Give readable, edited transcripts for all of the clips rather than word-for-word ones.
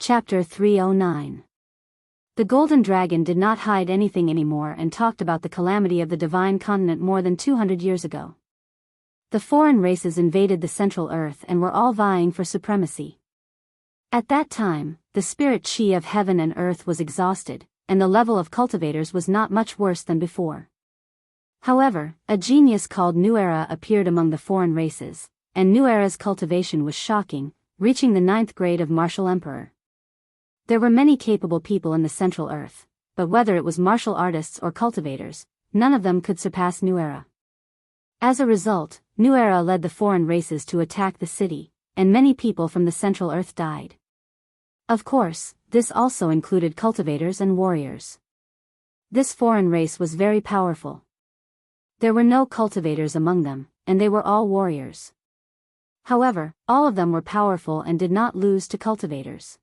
Chapter 309. The Golden Dragon did not hide anything anymore and talked about the calamity of the divine continent more than 200 years ago. The foreign races invaded the Central Earth and were all vying for supremacy. At that time, the spirit chi of heaven and earth was exhausted, and the level of cultivators was not much worse than before. However, a genius called New Era appeared among the foreign races, and New Era's cultivation was shocking, reaching the 9th grade of martial emperor. There were many capable people in the Central Earth, but whether it was martial artists or cultivators, none of them could surpass New Era. As a result, New Era led the foreign races to attack the city, and many people from the Central Earth died. Of course, this also included cultivators and warriors. This foreign race was very powerful. There were no cultivators among them, and they were all warriors. However, all of them were powerful and did not lose to cultivators.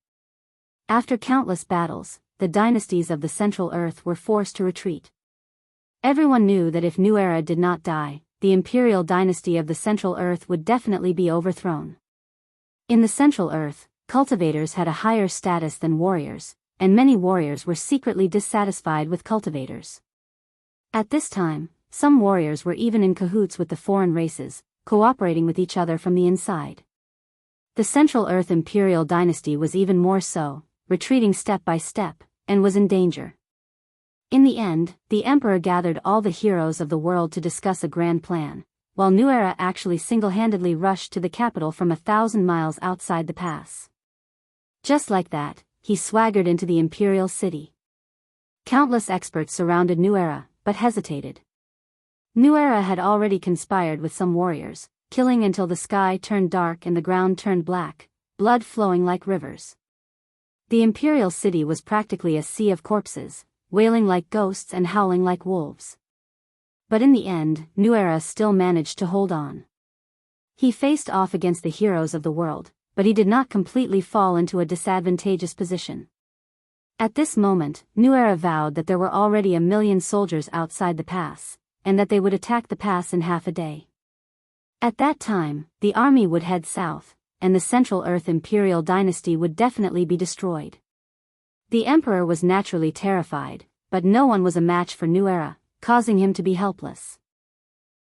After countless battles, the dynasties of the Central Earth were forced to retreat. Everyone knew that if New Era did not die, the imperial dynasty of the Central Earth would definitely be overthrown. In the Central Earth, cultivators had a higher status than warriors, and many warriors were secretly dissatisfied with cultivators. At this time, some warriors were even in cahoots with the foreign races, cooperating with each other from the inside. The Central Earth imperial dynasty was even more so, retreating step by step, and was in danger. In the end, the emperor gathered all the heroes of the world to discuss a grand plan, while New Era actually single-handedly rushed to the capital from 1,000 miles outside the pass. Just like that, he swaggered into the imperial city. Countless experts surrounded New Era, but hesitated. New Era had already conspired with some warriors, killing until the sky turned dark and the ground turned black, blood flowing like rivers. The imperial city was practically a sea of corpses, wailing like ghosts and howling like wolves. But in the end, New Era still managed to hold on. He faced off against the heroes of the world, but he did not completely fall into a disadvantageous position. At this moment, New Era vowed that there were already 1 million soldiers outside the pass, and that they would attack the pass in half a day. At that time, the army would head south, and the Central Earth imperial dynasty would definitely be destroyed. The emperor was naturally terrified, but no one was a match for New Era, causing him to be helpless.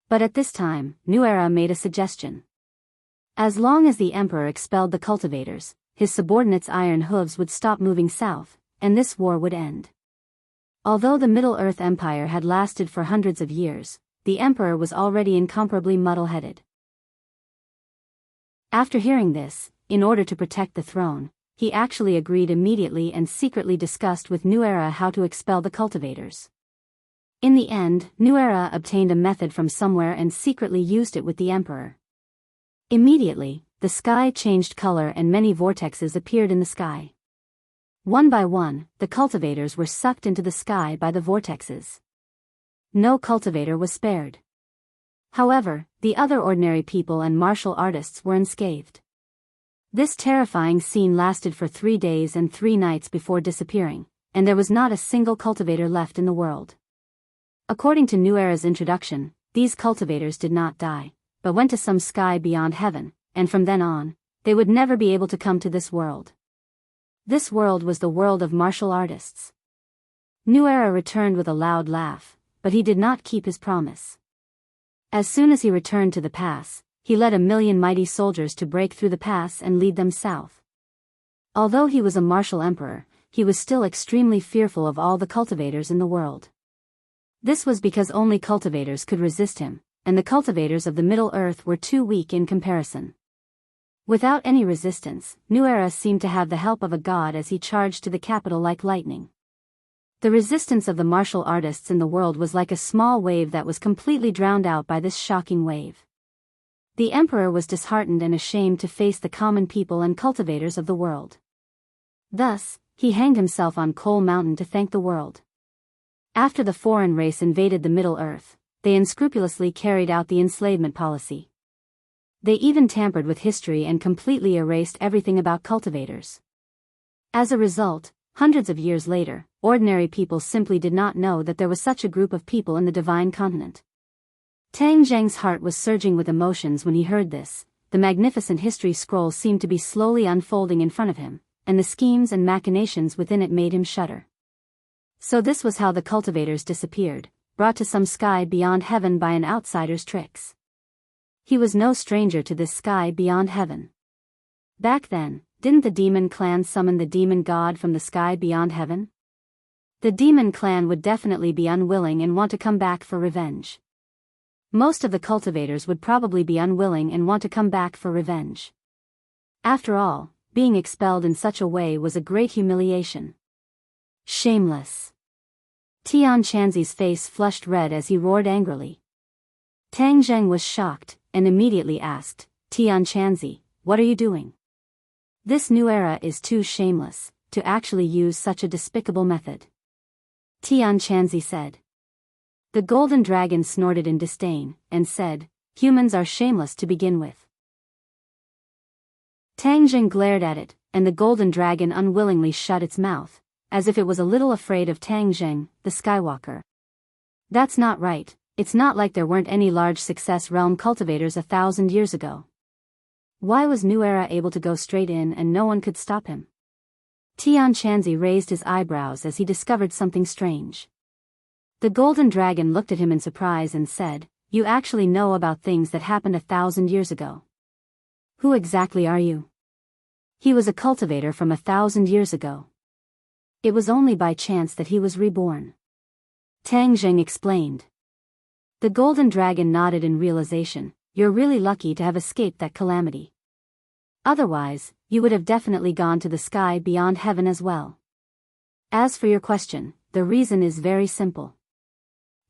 But at this time, New Era made a suggestion. As long as the emperor expelled the cultivators, his subordinates' iron hooves would stop moving south, and this war would end. Although the Middle-earth Empire had lasted for hundreds of years, the emperor was already incomparably muddle-headed. After hearing this, in order to protect the throne, he actually agreed immediately and secretly discussed with New Era how to expel the cultivators. In the end, New Era obtained a method from somewhere and secretly used it with the emperor. Immediately, the sky changed color and many vortexes appeared in the sky. One by one, the cultivators were sucked into the sky by the vortexes. No cultivator was spared. However, the other ordinary people and martial artists were unscathed. This terrifying scene lasted for 3 days and 3 nights before disappearing, and there was not a single cultivator left in the world. According to New Era's introduction, these cultivators did not die, but went to some sky beyond heaven, and from then on, they would never be able to come to this world. This world was the world of martial artists. New Era returned with a loud laugh, but he did not keep his promise. As soon as he returned to the pass, he led 1 million mighty soldiers to break through the pass and lead them south. Although he was a martial emperor, he was still extremely fearful of all the cultivators in the world. This was because only cultivators could resist him, and the cultivators of the Middle Earth were too weak in comparison. Without any resistance, New Era seemed to have the help of a god as he charged to the capital like lightning. The resistance of the martial artists in the world was like a small wave that was completely drowned out by this shocking wave. The emperor was disheartened and ashamed to face the common people and cultivators of the world. Thus, he hanged himself on Coal Mountain to thank the world. After the foreign race invaded the Middle Earth, they unscrupulously carried out the enslavement policy. They even tampered with history and completely erased everything about cultivators. As a result, hundreds of years later, ordinary people simply did not know that there was such a group of people in the divine continent. Tang Zheng's heart was surging with emotions when he heard this. The magnificent history scroll seemed to be slowly unfolding in front of him, and the schemes and machinations within it made him shudder. So this was how the cultivators disappeared, brought to some sky beyond heaven by an outsider's tricks. He was no stranger to this sky beyond heaven. Back then, didn't the demon clan summon the demon god from the sky beyond heaven? The demon clan would definitely be unwilling and want to come back for revenge. Most of the cultivators would probably be unwilling and want to come back for revenge. After all, being expelled in such a way was a great humiliation. Shameless. Tian Chanzi's face flushed red as he roared angrily. Tang Zheng was shocked, and immediately asked, Tian Chanzi, what are you doing? This new era is too shameless, to actually use such a despicable method. Tian Chanzi said. The golden dragon snorted in disdain, and said, humans are shameless to begin with. Tang Zheng glared at it, and the golden dragon unwillingly shut its mouth, as if it was a little afraid of Tang Zheng, the Skywalker. That's not right, it's not like there weren't any large success realm cultivators 1,000 years ago. Why was New Era able to go straight in and no one could stop him? Tian Chanzi raised his eyebrows as he discovered something strange. The golden dragon looked at him in surprise and said, you actually know about things that happened 1,000 years ago. Who exactly are you? He was a cultivator from 1,000 years ago. It was only by chance that he was reborn. Tang Zheng explained. The golden dragon nodded in realization, you're really lucky to have escaped that calamity. Otherwise, you would have definitely gone to the sky beyond heaven as well. As for your question, the reason is very simple.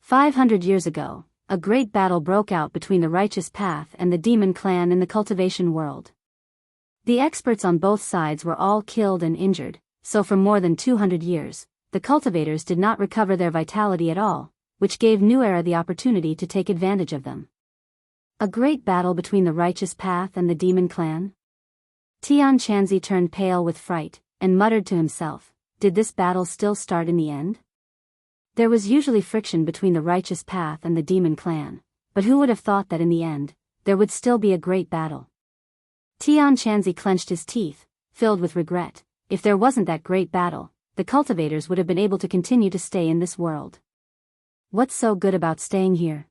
500 years ago, a great battle broke out between the righteous path and the demon clan in the cultivation world. The experts on both sides were all killed and injured, so for more than 200 years, the cultivators did not recover their vitality at all, which gave New Era the opportunity to take advantage of them. A great battle between the righteous path and the demon clan? Tian Chanzi turned pale with fright, and muttered to himself, did this battle still start in the end? There was usually friction between the righteous path and the demon clan, but who would have thought that in the end, there would still be a great battle? Tian Chanzi clenched his teeth, filled with regret. If there wasn't that great battle, the cultivators would have been able to continue to stay in this world. What's so good about staying here?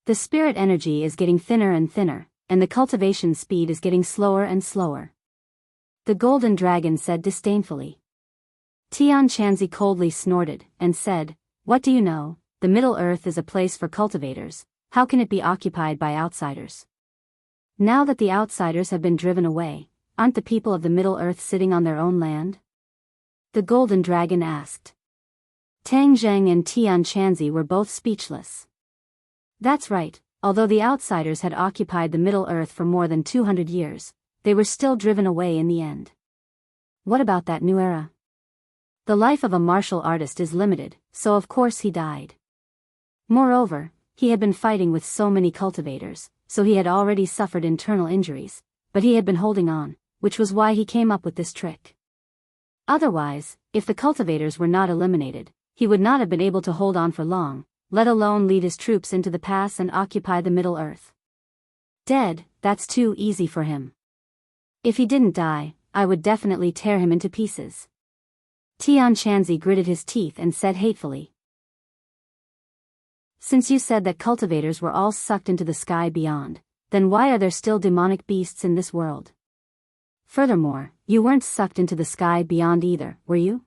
The spirit energy is getting thinner and thinner, and the cultivation speed is getting slower and slower. The golden dragon said disdainfully. Tian Chanzi coldly snorted, and said, what do you know, the Middle Earth is a place for cultivators, how can it be occupied by outsiders? Now that the outsiders have been driven away, aren't the people of the Middle Earth sitting on their own land? The golden dragon asked. Tang Zheng and Tian Chanzi were both speechless. That's right, although the outsiders had occupied the Middle Earth for more than 200 years, they were still driven away in the end. What about that new era? The life of a martial artist is limited, so of course he died. Moreover, he had been fighting with so many cultivators, so he had already suffered internal injuries, but he had been holding on, which was why he came up with this trick. Otherwise, if the cultivators were not eliminated, he would not have been able to hold on for long, let alone lead his troops into the pass and occupy the Middle Earth. Dead, that's too easy for him. If he didn't die, I would definitely tear him into pieces. Tian Chanzi gritted his teeth and said hatefully. Since you said that cultivators were all sucked into the sky beyond, then why are there still demonic beasts in this world? Furthermore, you weren't sucked into the sky beyond either, were you?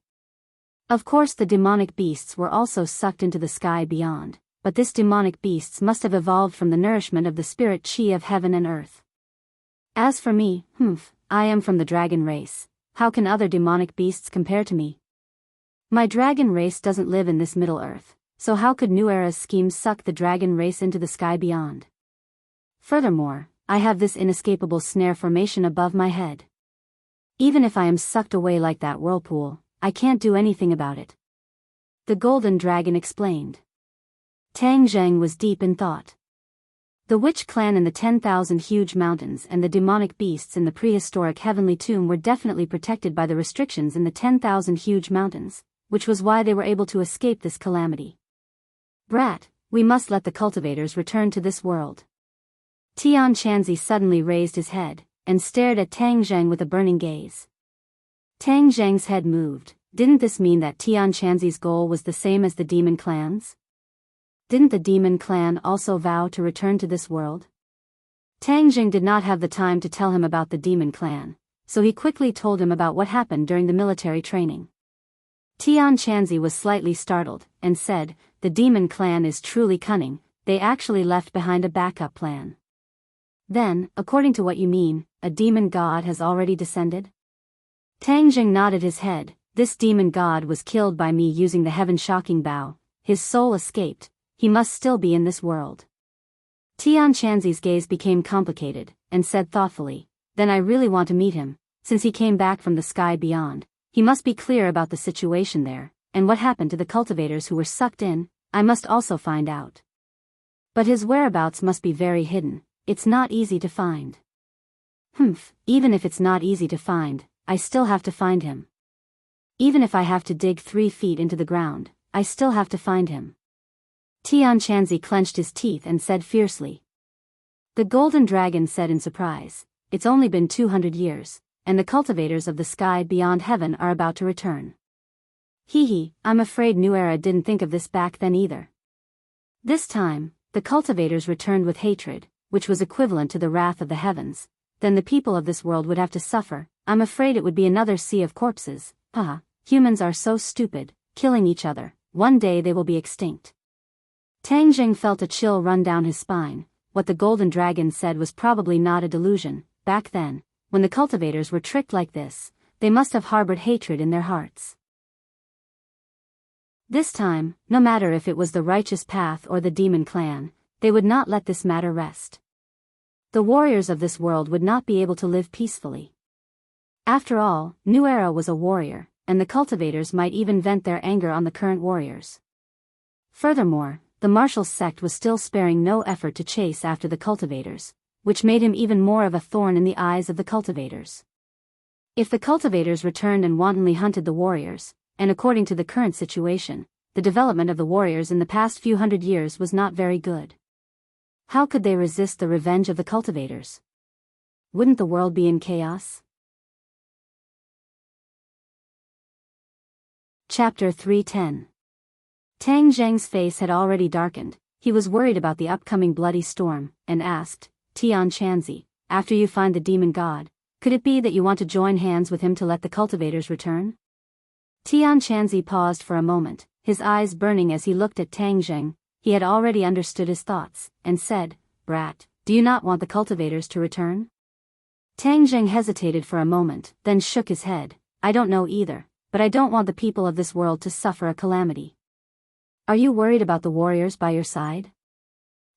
Of course the demonic beasts were also sucked into the sky beyond, but this demonic beasts must have evolved from the nourishment of the spirit chi of heaven and earth. As for me, I am from the dragon race, how can other demonic beasts compare to me? My dragon race doesn't live in this Middle Earth, so how could New Era's schemes suck the dragon race into the sky beyond? Furthermore, I have this inescapable snare formation above my head. Even if I am sucked away like that whirlpool, I can't do anything about it. The golden dragon explained. Tang Zheng was deep in thought. The witch clan in the 10,000 huge mountains and the demonic beasts in the prehistoric heavenly tomb were definitely protected by the restrictions in the 10,000 huge mountains, which was why they were able to escape this calamity. Brat, we must let the cultivators return to this world. Tian Chanzi suddenly raised his head, and stared at Tang Zheng with a burning gaze. Tang Zheng's head moved. Didn't this mean that Tianchanzi's goal was the same as the demon clans? Didn't the demon clan also vow to return to this world? Tang Zheng did not have the time to tell him about the demon clan, so he quickly told him about what happened during the military training. Tianchanzi was slightly startled, and said, "The demon clan is truly cunning, they actually left behind a backup plan." "Then, according to what you mean, a demon god has already descended?" Tang Zheng nodded his head. "This demon god was killed by me using the heaven-shocking bow. His soul escaped. He must still be in this world." Tianchanzi's gaze became complicated, and said thoughtfully, "Then I really want to meet him, since he came back from the sky beyond. He must be clear about the situation there, and what happened to the cultivators who were sucked in. I must also find out. But his whereabouts must be very hidden. It's not easy to find." Even if it's not easy to find, I still have to find him. Even if I have to dig 3 feet into the ground, I still have to find him." Tianchanzi clenched his teeth and said fiercely. The golden dragon said in surprise, "It's only been 200 years, and the cultivators of the sky beyond heaven are about to return." I'm afraid New Era didn't think of this back then either. This time, the cultivators returned with hatred, which was equivalent to the wrath of the heavens. Then the people of this world would have to suffer. I'm afraid it would be another sea of corpses. Humans are so stupid, killing each other. One day they will be extinct. Tang Zheng felt a chill run down his spine. What the golden dragon said was probably not a delusion. Back then, when the cultivators were tricked like this, they must have harbored hatred in their hearts. This time, no matter if it was the righteous path or the demon clan, they would not let this matter rest. The warriors of this world would not be able to live peacefully. After all, New Era was a warrior, and the cultivators might even vent their anger on the current warriors. Furthermore, the martial sect was still sparing no effort to chase after the cultivators, which made him even more of a thorn in the eyes of the cultivators. If the cultivators returned and wantonly hunted the warriors, and according to the current situation, the development of the warriors in the past few hundred years was not very good. How could they resist the revenge of the cultivators? Wouldn't the world be in chaos? Chapter 310. Tang Zheng's face had already darkened. He was worried about the upcoming bloody storm, and asked, "Tianchanzi, after you find the demon god, could it be that you want to join hands with him to let the cultivators return?" Tianchanzi paused for a moment, his eyes burning as he looked at Tang Zheng. He had already understood his thoughts, and said, "Brat, do you not want the cultivators to return?" Tang Zheng hesitated for a moment, then shook his head. "I don't know either, but I don't want the people of this world to suffer a calamity." "Are you worried about the warriors by your side?"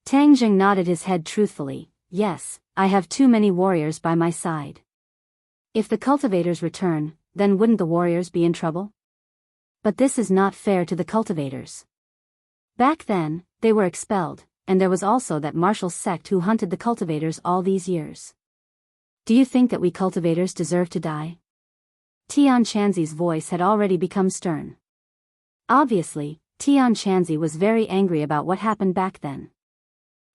Tang Zheng nodded his head truthfully. "Yes, I have too many warriors by my side. If the cultivators return, then wouldn't the warriors be in trouble? But this is not fair to the cultivators. Back then, they were expelled, and there was also that martial sect who hunted the cultivators all these years. Do you think that we cultivators deserve to die?" Tianchanzi's voice had already become stern. Obviously, Tianchanzi was very angry about what happened back then.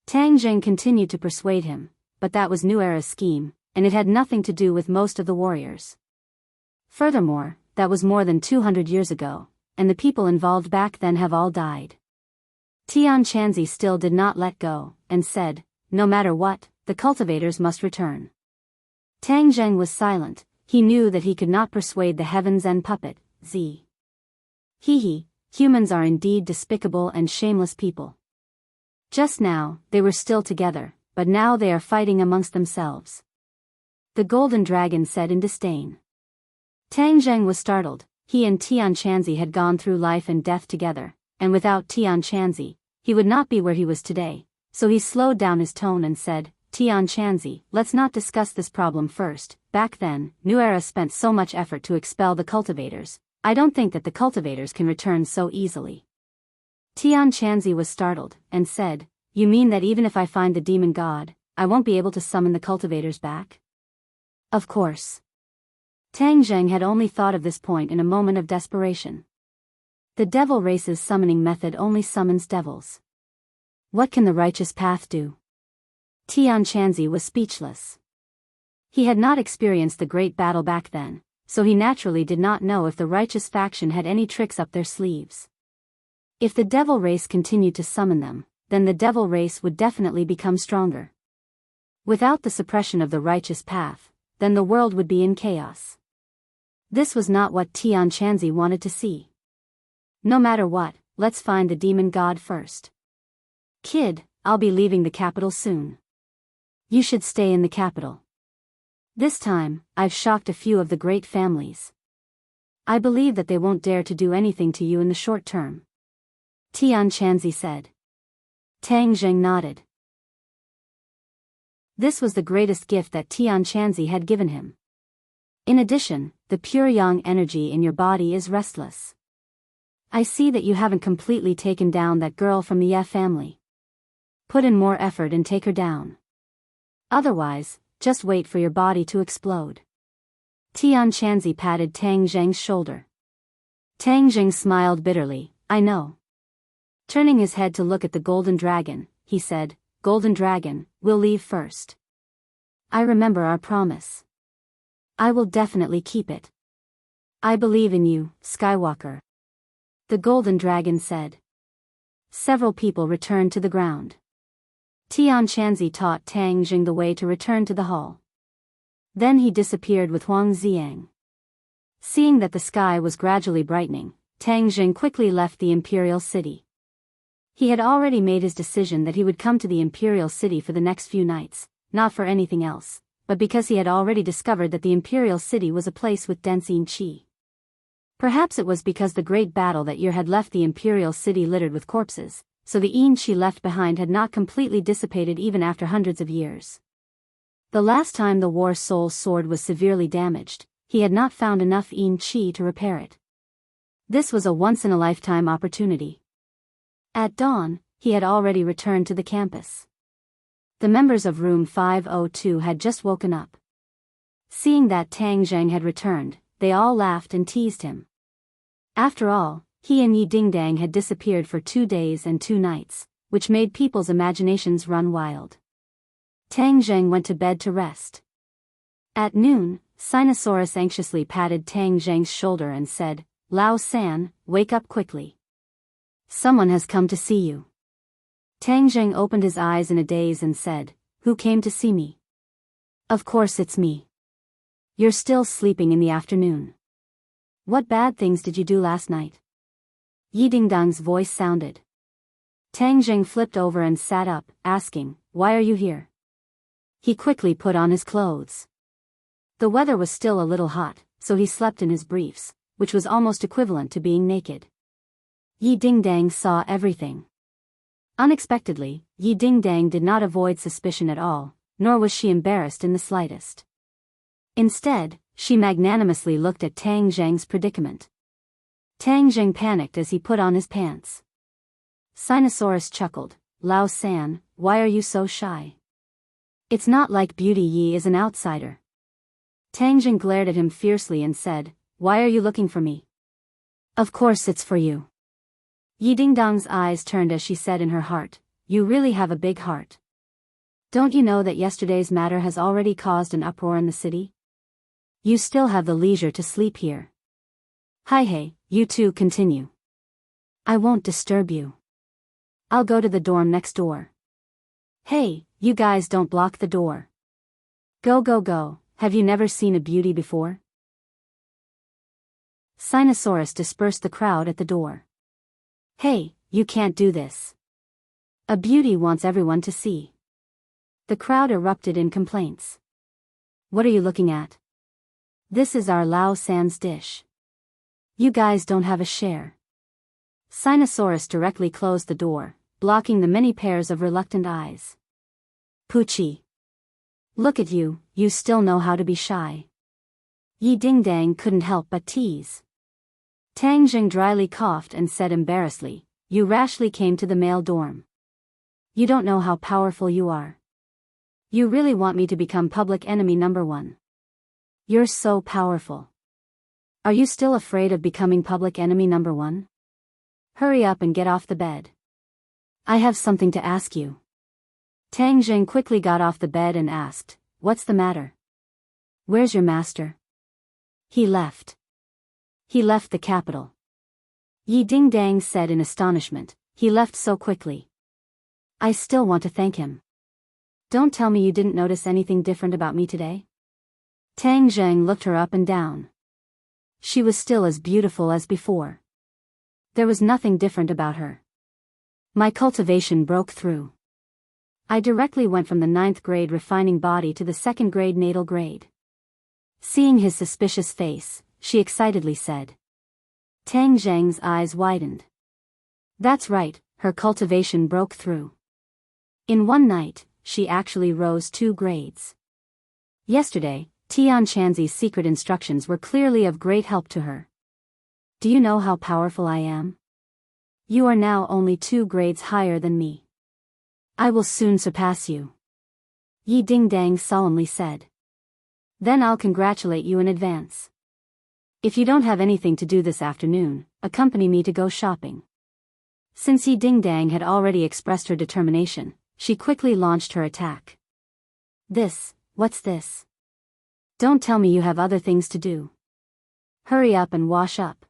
Tang Zheng continued to persuade him, but that was New Era's scheme, and it had nothing to do with most of the warriors. Furthermore, that was more than 200 years ago, and the people involved back then have all died. Tianchanzi still did not let go, and said, "No matter what, the cultivators must return." Tang Zheng was silent. He knew that he could not persuade the heavens and puppet, Z. Humans are indeed despicable and shameless people. Just now, they were still together, but now they are fighting amongst themselves. The golden dragon said in disdain. Tang Zheng was startled. He and Tianchanzi had gone through life and death together, and without Tianchanzi, he would not be where he was today, so he slowed down his tone and said, "Tianchanzi, let's not discuss this problem first. Back then, New Era spent so much effort to expel the cultivators. I don't think that the cultivators can return so easily." Tianchanzi was startled, and said, "You mean that even if I find the demon god, I won't be able to summon the cultivators back?" Of course. Tang Zheng had only thought of this point in a moment of desperation. The devil race's summoning method only summons devils. What can the righteous path do? Tianchanzi was speechless. He had not experienced the great battle back then, so he naturally did not know if the righteous faction had any tricks up their sleeves. If the devil race continued to summon them, then the devil race would definitely become stronger. Without the suppression of the righteous path, then the world would be in chaos. This was not what Tianchanzi wanted to see. No matter what, let's find the demon god first. Kid, I'll be leaving the capital soon. You should stay in the capital. This time, I've shocked a few of the great families. I believe that they won't dare to do anything to you in the short term. Tianchanzi said. Tang Zheng nodded. This was the greatest gift that Tianchanzi had given him. In addition, the pure yang energy in your body is restless. I see that you haven't completely taken down that girl from the Ye family. Put in more effort and take her down. Otherwise, just wait for your body to explode. Tianchanzi patted Tang Zheng's shoulder. Tang Zheng smiled bitterly, I know. Turning his head to look at the golden dragon, he said, Golden dragon, we'll leave first. I remember our promise. I will definitely keep it. I believe in you, Skywalker. The golden dragon said. Several people returned to the ground. Tianchanzi taught Tang Zheng the way to return to the hall. Then he disappeared with Huang Xiang. Seeing that the sky was gradually brightening, Tang Zheng quickly left the imperial city. He had already made his decision that he would come to the imperial city for the next few nights, not for anything else, but because he had already discovered that the imperial city was a place with dense qi. Perhaps it was because the great battle that year had left the imperial city littered with corpses, so the qi left behind had not completely dissipated even after hundreds of years. The last time the War Soul sword was severely damaged, he had not found enough qi to repair it. This was a once-in-a-lifetime opportunity. At dawn, he had already returned to the campus. The members of room 502 had just woken up. Seeing that Tang Zheng had returned, they all laughed and teased him. After all, he and Yi Dingdang had disappeared for 2 days and 2 nights, which made people's imaginations run wild. Tang Zheng went to bed to rest. At noon, Sinosaurus anxiously patted Tang Zheng's shoulder and said, Lao San, wake up quickly. Someone has come to see you. Tang Zheng opened his eyes in a daze and said, Who came to see me? Of course it's me. You're still sleeping in the afternoon. What bad things did you do last night? Yi Dingdang's voice sounded. Tang Zheng flipped over and sat up, asking, Why are you here? He quickly put on his clothes. The weather was still a little hot, so he slept in his briefs, which was almost equivalent to being naked. Yi Dingdang saw everything. Unexpectedly, Yi Dingdang did not avoid suspicion at all, nor was she embarrassed in the slightest. Instead, she magnanimously looked at Tang Zheng's predicament. Tang Zheng panicked as he put on his pants. Sinosaurus chuckled, Lao San, why are you so shy? It's not like Beauty Yi is an outsider. Tang Zheng glared at him fiercely and said, Why are you looking for me? Of course it's for you. Yi Dingdang's eyes turned as she said in her heart, You really have a big heart. Don't you know that yesterday's matter has already caused an uproar in the city? You still have the leisure to sleep here. Hey, you two continue. I won't disturb you. I'll go to the dorm next door. Hey, you guys don't block the door. Go, have you never seen a beauty before? Sinosaurus dispersed the crowd at the door. Hey, you can't do this. A beauty wants everyone to see. The crowd erupted in complaints. What are you looking at? This is our Lao San's dish. You guys don't have a share. Sinosaurus directly closed the door, blocking the many pairs of reluctant eyes. Poochie. Look at you, you still know how to be shy. Yi Dingdang couldn't help but tease. Tang Zheng dryly coughed and said embarrassedly, You rashly came to the male dorm. You don't know how powerful you are. You really want me to become public enemy number 1. You're so powerful. Are you still afraid of becoming public enemy number 1? Hurry up and get off the bed. I have something to ask you. Tang Zheng quickly got off the bed and asked, What's the matter? Where's your master? He left. He left the capital. Yi Dingdang said in astonishment, he left so quickly. I still want to thank him. Don't tell me you didn't notice anything different about me today? Tang Zheng looked her up and down. She was still as beautiful as before. There was nothing different about her. My cultivation broke through. I directly went from the 9th grade refining body to the 2nd grade natal grade. Seeing his suspicious face, she excitedly said. Tang Zheng's eyes widened. That's right, her cultivation broke through. In one night, she actually rose 2 grades. Yesterday, Tian Chanzi's secret instructions were clearly of great help to her. Do you know how powerful I am? You are now only 2 grades higher than me. I will soon surpass you. Yi Dingdang solemnly said. Then I'll congratulate you in advance. If you don't have anything to do this afternoon, accompany me to go shopping. Since Yi Dingdang had already expressed her determination, she quickly launched her attack. What's this? Don't tell me you have other things to do. Hurry up and wash up.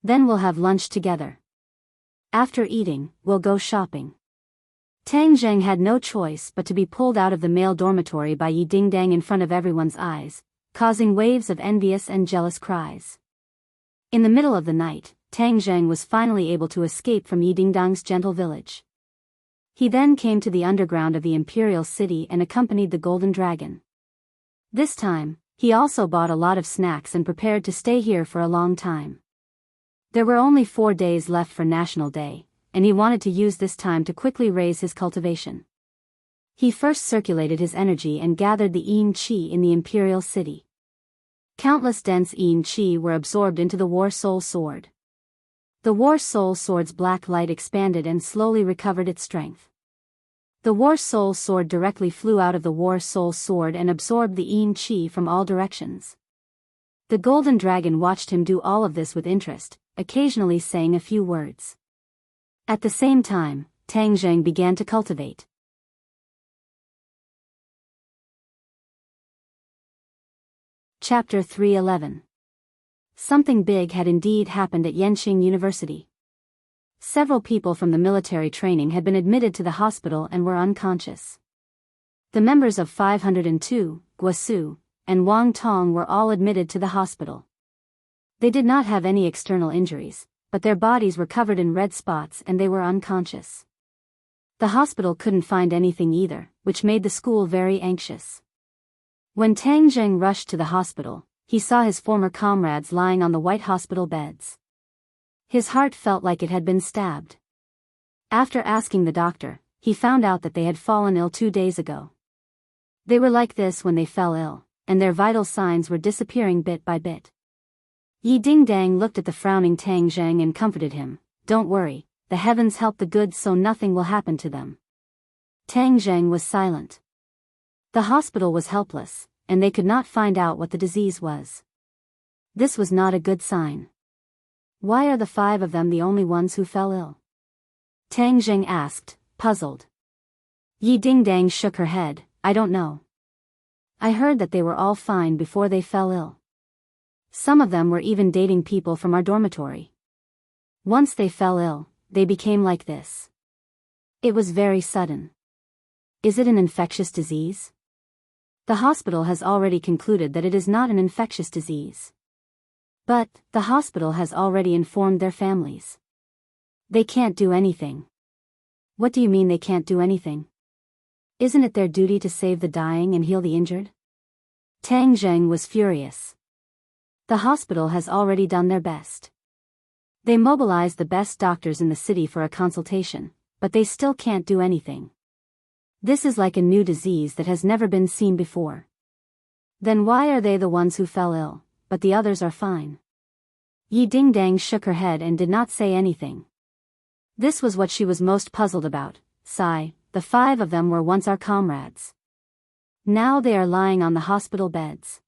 Then we'll have lunch together. After eating, we'll go shopping. Tang Zheng had no choice but to be pulled out of the male dormitory by Yi Dingdang in front of everyone's eyes, causing waves of envious and jealous cries. In the middle of the night, Tang Zheng was finally able to escape from Yi Dingdang's gentle village. He then came to the underground of the imperial city and accompanied the golden dragon. This time, he also bought a lot of snacks and prepared to stay here for a long time. There were only 4 days left for National Day, and he wanted to use this time to quickly raise his cultivation. He first circulated his energy and gathered the Yin Qi in the imperial city. Countless dense Yin Qi were absorbed into the War Soul Sword. The War Soul Sword's black light expanded and slowly recovered its strength. The War Soul Sword directly flew out of the War Soul Sword and absorbed the Yin Qi from all directions. The golden dragon watched him do all of this with interest, occasionally saying a few words. At the same time, Tang Zheng began to cultivate. Chapter 311. Something big had indeed happened at Yenqing University. Several people from the military training had been admitted to the hospital and were unconscious. The members of 502, Guasu, and Wang Tong were all admitted to the hospital. They did not have any external injuries, but their bodies were covered in red spots and they were unconscious. The hospital couldn't find anything either, which made the school very anxious. When Tang Zheng rushed to the hospital, he saw his former comrades lying on the white hospital beds. His heart felt like it had been stabbed. After asking the doctor, he found out that they had fallen ill 2 days ago. They were like this when they fell ill, and their vital signs were disappearing bit by bit. Yi Dingdang looked at the frowning Tang Zheng and comforted him. Don't worry, the heavens help the good so nothing will happen to them. Tang Zheng was silent. The hospital was helpless, and they could not find out what the disease was. This was not a good sign. Why are the 5 of them the only ones who fell ill? Tang Zheng asked, puzzled. Yi Dingdang shook her head. I don't know. I heard that they were all fine before they fell ill. Some of them were even dating people from our dormitory. Once they fell ill, they became like this. It was very sudden. Is it an infectious disease? The hospital has already concluded that it is not an infectious disease. But, the hospital has already informed their families. They can't do anything. What do you mean they can't do anything? Isn't it their duty to save the dying and heal the injured? Tang Zheng was furious. The hospital has already done their best. They mobilized the best doctors in the city for a consultation, but they still can't do anything. This is like a new disease that has never been seen before. Then why are they the ones who fell ill, but the others are fine? Yi Dingdang shook her head and did not say anything. This was what she was most puzzled about. Sigh, the 5 of them were once our comrades. Now they are lying on the hospital beds.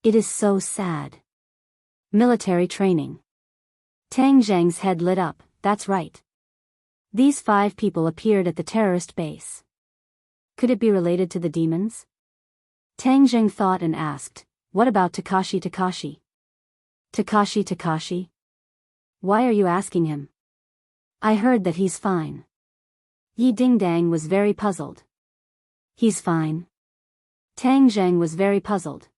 It is so sad. Military training. Tang Zheng's head lit up. That's right. These 5 people appeared at the terrorist base. Could it be related to the demons? Tang Zheng thought and asked, what about Takashi Takashi? Takashi Takashi? Why are you asking him? I heard that he's fine. Yi Dingdang was very puzzled. He's fine? Tang Zheng was very puzzled.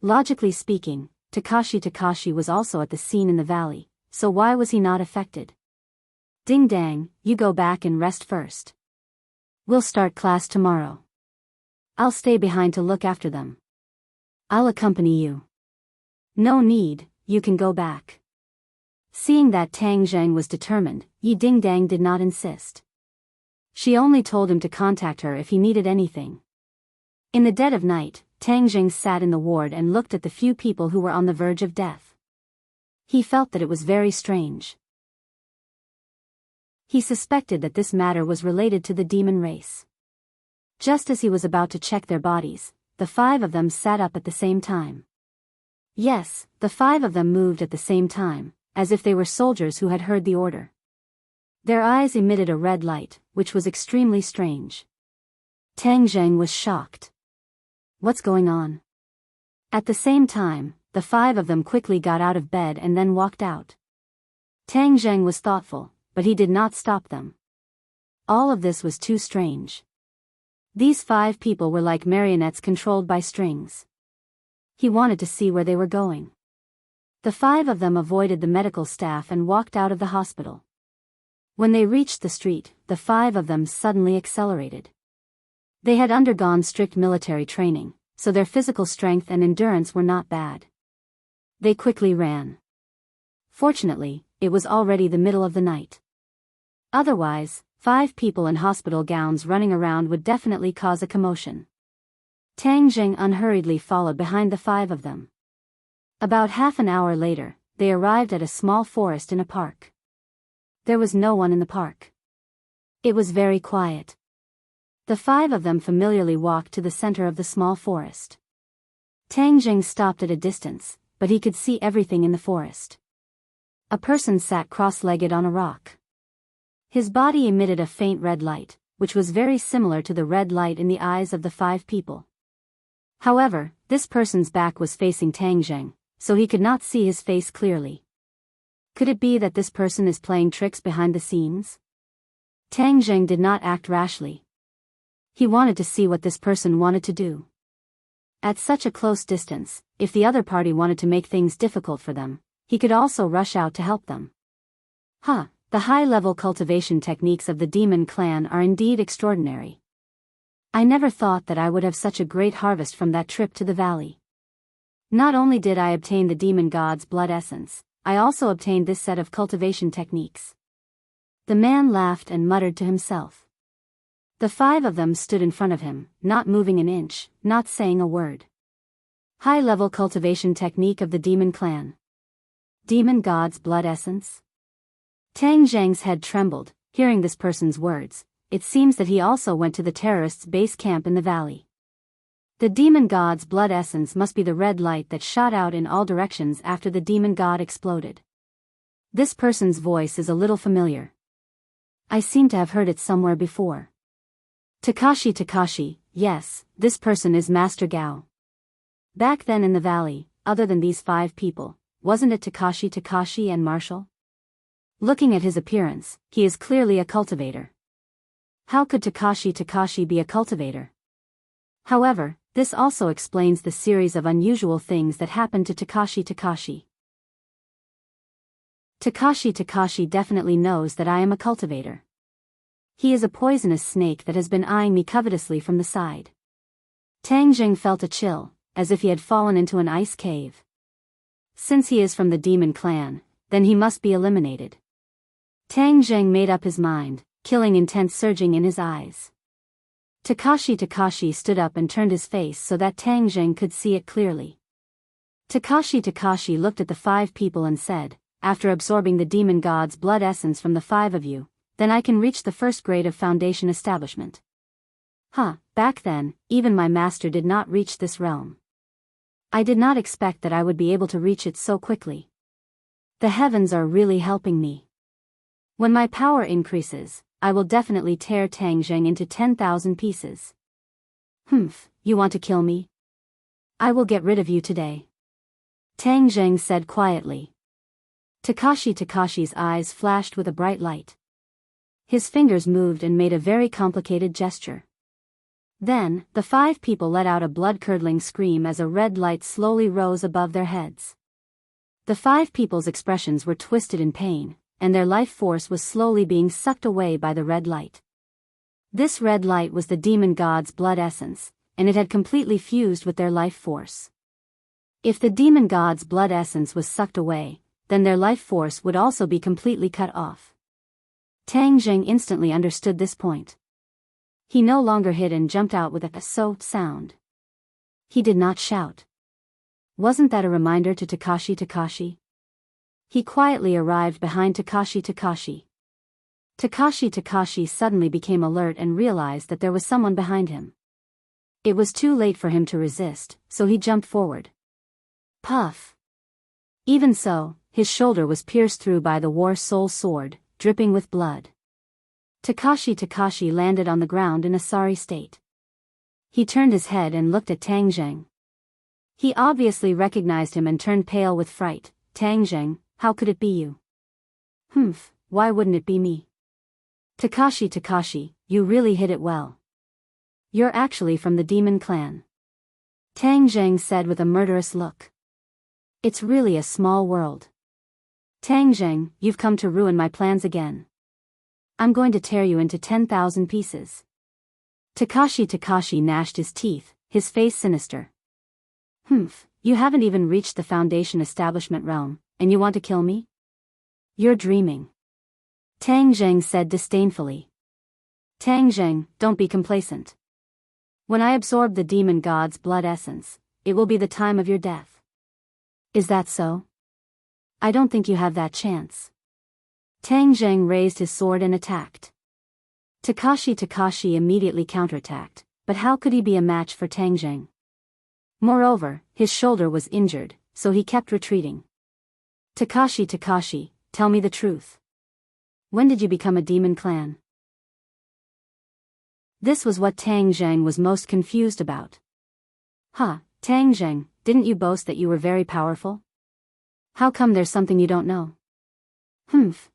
Logically speaking, Takashi Takashi was also at the scene in the valley, so why was he not affected? Dingdang, you go back and rest first. We'll start class tomorrow. I'll stay behind to look after them. I'll accompany you. No need, you can go back. Seeing that Tang Zheng was determined, Yi Dingdang did not insist. She only told him to contact her if he needed anything. In the dead of night, Tang Zheng sat in the ward and looked at the few people who were on the verge of death. He felt that it was very strange. He suspected that this matter was related to the demon race. Just as he was about to check their bodies, the 5 of them sat up at the same time. Yes, the 5 of them moved at the same time, as if they were soldiers who had heard the order. Their eyes emitted a red light, which was extremely strange. Tang Zheng was shocked. What's going on? At the same time, the 5 of them quickly got out of bed and then walked out. Tang Zheng was thoughtful, but he did not stop them. All of this was too strange. These 5 people were like marionettes controlled by strings. He wanted to see where they were going. The 5 of them avoided the medical staff and walked out of the hospital. When they reached the street, the 5 of them suddenly accelerated. They had undergone strict military training, so their physical strength and endurance were not bad. They quickly ran. Fortunately, it was already the middle of the night. Otherwise, 5 people in hospital gowns running around would definitely cause a commotion. Tang Zheng unhurriedly followed behind the 5 of them. About half an hour later, they arrived at a small forest in a park. There was no one in the park. It was very quiet. The 5 of them familiarly walked to the center of the small forest. Tang Zheng stopped at a distance, but he could see everything in the forest. A person sat cross-legged on a rock. His body emitted a faint red light, which was very similar to the red light in the eyes of the 5 people. However, this person's back was facing Tang Zheng, so he could not see his face clearly. Could it be that this person is playing tricks behind the scenes? Tang Zheng did not act rashly. He wanted to see what this person wanted to do. At such a close distance, if the other party wanted to make things difficult for them, he could also rush out to help them. The high-level cultivation techniques of the demon clan are indeed extraordinary. I never thought that I would have such a great harvest from that trip to the valley. Not only did I obtain the demon god's blood essence, I also obtained this set of cultivation techniques. The man laughed and muttered to himself. The 5 of them stood in front of him, not moving an inch, not saying a word. High-level cultivation technique of the demon clan. Demon god's blood essence? Tang Zheng's head trembled, hearing this person's words. It seems that he also went to the terrorists' base camp in the valley. The demon god's blood essence must be the red light that shot out in all directions after the demon god exploded. This person's voice is a little familiar. I seem to have heard it somewhere before. Takashi Takashi, yes, this person is Master Gao. Back then in the valley, other than these 5 people, wasn't it Takashi Takashi and Marshall? Looking at his appearance, he is clearly a cultivator. How could Takashi Takashi be a cultivator? However, this also explains the series of unusual things that happened to Takashi Takashi. Takashi Takashi definitely knows that I am a cultivator. He is a poisonous snake that has been eyeing me covetously from the side. Tang Zheng felt a chill, as if he had fallen into an ice cave. Since he is from the demon clan, then he must be eliminated. Tang Zheng made up his mind, killing intent surging in his eyes. Takashi Takashi stood up and turned his face so that Tang Zheng could see it clearly. Takashi Takashi looked at the 5 people and said, after absorbing the demon god's blood essence from the 5 of you, then I can reach the first grade of foundation establishment. Back then, even my master did not reach this realm. I did not expect that I would be able to reach it so quickly. The heavens are really helping me. When my power increases, I will definitely tear Tang Zheng into 10,000 pieces. You want to kill me? I will get rid of you today. Tang Zheng said quietly. Takashi's eyes flashed with a bright light. His fingers moved and made a very complicated gesture. Then, the 5 people let out a blood-curdling scream as a red light slowly rose above their heads. The 5 people's expressions were twisted in pain, and their life force was slowly being sucked away by the red light. This red light was the demon god's blood essence, and it had completely fused with their life force. If the demon god's blood essence was sucked away, then their life force would also be completely cut off. Tang Zheng instantly understood this point. He no longer hid and jumped out with a "so" sound. He did not shout. Wasn't that a reminder to Takashi? He quietly arrived behind Takashi. Takashi suddenly became alert and realized that there was someone behind him. It was too late for him to resist, so he jumped forward. Puff! Even so, his shoulder was pierced through by the War Soul sword, dripping with blood. Takashi landed on the ground in a sorry state. He turned his head and looked at Tang Zheng. He obviously recognized him and turned pale with fright. Tang Zheng, how could it be you? Why wouldn't it be me? Takashi, you really hit it well. You're actually from the demon clan. Tang Zheng said with a murderous look. It's really a small world. Tang Zheng, you've come to ruin my plans again. I'm going to tear you into 10,000 pieces. Takashi gnashed his teeth, his face sinister. You haven't even reached the Foundation establishment realm, and you want to kill me? You're dreaming. Tang Zheng said disdainfully. Tang Zheng, don't be complacent. When I absorb the demon god's blood essence, it will be the time of your death. Is that so? I don't think you have that chance. Tang Zheng raised his sword and attacked. Takashi immediately counterattacked, but how could he be a match for Tang Zheng? Moreover, his shoulder was injured, so he kept retreating. Takashi, tell me the truth. When did you become a demon clan? This was what Tang Zheng was most confused about. Tang Zheng, didn't you boast that you were very powerful? How come there's something you don't know?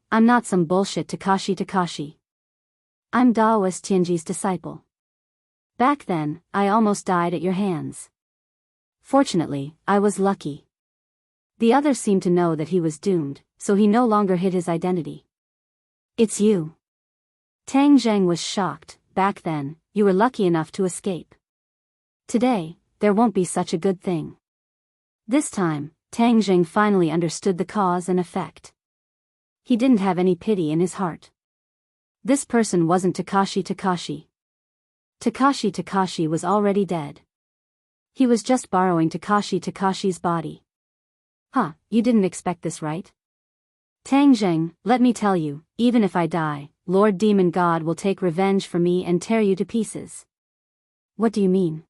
I'm not some bullshit Takashi. I'm Daoist Tianji's disciple. Back then, I almost died at your hands. Fortunately, I was lucky. The others seemed to know that he was doomed, so he no longer hid his identity. It's you. Tang Zheng was shocked. Back then, you were lucky enough to escape. Today, there won't be such a good thing. This time, Tang Zheng finally understood the cause and effect. He didn't have any pity in his heart. This person wasn't Takashi. Takashi was already dead. He was just borrowing Takashi's body. You didn't expect this, right? Tang Zheng, let me tell you, even if I die, Lord Demon God will take revenge for me and tear you to pieces. What do you mean?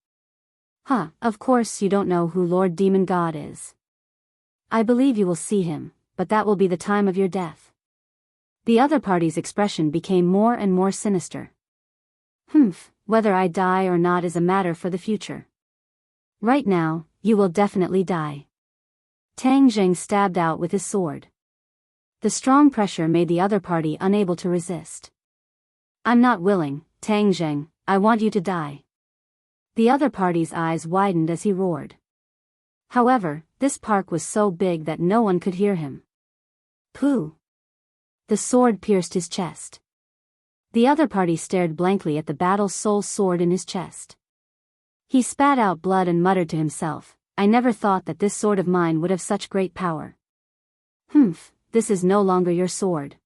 Of course you don't know who Lord Demon God is. I believe you will see him, but that will be the time of your death. The other party's expression became more and more sinister. Whether I die or not is a matter for the future. Right now, you will definitely die. Tang Zheng stabbed out with his sword. The strong pressure made the other party unable to resist. I'm not willing, Tang Zheng, I want you to die. The other party's eyes widened as he roared. However, this park was so big that no one could hear him. Pooh! The sword pierced his chest. The other party stared blankly at the battle soul sword in his chest. He spat out blood and muttered to himself, I never thought that this sword of mine would have such great power. This is no longer your sword.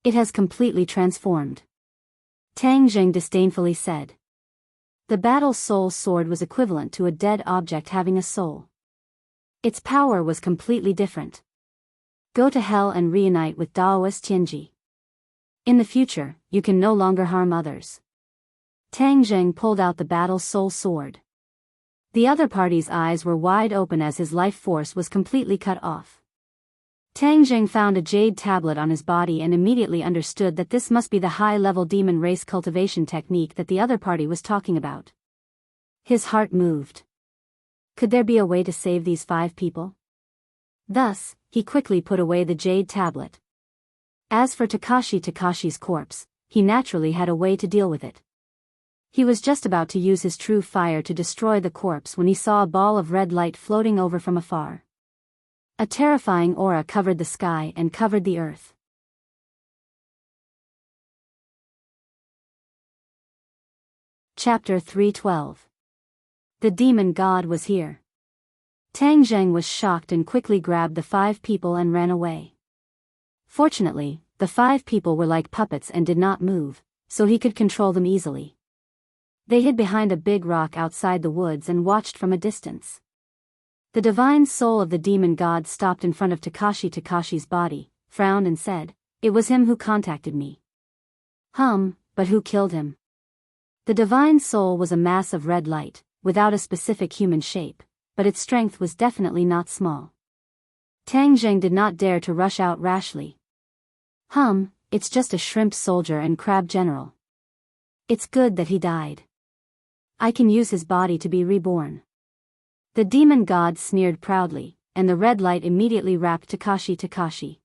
It has completely transformed. Tang Zheng disdainfully said. The battle soul sword was equivalent to a dead object having a soul. Its power was completely different. Go to hell and reunite with Daoist Tianji. In the future, you can no longer harm others. Tang Zheng pulled out the battle soul sword. The other party's eyes were wide open as his life force was completely cut off. Tang Zheng found a jade tablet on his body and immediately understood that this must be the high-level demon race cultivation technique that the other party was talking about. His heart moved. Could there be a way to save these 5 people? Thus, he quickly put away the jade tablet. As for Takashi's corpse, he naturally had a way to deal with it. He was just about to use his true fire to destroy the corpse when he saw a ball of red light floating over from afar. A terrifying aura covered the sky and covered the earth. Chapter 312. The demon god was here. Tang Zheng was shocked and quickly grabbed the 5 people and ran away. Fortunately, the 5 people were like puppets and did not move, so he could control them easily. They hid behind a big rock outside the woods and watched from a distance. The divine soul of the demon god stopped in front of Takashi's body, frowned and said, "It was him who contacted me." But who killed him? The divine soul was a mass of red light, without a specific human shape, but its strength was definitely not small. Tang Zheng did not dare to rush out rashly. It's just a shrimp soldier and crab general. It's good that he died. I can use his body to be reborn. The demon god sneered proudly, and the red light immediately wrapped Takashi.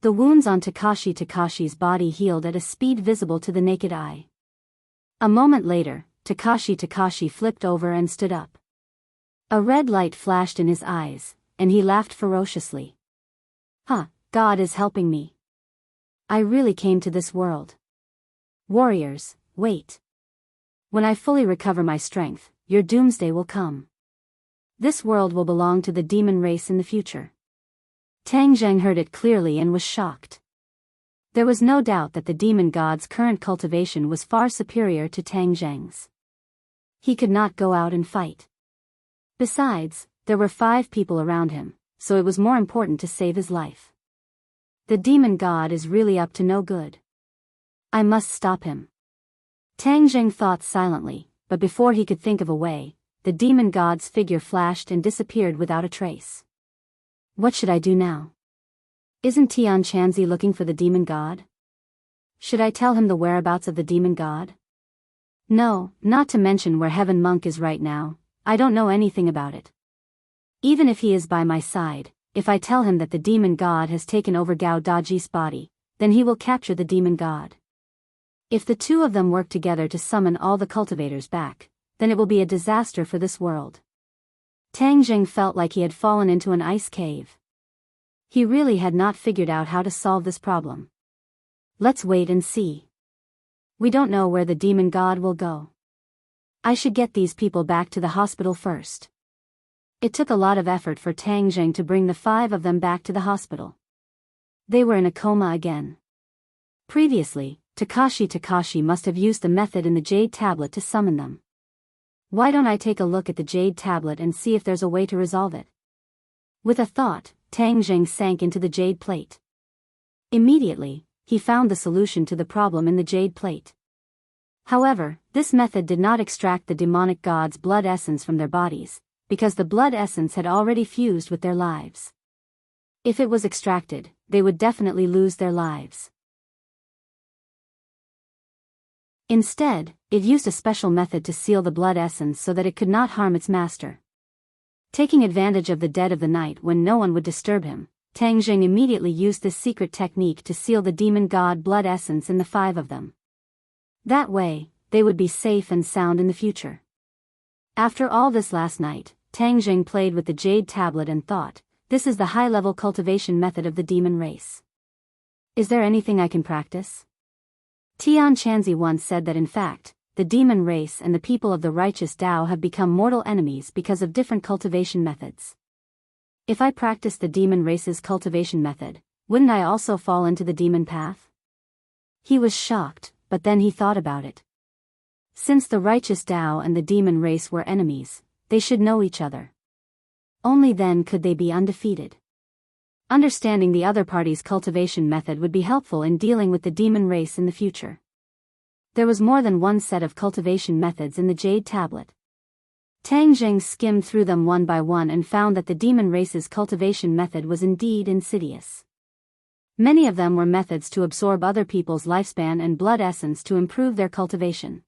The wounds on Takashi's body healed at a speed visible to the naked eye. A moment later, Takashi flipped over and stood up. A red light flashed in his eyes, and he laughed ferociously. God is helping me. I really came to this world. Warriors, wait. When I fully recover my strength, your doomsday will come. This world will belong to the demon race in the future. Tang Zheng heard it clearly and was shocked. There was no doubt that the demon god's current cultivation was far superior to Tang Zheng's. He could not go out and fight. Besides, there were 5 people around him, so it was more important to save his life. The demon god is really up to no good. I must stop him. Tang Zheng thought silently, but before he could think of a way, the demon god's figure flashed and disappeared without a trace. What should I do now? Isn't Tianqianzi looking for the demon god? Should I tell him the whereabouts of the demon god? No, not to mention where Heaven Monk is right now. I don't know anything about it. Even if he is by my side, if I tell him that the demon god has taken over Gao Daji's body, then he will capture the demon god. If the 2 of them work together to summon all the cultivators back, then it will be a disaster for this world. Tang Zheng felt like he had fallen into an ice cave. He really had not figured out how to solve this problem. Let's wait and see. We don't know where the demon god will go. I should get these people back to the hospital first. It took a lot of effort for Tang Zheng to bring the 5 of them back to the hospital. They were in a coma again. Previously, Takashi must have used the method in the jade tablet to summon them. Why don't I take a look at the jade tablet and see if there's a way to resolve it? With a thought, Tang Zheng sank into the jade plate. Immediately, he found the solution to the problem in the jade plate. However, this method did not extract the demonic god's blood essence from their bodies, because the blood essence had already fused with their lives. If it was extracted, they would definitely lose their lives. Instead, it used a special method to seal the blood essence so that it could not harm its master. Taking advantage of the dead of the night when no one would disturb him, Tang Zheng immediately used this secret technique to seal the demon god blood essence in the 5 of them. That way, they would be safe and sound in the future. After all this last night, Tang Zheng played with the jade tablet and thought, this is the high-level cultivation method of the demon race. Is there anything I can practice? Tianqianzi once said that in fact, the demon race and the people of the righteous Tao have become mortal enemies because of different cultivation methods. If I practice the demon race's cultivation method, wouldn't I also fall into the demon path? He was shocked, but then he thought about it. Since the righteous Tao and the demon race were enemies, they should know each other. Only then could they be undefeated. Understanding the other party's cultivation method would be helpful in dealing with the demon race in the future. There was more than one set of cultivation methods in the jade tablet. Tang Zheng skimmed through them one by one and found that the demon race's cultivation method was indeed insidious. Many of them were methods to absorb other people's lifespan and blood essence to improve their cultivation.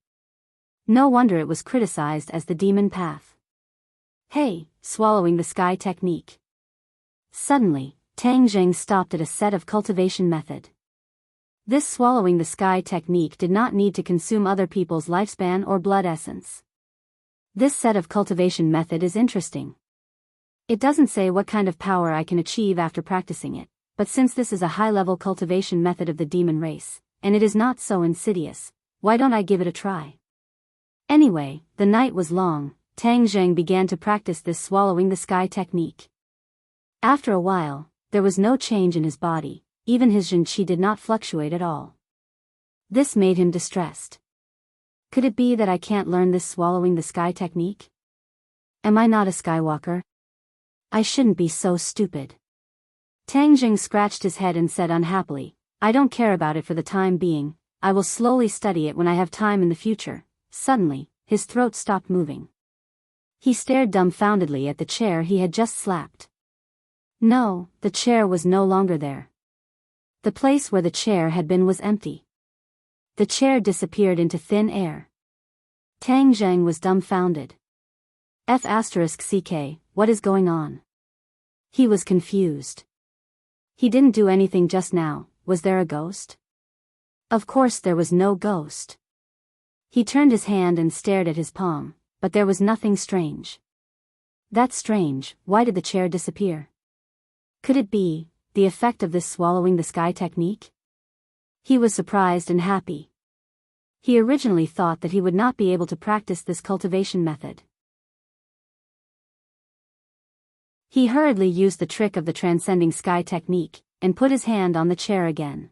No wonder it was criticized as the demon path. Hey, swallowing the sky technique. Suddenly, Tang Zheng stopped at a set of cultivation method. This swallowing the sky technique did not need to consume other people's lifespan or blood essence. This set of cultivation method is interesting. It doesn't say what kind of power I can achieve after practicing it, but since this is a high-level cultivation method of the demon race, and it is not so insidious, why don't I give it a try? Anyway, the night was long. Tang Zheng began to practice this swallowing the sky technique. After a while, there was no change in his body, even his Jin Qi did not fluctuate at all. This made him distressed. Could it be that I can't learn this swallowing the sky technique? Am I not a skywalker? I shouldn't be so stupid. Tang Zheng scratched his head and said unhappily, I don't care about it for the time being, I will slowly study it when I have time in the future. Suddenly, his throat stopped moving. He stared dumbfoundedly at the chair he had just slapped. No, the chair was no longer there. The place where the chair had been was empty. The chair disappeared into thin air. Tang Zheng was dumbfounded. F***ck, what is going on? He was confused. He didn't do anything just now, was there a ghost? Of course there was no ghost. He turned his hand and stared at his palm, but there was nothing strange. That's strange, why did the chair disappear? Could it be the effect of this swallowing the sky technique? He was surprised and happy. He originally thought that he would not be able to practice this cultivation method. He hurriedly used the trick of the transcending sky technique, and put his hand on the chair again.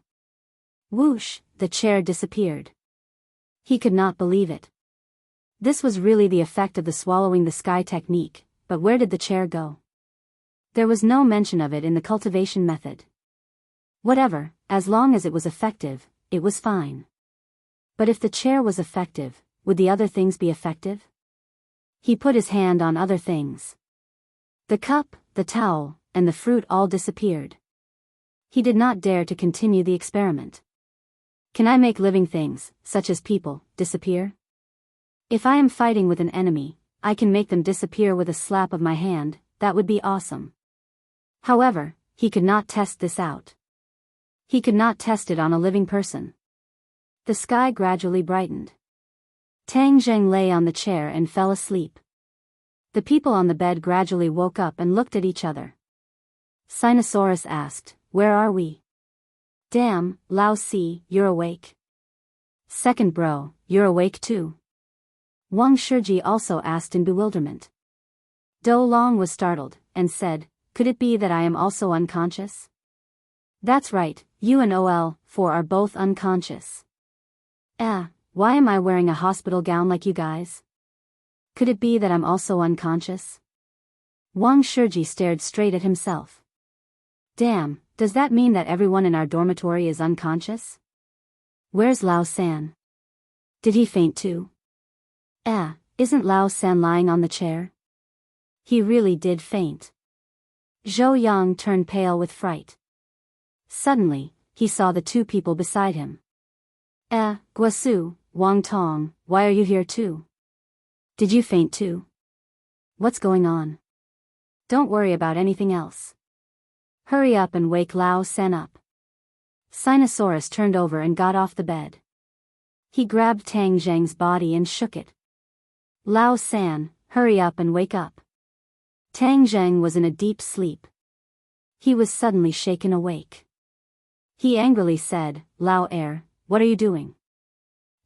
Whoosh, the chair disappeared. He could not believe it. This was really the effect of the swallowing the sky technique, but where did the chair go? There was no mention of it in the cultivation method. Whatever, as long as it was effective, it was fine. But if the chair was effective, would the other things be effective? He put his hand on other things. The cup, the towel, and the fruit all disappeared. He did not dare to continue the experiment. Can I make living things, such as people, disappear? If I am fighting with an enemy, I can make them disappear with a slap of my hand, that would be awesome. However, he could not test this out. He could not test it on a living person. The sky gradually brightened. Tang Zheng lay on the chair and fell asleep. The people on the bed gradually woke up and looked at each other. Sinosaurus asked, where are we? Damn, Lao Si, you're awake. Second bro, you're awake too. Wang Shiji also asked in bewilderment. Do Long was startled, and said, could it be that I am also unconscious? That's right, you and OL4 are both unconscious. Why am I wearing a hospital gown like you guys? Could it be that I'm also unconscious? Wang Shiji stared straight at himself. Damn, does that mean that everyone in our dormitory is unconscious? Where's Lao San? Did he faint too? Isn't Lao San lying on the chair? He really did faint. Zhou Yang turned pale with fright. Suddenly, he saw the two people beside him. Guasu, Wang Tong, why are you here too? Did you faint too? What's going on? Don't worry about anything else. Hurry up and wake Lao San up. Sinosaurus turned over and got off the bed. He grabbed Tang Zheng's body and shook it. Lao San, hurry up and wake up. Tang Zheng was in a deep sleep. He was suddenly shaken awake. He angrily said, Lao Air, what are you doing?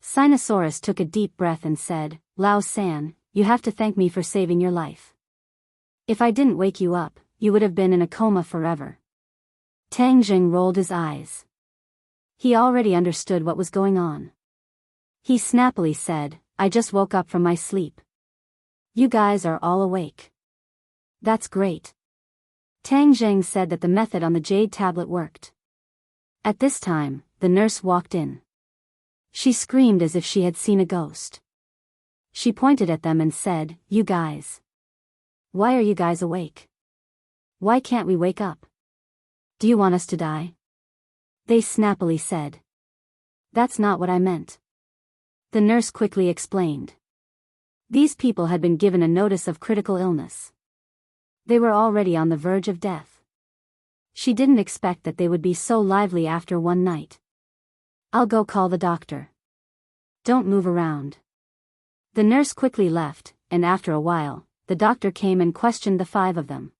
Sinosaurus took a deep breath and said, Lao San, you have to thank me for saving your life. If I didn't wake you up, you would have been in a coma forever. Tang Zheng rolled his eyes. He already understood what was going on. He snappily said, I just woke up from my sleep. You guys are all awake. That's great. Tang Zheng said that the method on the jade tablet worked. At this time, the nurse walked in. She screamed as if she had seen a ghost. She pointed at them and said, you guys. Why are you guys awake? Why can't we wake up? Do you want us to die? They snappily said. That's not what I meant. The nurse quickly explained. These people had been given a notice of critical illness. They were already on the verge of death. She didn't expect that they would be so lively after one night. "I'll go call the doctor. Don't move around." The nurse quickly left, and after a while, the doctor came and questioned the 5 of them.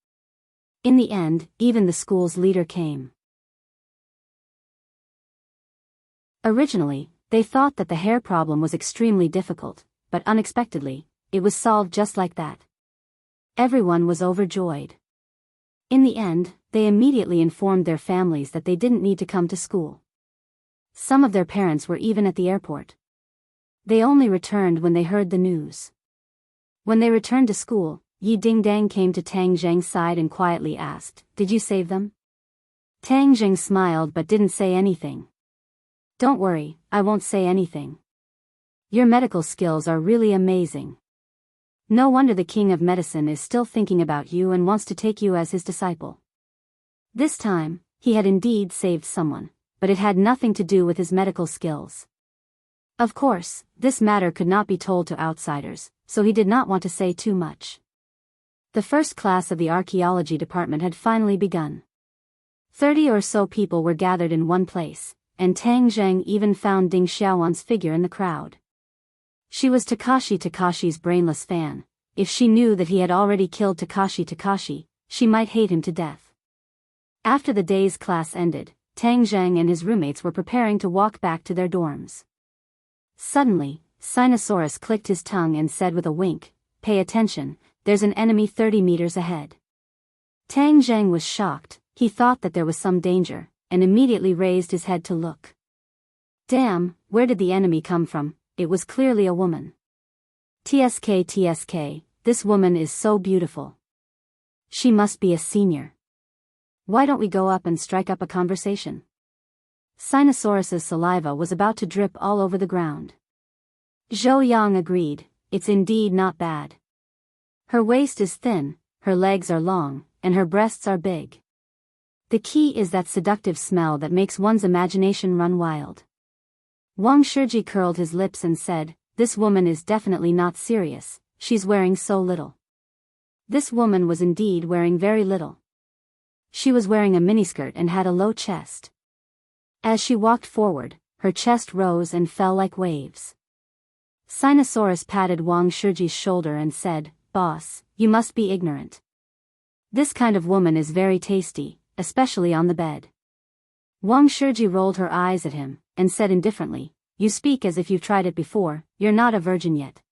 In the end, even the school's leader came. Originally, they thought that the hair problem was extremely difficult, but unexpectedly, it was solved just like that. Everyone was overjoyed. In the end, they immediately informed their families that they didn't need to come to school. Some of their parents were even at the airport. They only returned when they heard the news. When they returned to school, Yi Dingdang came to Tang Zheng's side and quietly asked, "Did you save them?" Tang Zheng smiled but didn't say anything. "Don't worry, I won't say anything. Your medical skills are really amazing. No wonder the king of medicine is still thinking about you and wants to take you as his disciple." This time, he had indeed saved someone, but it had nothing to do with his medical skills. Of course, this matter could not be told to outsiders, so he did not want to say too much. The first class of the archaeology department had finally begun. 30 or so people were gathered in one place, and Tang Zheng even found Ding Xiaowan's figure in the crowd. She was Takashi's brainless fan. If she knew that he had already killed Takashi, she might hate him to death. After the day's class ended, Tang Zheng and his roommates were preparing to walk back to their dorms. Suddenly, Sinosaurus clicked his tongue and said with a wink, "Pay attention, there's an enemy 30 meters ahead." Tang Zheng was shocked. He thought that there was some danger, and immediately raised his head to look. Damn, where did the enemy come from? It was clearly a woman. TSK, this woman is so beautiful. She must be a senior. Why don't we go up and strike up a conversation? Sinosaurus's saliva was about to drip all over the ground. Zhou Yang agreed, "It's indeed not bad. Her waist is thin, her legs are long, and her breasts are big. The key is that seductive smell that makes one's imagination run wild." Wang Shiji curled his lips and said, "This woman is definitely not serious, she's wearing so little." This woman was indeed wearing very little. She was wearing a miniskirt and had a low chest. As she walked forward, her chest rose and fell like waves. Sinosaurus patted Wang Shiji's shoulder and said, "Boss, you must be ignorant. This kind of woman is very tasty, especially on the bed." Wang Shiji rolled her eyes at him, and said indifferently, "You speak as if you've tried it before, you're not a virgin yet."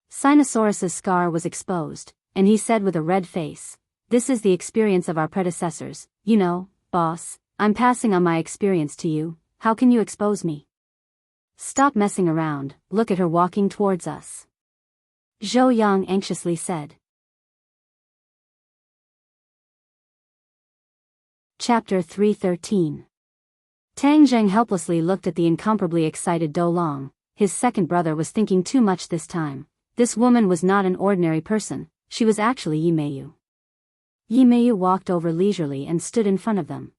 Sinosaurus's scar was exposed, and he said with a red face, "This is the experience of our predecessors, you know, boss, I'm passing on my experience to you, how can you expose me? Stop messing around, look at her walking towards us." Zhou Yang anxiously said. Chapter 313. Tang Zheng helplessly looked at the incomparably excited Do Long. His second brother was thinking too much this time. This woman was not an ordinary person, she was actually Yi Meiyu. Yi Meiyu walked over leisurely and stood in front of them.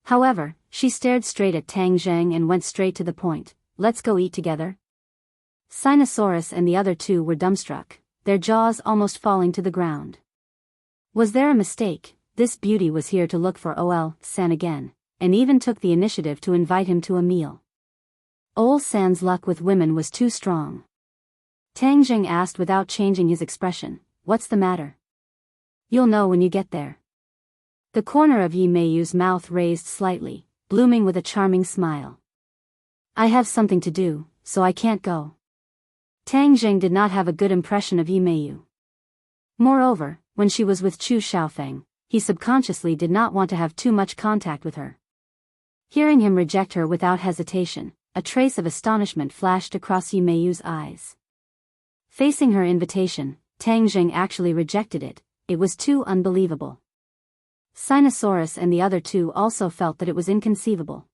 However, she stared straight at Tang Zheng and went straight to the point, "Let's go eat together." Sinosaurus and the other two were dumbstruck, their jaws almost falling to the ground. Was there a mistake? This beauty was here to look for Ol-san again, and even took the initiative to invite him to a meal. Ol-san's luck with women was too strong. Tang Zheng asked without changing his expression, "What's the matter?" "You'll know when you get there." The corner of Yi Meiyu's mouth raised slightly, blooming with a charming smile. "I have something to do, so I can't go." Tang Zheng did not have a good impression of Yi Meiyu. Moreover, when she was with Chu Xiaofeng, he subconsciously did not want to have too much contact with her. Hearing him reject her without hesitation, a trace of astonishment flashed across Yi Meiyu's eyes. Facing her invitation, Tang Zheng actually rejected it, it was too unbelievable. Sinosaurus and the other two also felt that it was inconceivable.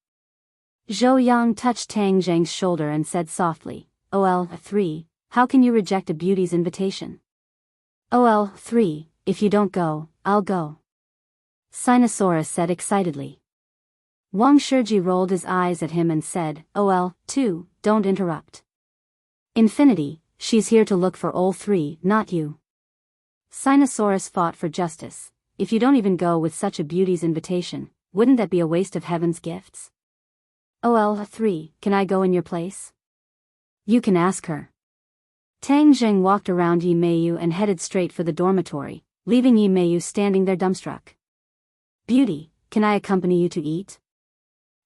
Zhou Yang touched Tang Zheng's shoulder and said softly, "OL3, how can you reject a beauty's invitation?" "OL3, if you don't go, I'll go," Sinosaurus said excitedly. Wang Shiji rolled his eyes at him and said, "OL2, don't interrupt." Infinity, she's here to look for all three, not you. Sinosaurus fought for justice. If you don't even go with such a beauty's invitation, wouldn't that be a waste of heaven's gifts? OL3, can I go in your place? You can ask her. Tang Zheng walked around Yi Meiyu and headed straight for the dormitory, leaving Yi Meiyu standing there dumbstruck. Beauty, can I accompany you to eat?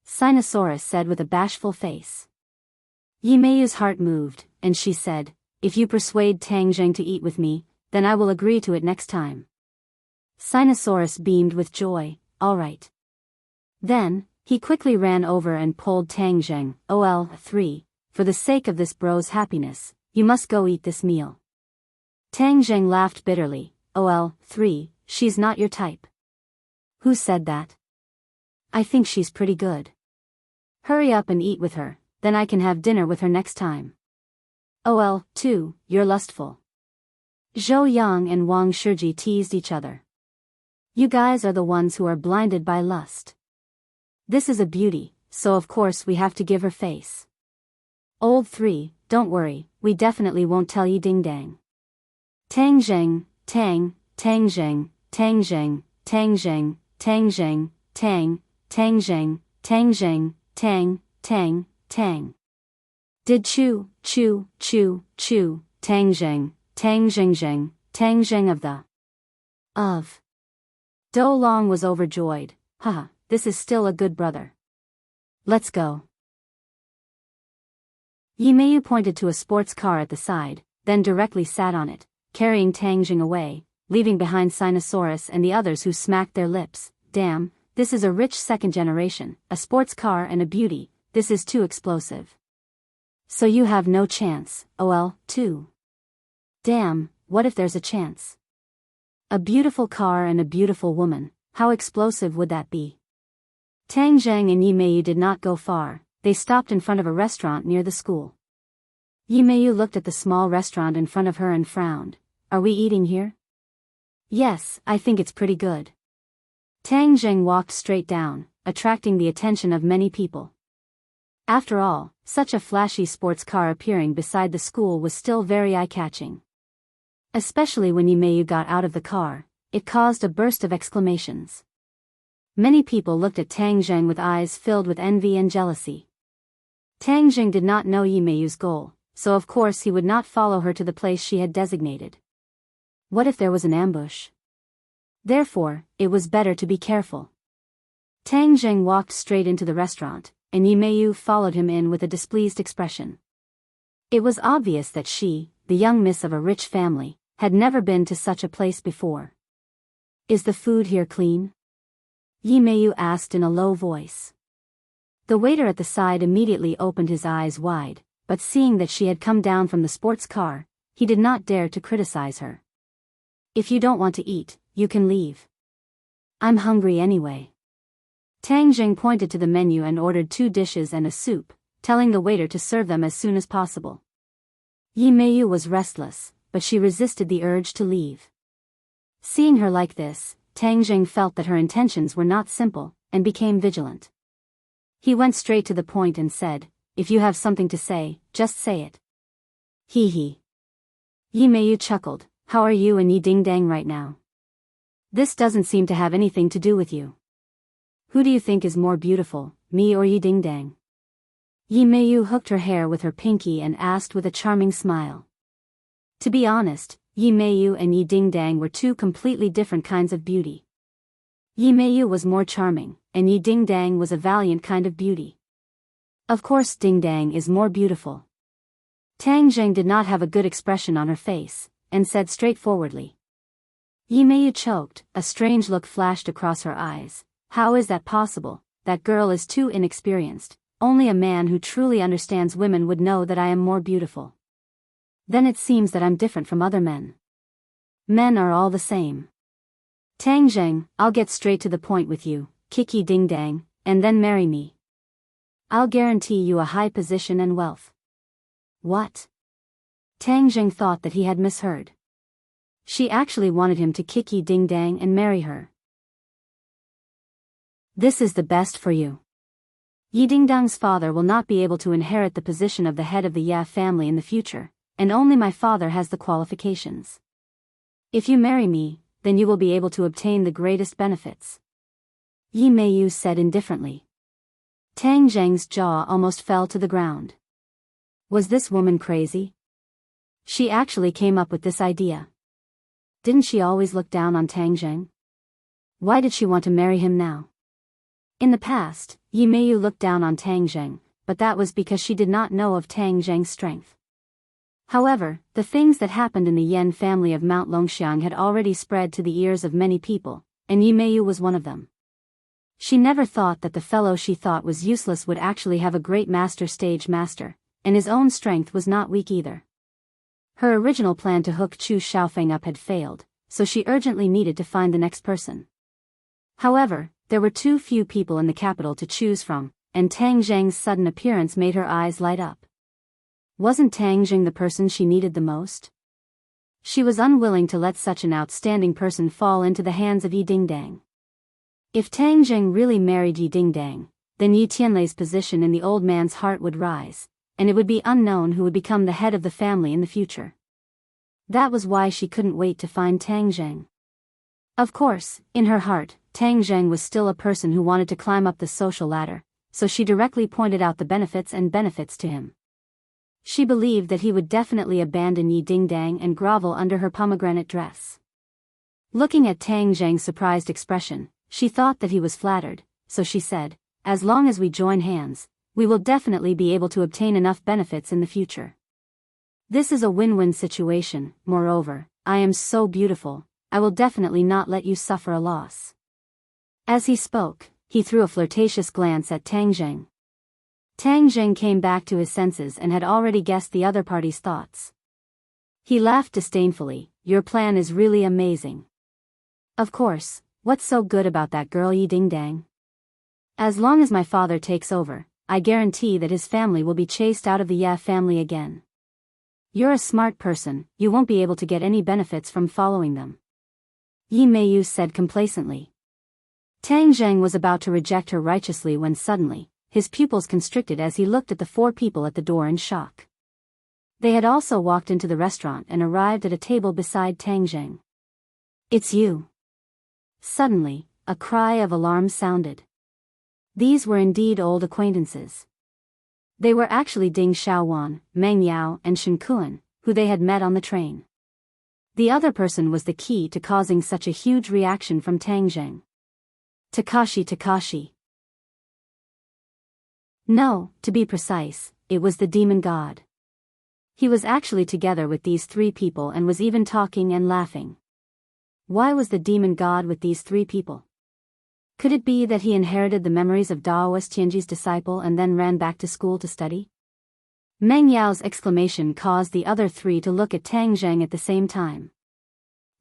Sinosaurus said with a bashful face. Yi Meiyu's heart moved, and she said, if you persuade Tang Zheng to eat with me, then I will agree to it next time. Sinosaurus beamed with joy, all right. Then, he quickly ran over and pulled Tang Zheng. OL3, for the sake of this bro's happiness, you must go eat this meal. Tang Zheng laughed bitterly. OL3, she's not your type. Who said that? I think she's pretty good. Hurry up and eat with her, then I can have dinner with her next time. OL2, you're lustful. Zhou Yang and Wang Shiji teased each other. You guys are the ones who are blinded by lust. This is a beauty, so of course we have to give her face. Old 3, don't worry, we definitely won't tell Yi Ding Dang. Tang Zheng, Tang Zheng, Tang Zheng, Tang Zheng, Tang Zheng, Tang Zheng, Tang Zheng, Tang. Did Chu, Tang Zheng, Tang Zheng of. Do Long was overjoyed. Haha, this is still a good brother. Let's go. Yi Meiyu pointed to a sports car at the side, then directly sat on it, carrying Tang Zheng away, leaving behind Sinosaurus and the others who smacked their lips. Damn, this is a rich second generation, a sports car and a beauty, this is too explosive. So you have no chance, OL2. Damn, what if there's a chance? A beautiful car and a beautiful woman, how explosive would that be? Tang Zheng and Yi Meiyu did not go far, they stopped in front of a restaurant near the school. Yi Meiyu looked at the small restaurant in front of her and frowned. Are we eating here? Yes, I think it's pretty good. Tang Zheng walked straight down, attracting the attention of many people. After all, such a flashy sports car appearing beside the school was still very eye-catching. Especially when Yi Meiyu got out of the car, it caused a burst of exclamations. Many people looked at Tang Zheng with eyes filled with envy and jealousy. Tang Zheng did not know Yi Meiyu's goal, so of course he would not follow her to the place she had designated. What if there was an ambush? Therefore, it was better to be careful. Tang Zheng walked straight into the restaurant, and Yi Meiyu followed him in with a displeased expression. It was obvious that she, the young miss of a rich family, had never been to such a place before. Is the food here clean? Yi Meiyu asked in a low voice. The waiter at the side immediately opened his eyes wide, but seeing that she had come down from the sports car, he did not dare to criticize her. If you don't want to eat, you can leave. I'm hungry anyway. Tang Zheng pointed to the menu and ordered 2 dishes and a soup, telling the waiter to serve them as soon as possible. Yi Meiyu was restless, but she resisted the urge to leave. Seeing her like this, Tang Zheng felt that her intentions were not simple, and became vigilant. He went straight to the point and said, if you have something to say, just say it. Hee hee. Yi Meiyu chuckled, how are you and Yi Ding Dang right now? This doesn't seem to have anything to do with you. Who do you think is more beautiful, me or Yi Ding Dang? Yi Meiyu hooked her hair with her pinky and asked with a charming smile. To be honest, Yi Meiyu and Yi Ding Dang were 2 completely different kinds of beauty. Yi Meiyu was more charming, and Yi Ding Dang was a valiant kind of beauty. Of course Ding Dang is more beautiful. Tang Zheng did not have a good expression on her face, and said straightforwardly. Yi Meiyu choked, a strange look flashed across her eyes. How is that possible? That girl is too inexperienced. Only a man who truly understands women would know that I am more beautiful. Then it seems that I'm different from other men. Men are all the same. Tang Zheng, I'll get straight to the point with you, kick Yi Ding Dang, and then marry me. I'll guarantee you a high position and wealth. What? Tang Zheng thought that he had misheard. She actually wanted him to kick Yi Ding Dang and marry her. This is the best for you. Yi Ding Dang's father will not be able to inherit the position of the head of the Ya family in the future, and only my father has the qualifications. If you marry me, then you will be able to obtain the greatest benefits. Yi Meiyu said indifferently. Tang Zheng's jaw almost fell to the ground. Was this woman crazy? She actually came up with this idea. Didn't she always look down on Tang Zheng? Why did she want to marry him now? In the past, Yi Meiyu looked down on Tang Zheng, but that was because she did not know of Tang Zheng's strength. However, the things that happened in the Yan family of Mount Longxiang had already spread to the ears of many people, and Yi Meiyu was one of them. She never thought that the fellow she thought was useless would actually have a great stage master, and his own strength was not weak either. Her original plan to hook Chu Xiaofeng up had failed, so she urgently needed to find the next person. However, there were too few people in the capital to choose from, and Tang Zheng's sudden appearance made her eyes light up. Wasn't Tang Zheng the person she needed the most? She was unwilling to let such an outstanding person fall into the hands of Yi Dingdang. If Tang Zheng really married Yi Dingdang, then Yi Tianlei's position in the old man's heart would rise, and it would be unknown who would become the head of the family in the future. That was why she couldn't wait to find Tang Zheng. Of course, in her heart, Tang Zheng was still a person who wanted to climb up the social ladder, so she directly pointed out the benefits to him. She believed that he would definitely abandon Yi Dingdang and grovel under her pomegranate dress. Looking at Tang Zheng's surprised expression, she thought that he was flattered, so she said, "As long as we join hands, we will definitely be able to obtain enough benefits in the future. This is a win-win situation. Moreover, I am so beautiful, I will definitely not let you suffer a loss." As he spoke, he threw a flirtatious glance at Tang Zheng. Tang Zheng came back to his senses and had already guessed the other party's thoughts. He laughed disdainfully. "Your plan is really amazing. Of course, what's so good about that girl Yi Dingdang? As long as my father takes over, I guarantee that his family will be chased out of the Ye family again. You're a smart person, you won't be able to get any benefits from following them," Yi Meiyu said complacently. Tang Zheng was about to reject her righteously when suddenly, his pupils constricted as he looked at the four people at the door in shock. They had also walked into the restaurant and arrived at a table beside Tang Zheng. "It's you." Suddenly, a cry of alarm sounded. These were indeed old acquaintances. They were actually Ding Xiaowan, Meng Yao and Shen Kuan, who they had met on the train. The other person was the key to causing such a huge reaction from Tang Zheng. Takashi. No, to be precise, it was the demon god. He was actually together with these three people and was even talking and laughing. Why was the demon god with these three people? Could it be that he inherited the memories of Daoist Tianji's disciple and then ran back to school to study? Meng Yao's exclamation caused the other three to look at Tang Zheng at the same time.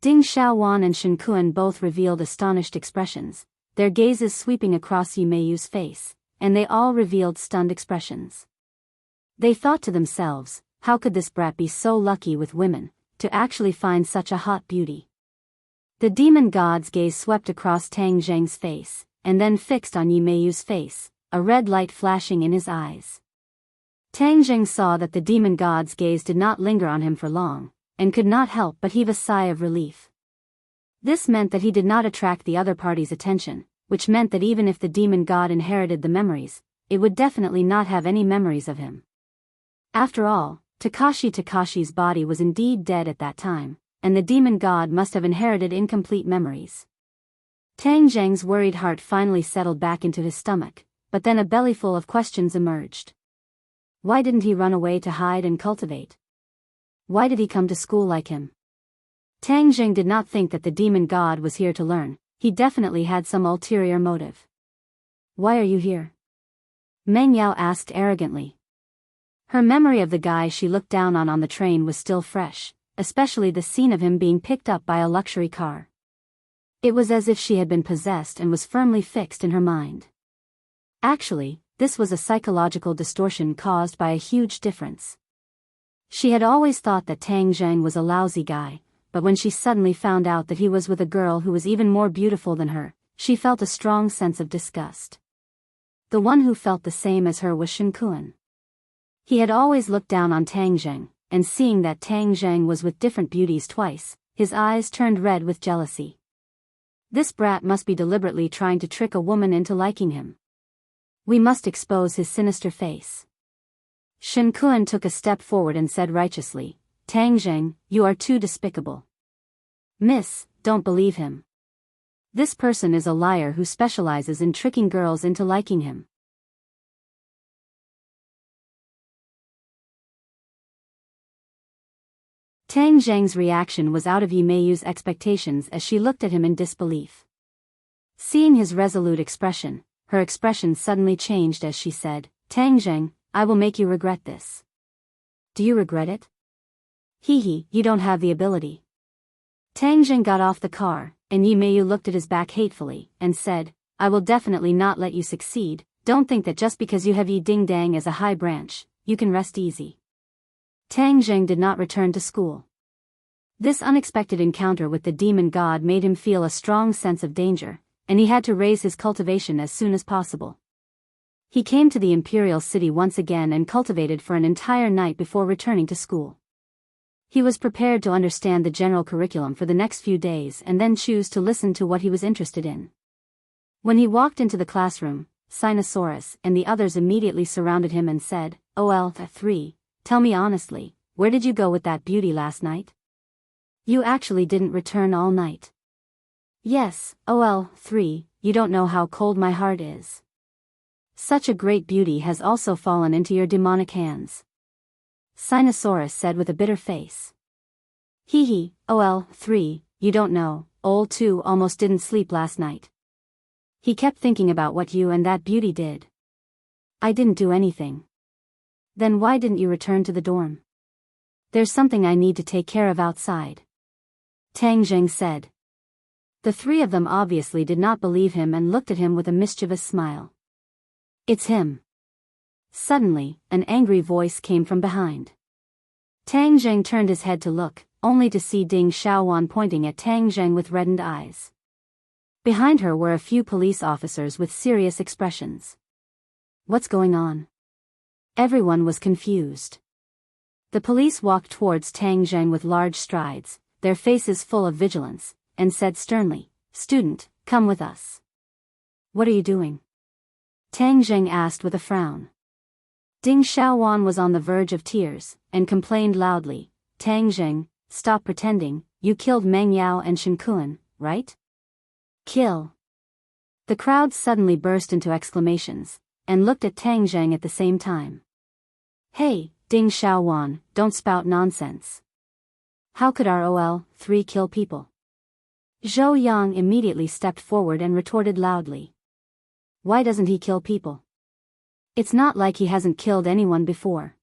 Ding Xiaowan and Shen Kuan both revealed astonished expressions, their gazes sweeping across Yi Meiyu's face, and they all revealed stunned expressions. They thought to themselves, how could this brat be so lucky with women, to actually find such a hot beauty? The demon god's gaze swept across Tang Zheng's face, and then fixed on Yi Meiyu's face, a red light flashing in his eyes. Tang Zheng saw that the demon god's gaze did not linger on him for long, and could not help but heave a sigh of relief. This meant that he did not attract the other party's attention, which meant that even if the demon god inherited the memories, it would definitely not have any memories of him. After all, Takashi's body was indeed dead at that time, and the demon god must have inherited incomplete memories. Tang Zheng's worried heart finally settled back into his stomach, but then a bellyful of questions emerged. Why didn't he run away to hide and cultivate? Why did he come to school like him? Tang Zheng did not think that the demon god was here to learn, he definitely had some ulterior motive. Why are you here? Meng Yao asked arrogantly. Her memory of the guy she looked down on the train was still fresh, especially the scene of him being picked up by a luxury car. It was as if she had been possessed and was firmly fixed in her mind. Actually, this was a psychological distortion caused by a huge difference. She had always thought that Tang Zheng was a lousy guy, but when she suddenly found out that he was with a girl who was even more beautiful than her, she felt a strong sense of disgust. The one who felt the same as her was Shen Kuan. He had always looked down on Tang Zheng, and seeing that Tang Zheng was with different beauties twice, his eyes turned red with jealousy. This brat must be deliberately trying to trick a woman into liking him. We must expose his sinister face. Shen Kun took a step forward and said righteously, Tang Zheng, you are too despicable. Miss, don't believe him. This person is a liar who specializes in tricking girls into liking him. Tang Zheng's reaction was out of Yi Meiyu's expectations as she looked at him in disbelief. Seeing his resolute expression, her expression suddenly changed as she said, Tang Zheng, I will make you regret this. Do you regret it? Hee, you don't have the ability. Tang Zheng got off the car, and Yi Meiyu looked at his back hatefully, and said, I will definitely not let you succeed. Don't think that just because you have Yi Ding Dang as a high branch, you can rest easy. Tang Zheng did not return to school. This unexpected encounter with the demon god made him feel a strong sense of danger, and he had to raise his cultivation as soon as possible. He came to the imperial city once again and cultivated for an entire night before returning to school. He was prepared to understand the general curriculum for the next few days and then choose to listen to what he was interested in. When he walked into the classroom, Sinosaurus and the others immediately surrounded him and said, OL3, tell me honestly, where did you go with that beauty last night? You actually didn't return all night. Yes, OL3, you don't know how cold my heart is. Such a great beauty has also fallen into your demonic hands. Sinosaurus said with a bitter face. Hee, OL3, you don't know, OL2 almost didn't sleep last night. He kept thinking about what you and that beauty did. I didn't do anything. Then why didn't you return to the dorm? There's something I need to take care of outside. Tang Zheng said. The three of them obviously did not believe him and looked at him with a mischievous smile. It's him. Suddenly, an angry voice came from behind. Tang Zheng turned his head to look, only to see Ding Xiaowan pointing at Tang Zheng with reddened eyes. Behind her were a few police officers with serious expressions. What's going on? Everyone was confused. The police walked towards Tang Zheng with large strides, their faces full of vigilance, and said sternly, Student, come with us. What are you doing? Tang Zheng asked with a frown. Ding Xiaowan was on the verge of tears, and complained loudly, Tang Zheng, stop pretending, you killed Meng Yao and Shen Kun, right? Kill. The crowd suddenly burst into exclamations, and looked at Tang Zheng at the same time. Hey, Ding Xiaowan, don't spout nonsense. How could our OL3 kill people? Zhou Yang immediately stepped forward and retorted loudly. Why doesn't he kill people? It's not like he hasn't killed anyone before.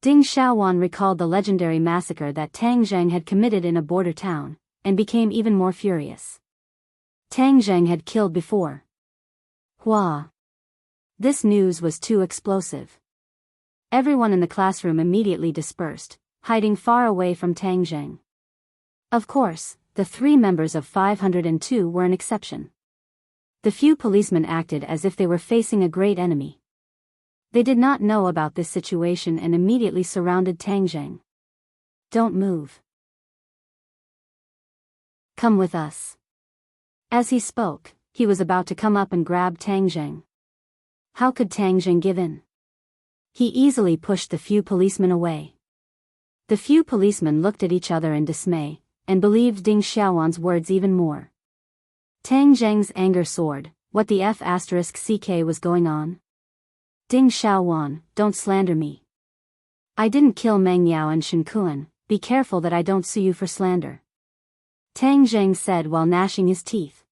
Ding Xiaowan recalled the legendary massacre that Tang Zheng had committed in a border town, and became even more furious. Tang Zheng had killed before. Hua. This news was too explosive. Everyone in the classroom immediately dispersed, hiding far away from Tang Zheng. Of course, the three members of 502 were an exception. The few policemen acted as if they were facing a great enemy. They did not know about this situation and immediately surrounded Tang Zheng. Don't move. Come with us. As he spoke, he was about to come up and grab Tang Zheng. How could Tang Zheng give in? He easily pushed the few policemen away. The few policemen looked at each other in dismay, and believed Ding Xiaowan's words even more. Tang Zheng's anger soared. What the F***ck was going on? Ding Xiaowan, don't slander me. I didn't kill Meng Yao and Shen Kun, be careful that I don't sue you for slander. Tang Zheng said while gnashing his teeth.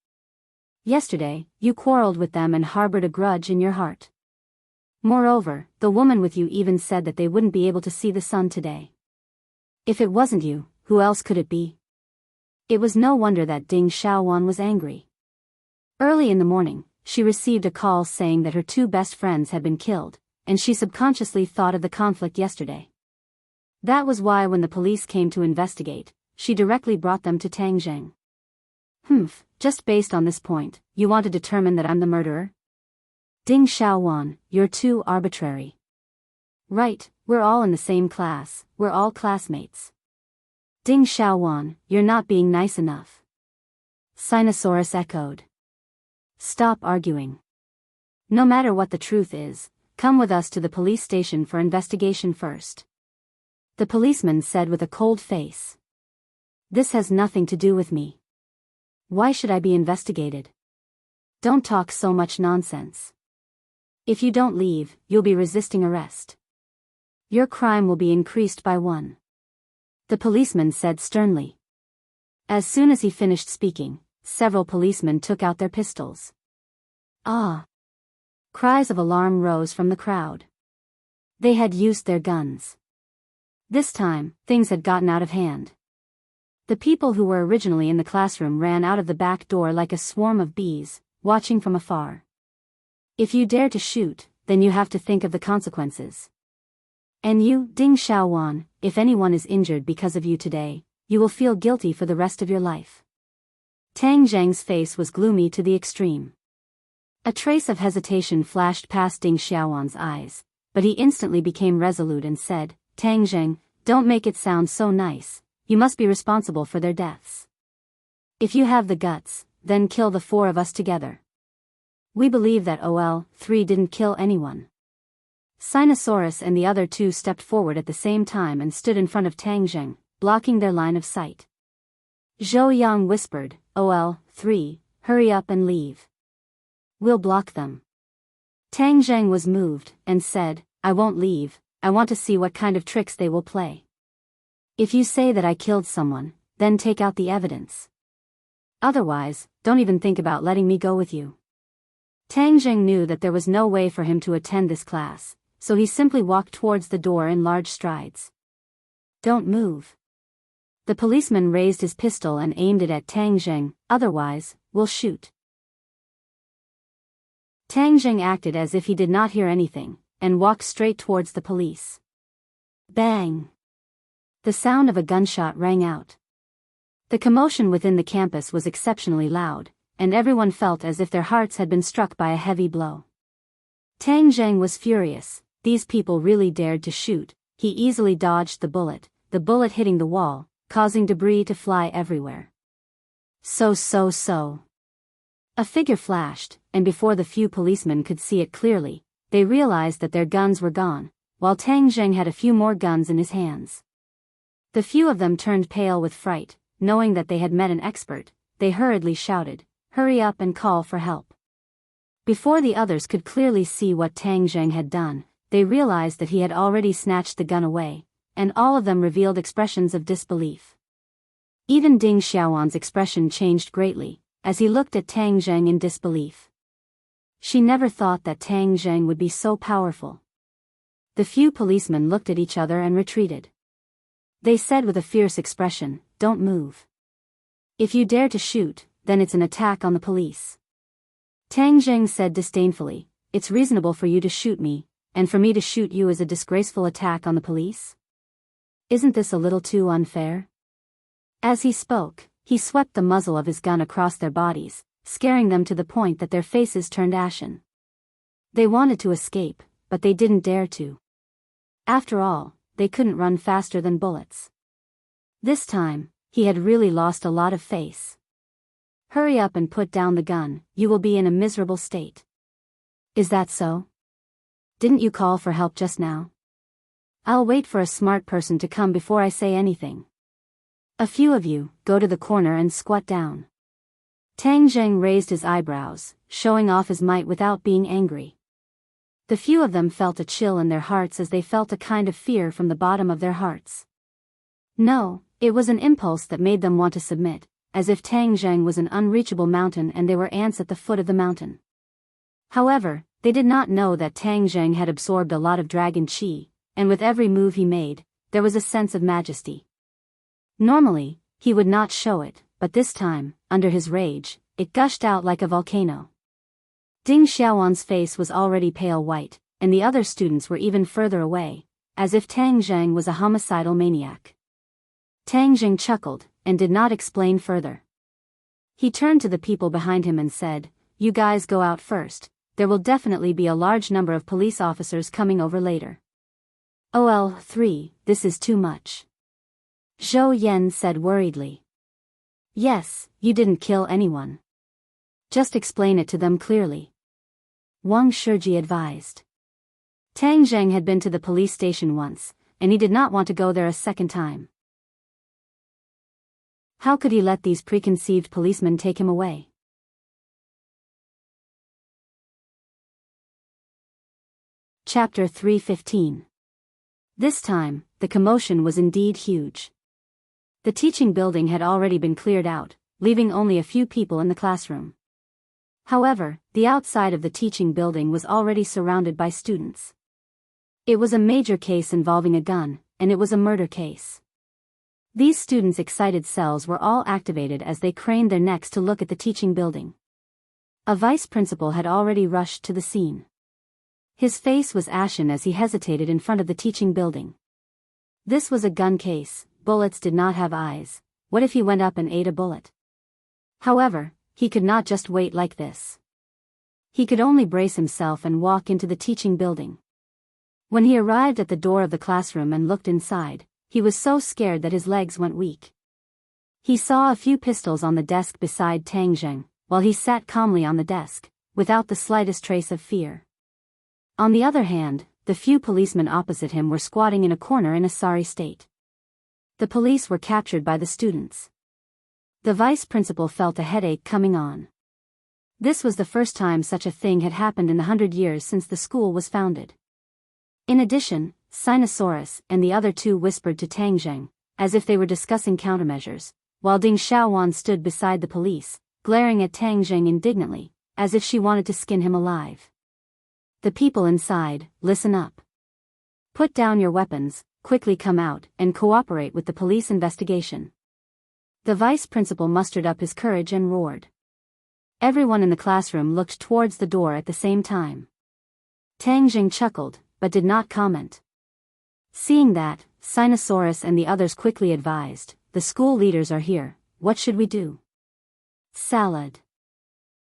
Yesterday, you quarreled with them and harbored a grudge in your heart. Moreover, the woman with you even said that they wouldn't be able to see the sun today. If it wasn't you, who else could it be? It was no wonder that Ding Xiaowan was angry. Early in the morning, she received a call saying that her two best friends had been killed, and she subconsciously thought of the conflict yesterday. That was why when the police came to investigate, she directly brought them to Tang Zheng. Just based on this point, you want to determine that I'm the murderer? Ding Xiaowan, you're too arbitrary. Right, We're all in the same class, we're all classmates. Ding Xiaowan, you're not being nice enough. Sinosaurus echoed. Stop arguing. No matter what the truth is, come with us to the police station for investigation first. The policeman said with a cold face. This has nothing to do with me. Why should I be investigated? Don't talk so much nonsense. If you don't leave, you'll be resisting arrest. Your crime will be increased by 1. The policeman said sternly. As soon as he finished speaking, several policemen took out their pistols. Ah! Cries of alarm rose from the crowd. They had used their guns. This time, things had gotten out of hand. The people who were originally in the classroom ran out of the back door like a swarm of bees, watching from afar. If you dare to shoot, then you have to think of the consequences. And you, Ding Xiaowan, if anyone is injured because of you today, you will feel guilty for the rest of your life. Tang Zheng's face was gloomy to the extreme. A trace of hesitation flashed past Ding Xiaowan's eyes, but he instantly became resolute and said, Tang Zheng, don't make it sound so nice, you must be responsible for their deaths. If you have the guts, then kill the 4 of us together. We believe that OL-3 didn't kill anyone. Sinosaurus and the other 2 stepped forward at the same time and stood in front of Tang Zheng, blocking their line of sight. Zhou Yang whispered, OL-3, hurry up and leave. We'll block them. Tang Zheng was moved, and said, I won't leave, I want to see what kind of tricks they will play. If you say that I killed someone, then take out the evidence. Otherwise, don't even think about letting me go with you. Tang Zheng knew that there was no way for him to attend this class, so he simply walked towards the door in large strides. Don't move. The policeman raised his pistol and aimed it at Tang Zheng, otherwise, we'll shoot. Tang Zheng acted as if he did not hear anything, and walked straight towards the police. Bang! The sound of a gunshot rang out. The commotion within the campus was exceptionally loud, and everyone felt as if their hearts had been struck by a heavy blow. Tang Zheng was furious, these people really dared to shoot. He easily dodged the bullet hitting the wall, causing debris to fly everywhere. So. A figure flashed, and before the few policemen could see it clearly, they realized that their guns were gone, while Tang Zheng had a few more guns in his hands. The few of them turned pale with fright, knowing that they had met an expert. They hurriedly shouted, hurry up and call for help. Before the others could clearly see what Tang Zheng had done, they realized that he had already snatched the gun away, and all of them revealed expressions of disbelief. Even Ding Xiaowan's expression changed greatly, as he looked at Tang Zheng in disbelief. She never thought that Tang Zheng would be so powerful. The few policemen looked at each other and retreated. They said with a fierce expression, don't move. If you dare to shoot, then it's an attack on the police. Tang Zheng said disdainfully, it's reasonable for you to shoot me, and for me to shoot you is a disgraceful attack on the police? Isn't this a little too unfair? As he spoke, he swept the muzzle of his gun across their bodies, scaring them to the point that their faces turned ashen. They wanted to escape, but they didn't dare to. After all, they couldn't run faster than bullets. This time, he had really lost a lot of face. Hurry up and put down the gun, you will be in a miserable state. Is that so? Didn't you call for help just now? I'll wait for a smart person to come before I say anything. A few of you, go to the corner and squat down. Tang Zheng raised his eyebrows, showing off his might without being angry. The few of them felt a chill in their hearts as they felt a kind of fear from the bottom of their hearts. No, it was an impulse that made them want to submit, as if Tang Zheng was an unreachable mountain and they were ants at the foot of the mountain. However, they did not know that Tang Zheng had absorbed a lot of dragon qi, and with every move he made, there was a sense of majesty. Normally, he would not show it, but this time, under his rage, it gushed out like a volcano. Ding Xiaowan's face was already pale white, and the other students were even further away, as if Tang Zheng was a homicidal maniac. Tang Zheng chuckled, and did not explain further. He turned to the people behind him and said, you guys go out first, there will definitely be a large number of police officers coming over later. OL3, this is too much. Zhou Yan said worriedly. Yes, you didn't kill anyone. Just explain it to them clearly. Wang Shiji advised. Tang Zheng had been to the police station once, and he did not want to go there a second time. How could he let these preconceived policemen take him away? Chapter 315. This time, the commotion was indeed huge. The teaching building had already been cleared out, leaving only a few people in the classroom. However, the outside of the teaching building was already surrounded by students. It was a major case involving a gun, and it was a murder case. These students' excited cells were all activated as they craned their necks to look at the teaching building. A vice principal had already rushed to the scene. His face was ashen as he hesitated in front of the teaching building. This was a gun case, bullets did not have eyes. What if he went up and ate a bullet? However, he could not just wait like this. He could only brace himself and walk into the teaching building. When he arrived at the door of the classroom and looked inside, he was so scared that his legs went weak. He saw a few pistols on the desk beside Tang Zheng, while he sat calmly on the desk, without the slightest trace of fear. On the other hand, the few policemen opposite him were squatting in a corner in a sorry state. The police were captured by the students. The vice principal felt a headache coming on. This was the first time such a thing had happened in the 100 years since the school was founded. In addition, Sinosaurus and the other two whispered to Tang Zheng, as if they were discussing countermeasures, while Ding Xiaowan stood beside the police, glaring at Tang Zheng indignantly, as if she wanted to skin him alive. The people inside, listen up. Put down your weapons, quickly come out and cooperate with the police investigation. The vice principal mustered up his courage and roared. Everyone in the classroom looked towards the door at the same time. Tang Zheng chuckled, but did not comment. Seeing that, Sinosaurus and the others quickly advised, the school leaders are here, what should we do? Salad.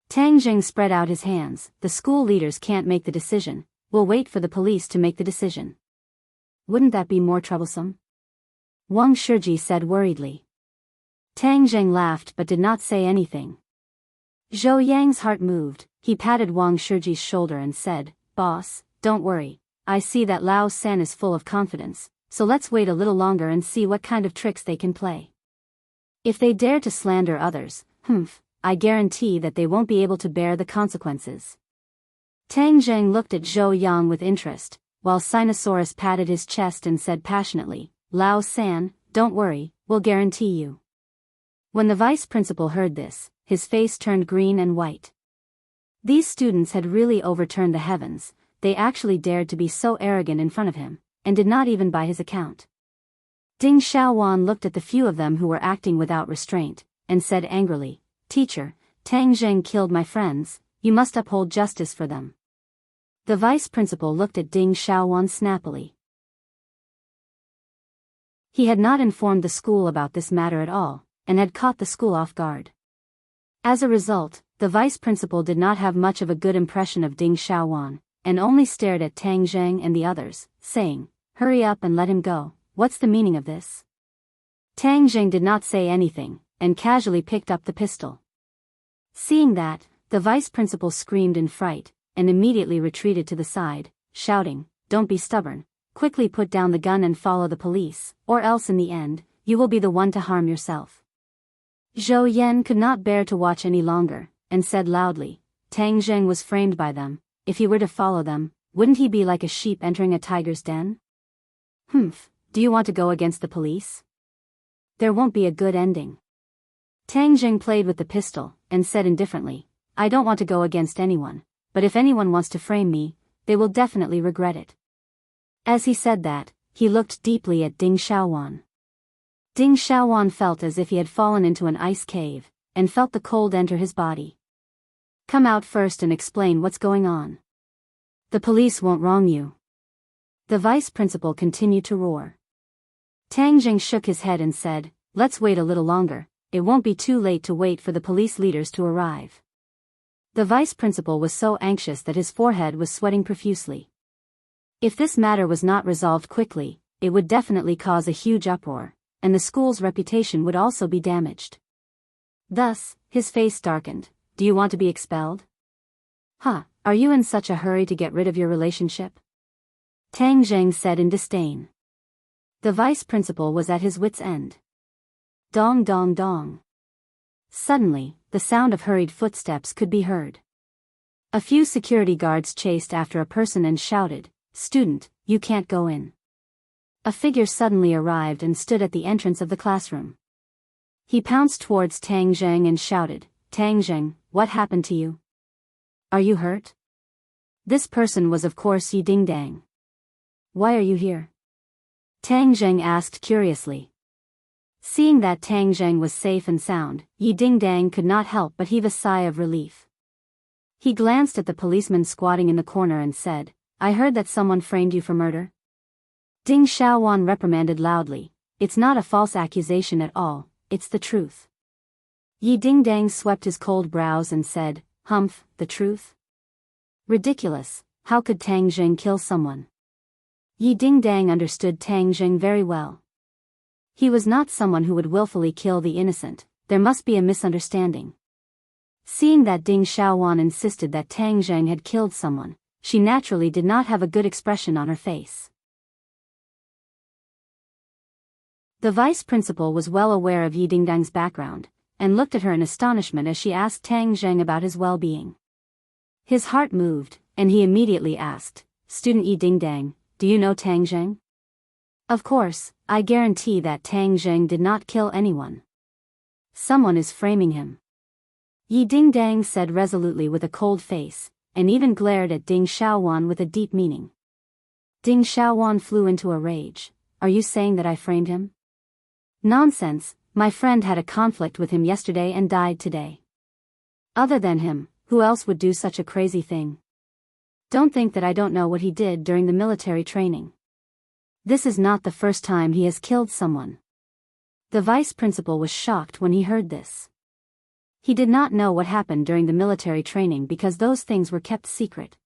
Tang Zheng spread out his hands, the school leaders can't make the decision, we'll wait for the police to make the decision. Wouldn't that be more troublesome? Wang Shiji said worriedly. Tang Zheng laughed but did not say anything. Zhou Yang's heart moved, he patted Wang Shiji's shoulder and said, Boss, don't worry, I see that Lao San is full of confidence, so let's wait a little longer and see what kind of tricks they can play. If they dare to slander others, I guarantee that they won't be able to bear the consequences. Tang Zheng looked at Zhou Yang with interest, while Sinosaurus patted his chest and said passionately, Lao San, don't worry, we'll guarantee you. When the vice principal heard this, his face turned green and white. These students had really overturned the heavens, they actually dared to be so arrogant in front of him, and did not even buy his account. Ding Xiaowan looked at the few of them who were acting without restraint, and said angrily, Teacher, Tang Zheng killed my friends, you must uphold justice for them. The vice principal looked at Ding Xiaowan snappily. He had not informed the school about this matter at all, and had caught the school off guard. As a result, the vice principal did not have much of a good impression of Ding Xiaowan, and only stared at Tang Zheng and the others, saying, Hurry up and let him go, what's the meaning of this? Tang Zheng did not say anything, and casually picked up the pistol. Seeing that, the vice principal screamed in fright, and immediately retreated to the side, shouting, Don't be stubborn, quickly put down the gun and follow the police, or else in the end, you will be the one to harm yourself. Zhou Yan could not bear to watch any longer, and said loudly, Tang Zheng was framed by them, if he were to follow them, wouldn't he be like a sheep entering a tiger's den? Do you want to go against the police? There won't be a good ending. Tang Zheng played with the pistol, and said indifferently, I don't want to go against anyone, but if anyone wants to frame me, they will definitely regret it. As he said that, he looked deeply at Ding Xiaowan. Ding Xiaowan felt as if he had fallen into an ice cave, and felt the cold enter his body. Come out first and explain what's going on. The police won't wrong you. The vice principal continued to roar. Tang Zheng shook his head and said, Let's wait a little longer, it won't be too late to wait for the police leaders to arrive. The vice principal was so anxious that his forehead was sweating profusely. If this matter was not resolved quickly, it would definitely cause a huge uproar, and the school's reputation would also be damaged. Thus, his face darkened. Do you want to be expelled? Huh, are you in such a hurry to get rid of your relationship? Tang Zheng said in disdain. The vice principal was at his wit's end. Dong dong dong. Suddenly, the sound of hurried footsteps could be heard. A few security guards chased after a person and shouted, "Student, you can't go in." A figure suddenly arrived and stood at the entrance of the classroom. He pounced towards Tang Zheng and shouted, "Tang Zheng, what happened to you? Are you hurt?" This person was of course Yi Dingdang. "Why are you here?" Tang Zheng asked curiously. Seeing that Tang Zheng was safe and sound, Yi Dingdang could not help but heave a sigh of relief. He glanced at the policeman squatting in the corner and said, "I heard that someone framed you for murder?" Ding Xiaowan reprimanded loudly, "It's not a false accusation at all, it's the truth." Yi Dingdang swept his cold brows and said, "Humph, the truth? Ridiculous, how could Tang Zheng kill someone?" Yi Dingdang understood Tang Zheng very well. He was not someone who would willfully kill the innocent, there must be a misunderstanding. Seeing that Ding Xiaowan insisted that Tang Zheng had killed someone, she naturally did not have a good expression on her face. The vice principal was well aware of Yi Dingdang's background, and looked at her in astonishment as she asked Tang Zheng about his well-being. His heart moved, and he immediately asked, "Student Yi Dingdang, do you know Tang Zheng?" "Of course, I guarantee that Tang Zheng did not kill anyone. Someone is framing him." Yi Dingdang said resolutely with a cold face, and even glared at Ding Xiaowan with a deep meaning. Ding Xiaowan flew into a rage. "Are you saying that I framed him?" "Nonsense, my friend had a conflict with him yesterday and died today. Other than him, who else would do such a crazy thing? Don't think that I don't know what he did during the military training. This is not the first time he has killed someone." The vice principal was shocked when he heard this. He did not know what happened during the military training because those things were kept secret.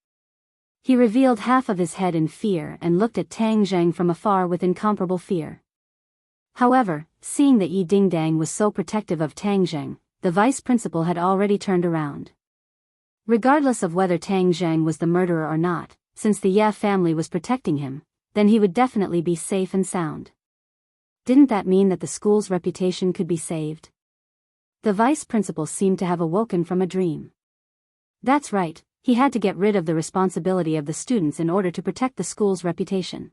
He revealed half of his head in fear and looked at Tang Zheng from afar with incomparable fear. However, seeing that Yi Dingdang was so protective of Tang Zheng, the vice principal had already turned around. Regardless of whether Tang Zheng was the murderer or not, since the Ye family was protecting him, then he would definitely be safe and sound. Didn't that mean that the school's reputation could be saved? The vice principal seemed to have awoken from a dream. That's right, he had to get rid of the responsibility of the students in order to protect the school's reputation.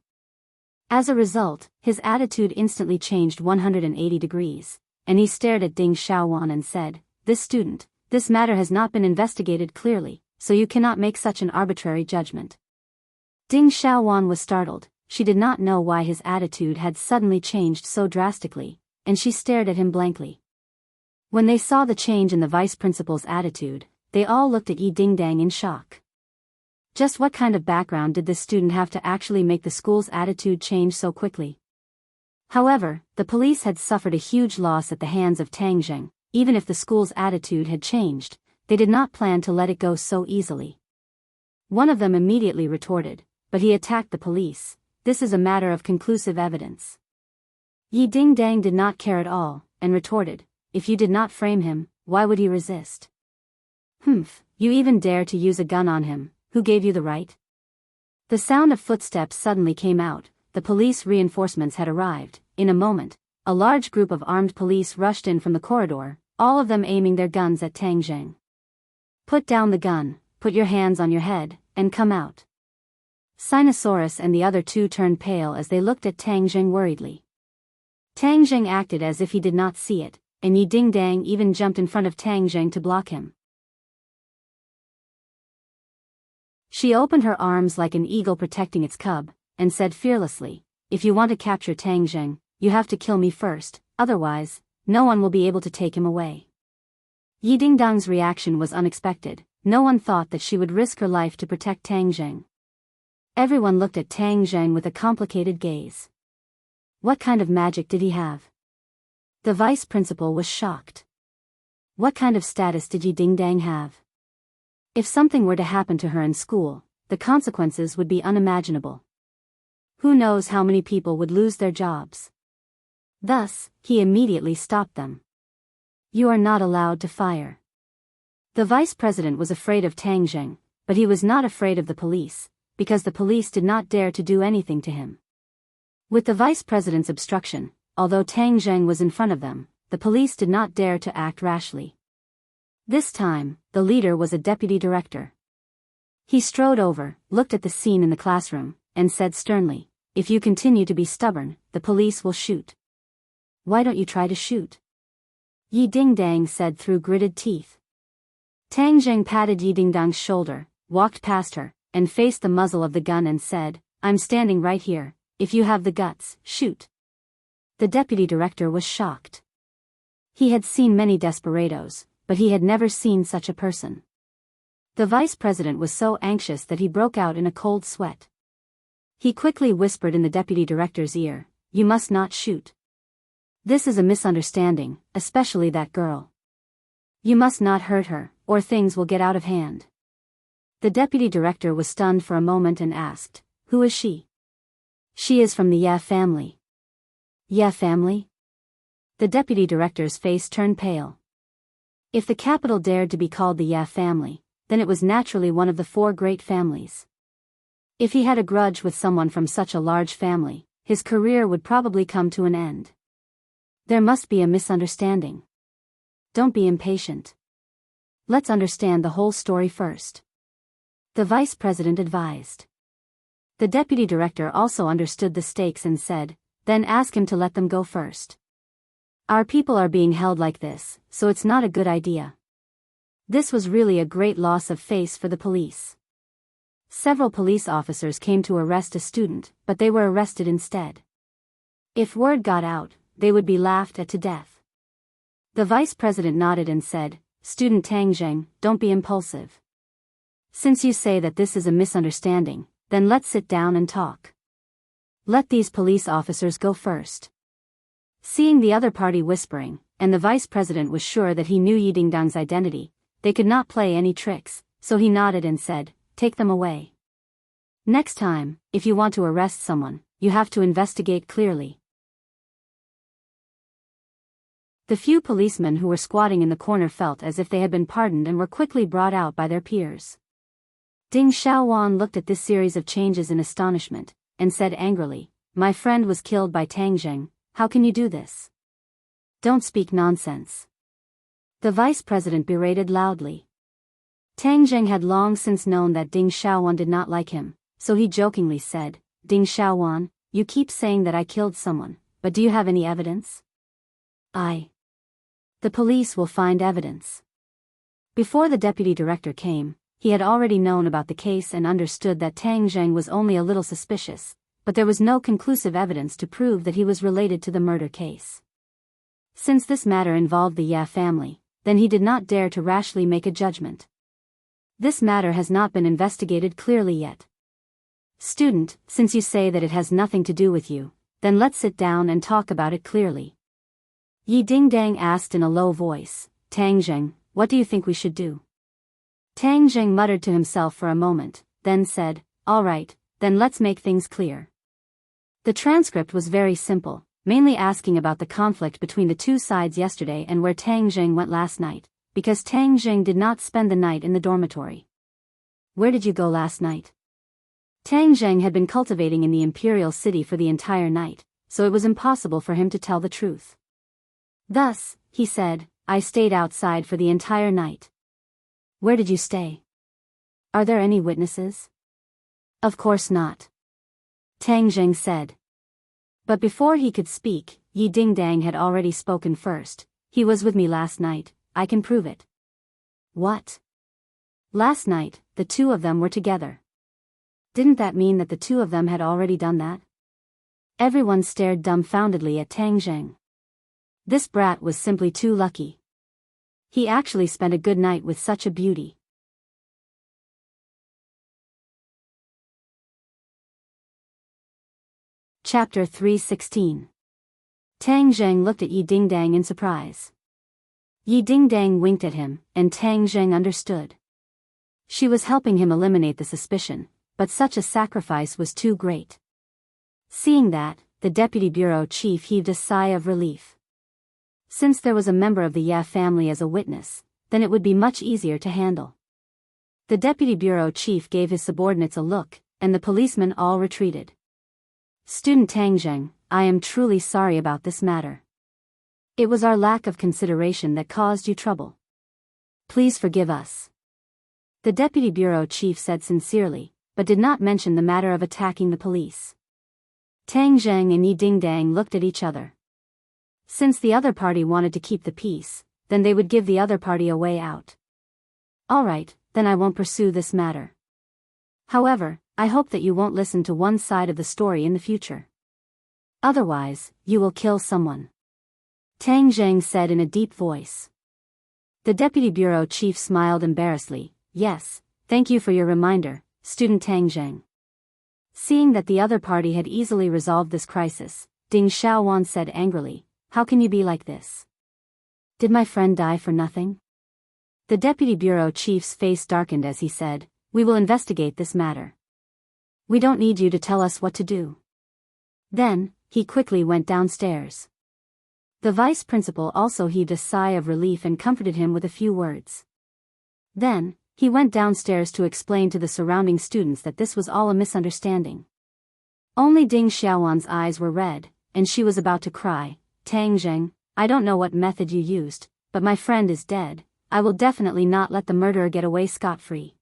As a result, his attitude instantly changed 180 degrees, and he stared at Ding Xiaowan and said, "This student, this matter has not been investigated clearly, so you cannot make such an arbitrary judgment." Ding Xiaowan was startled, she did not know why his attitude had suddenly changed so drastically, and she stared at him blankly. When they saw the change in the vice principal's attitude, they all looked at Yi Dingdang in shock. Just what kind of background did this student have to actually make the school's attitude change so quickly? However, the police had suffered a huge loss at the hands of Tang Zheng. Even if the school's attitude had changed, they did not plan to let it go so easily. One of them immediately retorted, "But he attacked the police, this is a matter of conclusive evidence." Yi Dingdang did not care at all, and retorted, "If you did not frame him, why would he resist?" "Humph, you even dare to use a gun on him, who gave you the right?" The sound of footsteps suddenly came out, the police reinforcements had arrived. In a moment, a large group of armed police rushed in from the corridor, all of them aiming their guns at Tang Zheng. "Put down the gun, put your hands on your head, and come out." Sinosaurus and the other two turned pale as they looked at Tang Zheng worriedly. Tang Zheng acted as if he did not see it, and Yi Dingdang even jumped in front of Tang Zheng to block him. She opened her arms like an eagle protecting its cub, and said fearlessly, "If you want to capture Tang Zheng, you have to kill me first, otherwise, no one will be able to take him away." Yi Dingdang's reaction was unexpected, no one thought that she would risk her life to protect Tang Zheng. Everyone looked at Tang Zheng with a complicated gaze. What kind of magic did he have? The vice principal was shocked. What kind of status did Yi Dingdang have? If something were to happen to her in school, the consequences would be unimaginable. Who knows how many people would lose their jobs? Thus, he immediately stopped them. You are not allowed to fire. The vice president was afraid of Tang Zheng, but he was not afraid of the police, because the police did not dare to do anything to him. With the vice president's obstruction, although Tang Zheng was in front of them, the police did not dare to act rashly. This time, the leader was a deputy director. He strode over, looked at the scene in the classroom, and said sternly, "If you continue to be stubborn, the police will shoot." "Why don't you try to shoot?" Yi Dingdang said through gritted teeth. Tang Zheng patted Yi Dingdang's shoulder, walked past her, and faced the muzzle of the gun and said, "I'm standing right here. If you have the guts, shoot." The deputy director was shocked. He had seen many desperados, but he had never seen such a person. The vice president was so anxious that he broke out in a cold sweat. He quickly whispered in the deputy director's ear, "You must not shoot. This is a misunderstanding, especially that girl. You must not hurt her, or things will get out of hand." The deputy director was stunned for a moment and asked, "Who is she?" "She is from the Ye family." "Ye family?" The deputy director's face turned pale. If the capital dared to be called the Ye family, then it was naturally one of the 4 great families. If he had a grudge with someone from such a large family, his career would probably come to an end. There must be a misunderstanding. Don't be impatient. Let's understand the whole story first. The vice president advised. The deputy director also understood the stakes and said, "Then ask him to let them go first. Our people are being held like this, so it's not a good idea." This was really a great loss of face for the police. Several police officers came to arrest a student, but they were arrested instead. If word got out, they would be laughed at to death. The vice president nodded and said, "Student Tang Zheng, don't be impulsive. Since you say that this is a misunderstanding, then let's sit down and talk. Let these police officers go first." Seeing the other party whispering, and the vice president was sure that he knew Yi Dingdang's identity, they could not play any tricks, so he nodded and said, "Take them away. Next time, if you want to arrest someone, you have to investigate clearly." The few policemen who were squatting in the corner felt as if they had been pardoned and were quickly brought out by their peers. Ding Xiaowan looked at this series of changes in astonishment, and said angrily, "My friend was killed by Tang Zheng, how can you do this? Don't speak nonsense." The vice president berated loudly. Tang Zheng had long since known that Ding Xiaowan did not like him, so he jokingly said, "Ding Xiaowan, you keep saying that I killed someone, but do you have any evidence?" The police will find evidence." Before the deputy director came, he had already known about the case and understood that Tang Zheng was only a little suspicious, but there was no conclusive evidence to prove that he was related to the murder case. Since this matter involved the Ye family, then he did not dare to rashly make a judgment. This matter has not been investigated clearly yet. "Student, since you say that it has nothing to do with you, then let's sit down and talk about it clearly." Yi Dingdang asked in a low voice, "Tang Zheng, what do you think we should do?" Tang Zheng muttered to himself for a moment, then said, "All right, then let's make things clear." The transcript was very simple, mainly asking about the conflict between the two sides yesterday and where Tang Zheng went last night, because Tang Zheng did not spend the night in the dormitory. "Where did you go last night?" Tang Zheng had been cultivating in the imperial city for the entire night, so it was impossible for him to tell the truth. Thus, he said, "I stayed outside for the entire night." "Where did you stay? Are there any witnesses?" "Of course not," Tang Zheng said. But before he could speak, Yi Dingdang had already spoken first. "He was with me last night, I can prove it." "What? Last night, the two of them were together. Didn't that mean that the two of them had already done that?" Everyone stared dumbfoundedly at Tang Zheng. This brat was simply too lucky. He actually spent a good night with such a beauty. Chapter 316. Tang Zheng looked at Yi Dingdang in surprise. Yi Dingdang winked at him, and Tang Zheng understood. She was helping him eliminate the suspicion, but such a sacrifice was too great. Seeing that, the deputy bureau chief heaved a sigh of relief. Since there was a member of the Ya family as a witness, then it would be much easier to handle. The deputy bureau chief gave his subordinates a look, and the policemen all retreated. Student Tang Zheng, I am truly sorry about this matter. It was our lack of consideration that caused you trouble. Please forgive us. The deputy bureau chief said sincerely, but did not mention the matter of attacking the police. Tang Zheng and Yi Dingdang looked at each other. Since the other party wanted to keep the peace, then they would give the other party a way out. Alright, then I won't pursue this matter. However, I hope that you won't listen to one side of the story in the future. Otherwise, you will kill someone. Tang Zheng said in a deep voice. The deputy bureau chief smiled embarrassedly. Yes, thank you for your reminder, student Tang Zheng. Seeing that the other party had easily resolved this crisis, Ding Xiaowan said angrily, how can you be like this? Did my friend die for nothing? The deputy bureau chief's face darkened as he said, we will investigate this matter. We don't need you to tell us what to do. Then, he quickly went downstairs. The vice principal also heaved a sigh of relief and comforted him with a few words. Then, he went downstairs to explain to the surrounding students that this was all a misunderstanding. Only Ding Xiaowan's eyes were red, and she was about to cry. Tang Zheng, I don't know what method you used, but my friend is dead. I will definitely not let the murderer get away scot-free.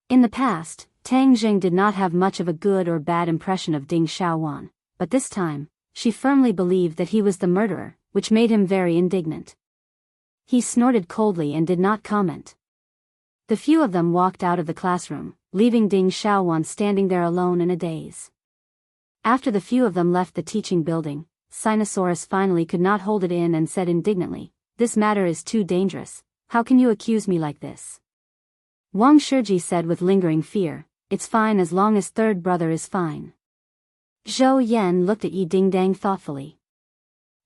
In the past, Tang Zheng did not have much of a good or bad impression of Ding Xiaowan, but this time, she firmly believed that he was the murderer, which made him very indignant. He snorted coldly and did not comment. The few of them walked out of the classroom, leaving Ding Xiaowan standing there alone in a daze. After the few of them left the teaching building, Sinosaurus finally could not hold it in and said indignantly, this matter is too dangerous, how can you accuse me like this? Wang Shiji said with lingering fear, it's fine as long as third brother is fine. Zhou Yan looked at Yi Dingdang thoughtfully.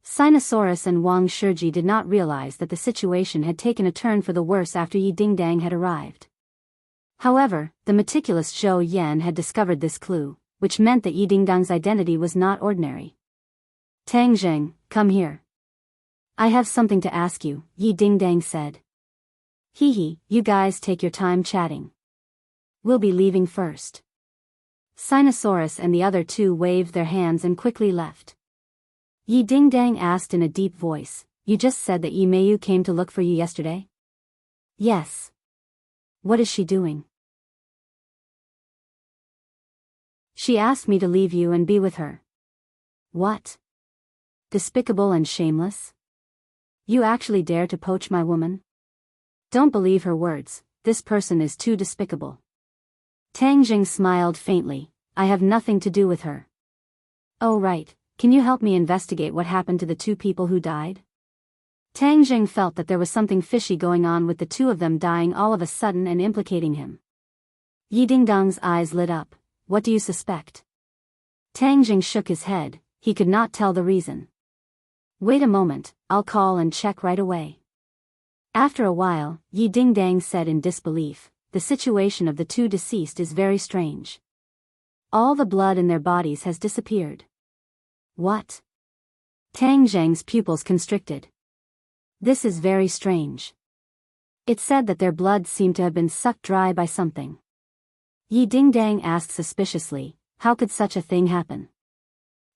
Sinosaurus and Wang Shiji did not realize that the situation had taken a turn for the worse after Yi Dingdang had arrived. However, the meticulous Zhou Yan had discovered this clue, which meant that Yi Dingdang's identity was not ordinary. Tang Zheng, come here. I have something to ask you, Yi Dingdang said. Hee, you guys take your time chatting. We'll be leaving first. Sinosaurus and the other two waved their hands and quickly left. Yi Dingdang asked in a deep voice, you just said that Yi Meiyu came to look for you yesterday? Yes. What is she doing? She asked me to leave you and be with her. What? Despicable and shameless? You actually dare to poach my woman? Don't believe her words, this person is too despicable. Tang Zheng smiled faintly, I have nothing to do with her. Oh right, can you help me investigate what happened to the two people who died? Tang Zheng felt that there was something fishy going on with the two of them dying all of a sudden and implicating him. Yi Dingdang's eyes lit up, what do you suspect? Tang Zheng shook his head, he could not tell the reason. Wait a moment, I'll call and check right away. After a while, Yi Dingdang said in disbelief, the situation of the two deceased is very strange. All the blood in their bodies has disappeared. What? Tang Zheng's pupils constricted. This is very strange. It said that their blood seemed to have been sucked dry by something. Yi Dingdang asked suspiciously, how could such a thing happen?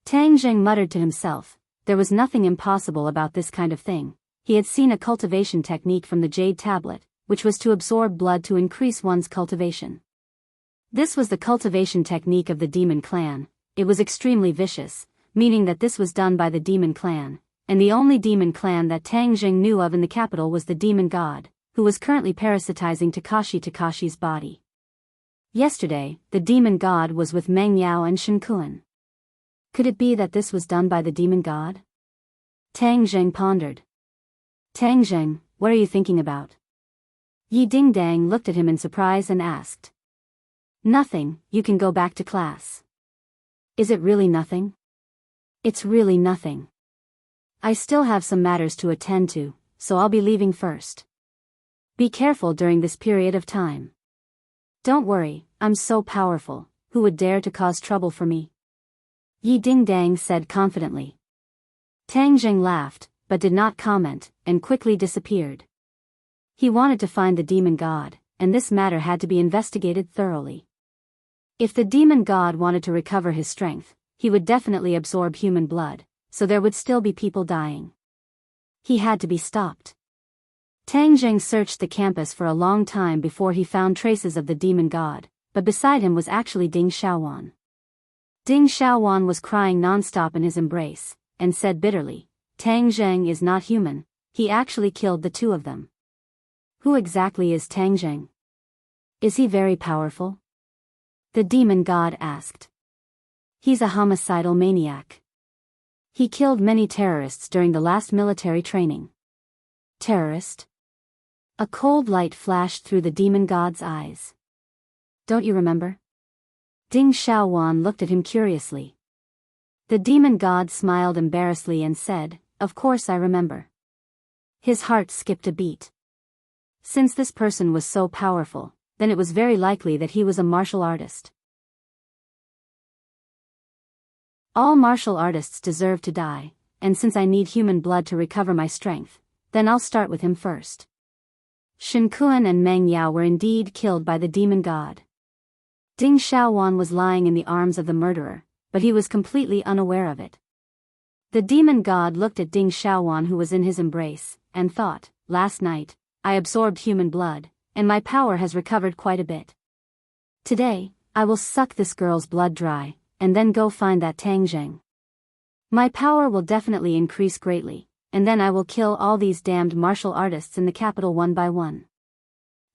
Tang Zheng muttered to himself, there was nothing impossible about this kind of thing. He had seen a cultivation technique from the jade tablet, which was to absorb blood to increase one's cultivation. This was the cultivation technique of the demon clan. It was extremely vicious, meaning that this was done by the demon clan, and the only demon clan that Tang Zheng knew of in the capital was the demon god, who was currently parasitizing Takashi's body. Yesterday, the demon god was with Meng Yao and Shen Kuan. Could it be that this was done by the demon god? Tang Zheng pondered. Tang Zheng, what are you thinking about? Yi Dingdang looked at him in surprise and asked. Nothing, you can go back to class. Is it really nothing? It's really nothing. I still have some matters to attend to, so I'll be leaving first. Be careful during this period of time. Don't worry, I'm so powerful, who would dare to cause trouble for me? Yi Ding Dang said confidently. Tang Zheng laughed, but did not comment, and quickly disappeared. He wanted to find the demon god, and this matter had to be investigated thoroughly. If the demon god wanted to recover his strength, he would definitely absorb human blood, so there would still be people dying. He had to be stopped. Tang Zheng searched the campus for a long time before he found traces of the demon god, but beside him was actually Ding Xiaowan. Ding Xiaowan was crying non-stop in his embrace, and said bitterly, Tang Zheng is not human, he actually killed the two of them. Who exactly is Tang Zheng? Is he very powerful? The demon god asked. He's a homicidal maniac. He killed many terrorists during the last military training. Terrorist? A cold light flashed through the demon god's eyes. Don't you remember? Ding Xiaowan looked at him curiously. The demon god smiled embarrassedly and said, Of course I remember. His heart skipped a beat. Since this person was so powerful, then it was very likely that he was a martial artist. All martial artists deserve to die, and since I need human blood to recover my strength, then I'll start with him first. Shen Kuan and Meng Yao were indeed killed by the demon god. Ding Xiaowan was lying in the arms of the murderer, but he was completely unaware of it. The demon god looked at Ding Xiaowan, who was in his embrace, and thought, Last night, I absorbed human blood, and my power has recovered quite a bit. Today, I will suck this girl's blood dry, and then go find that Tang Zheng. My power will definitely increase greatly, and then I will kill all these damned martial artists in the capital one by one.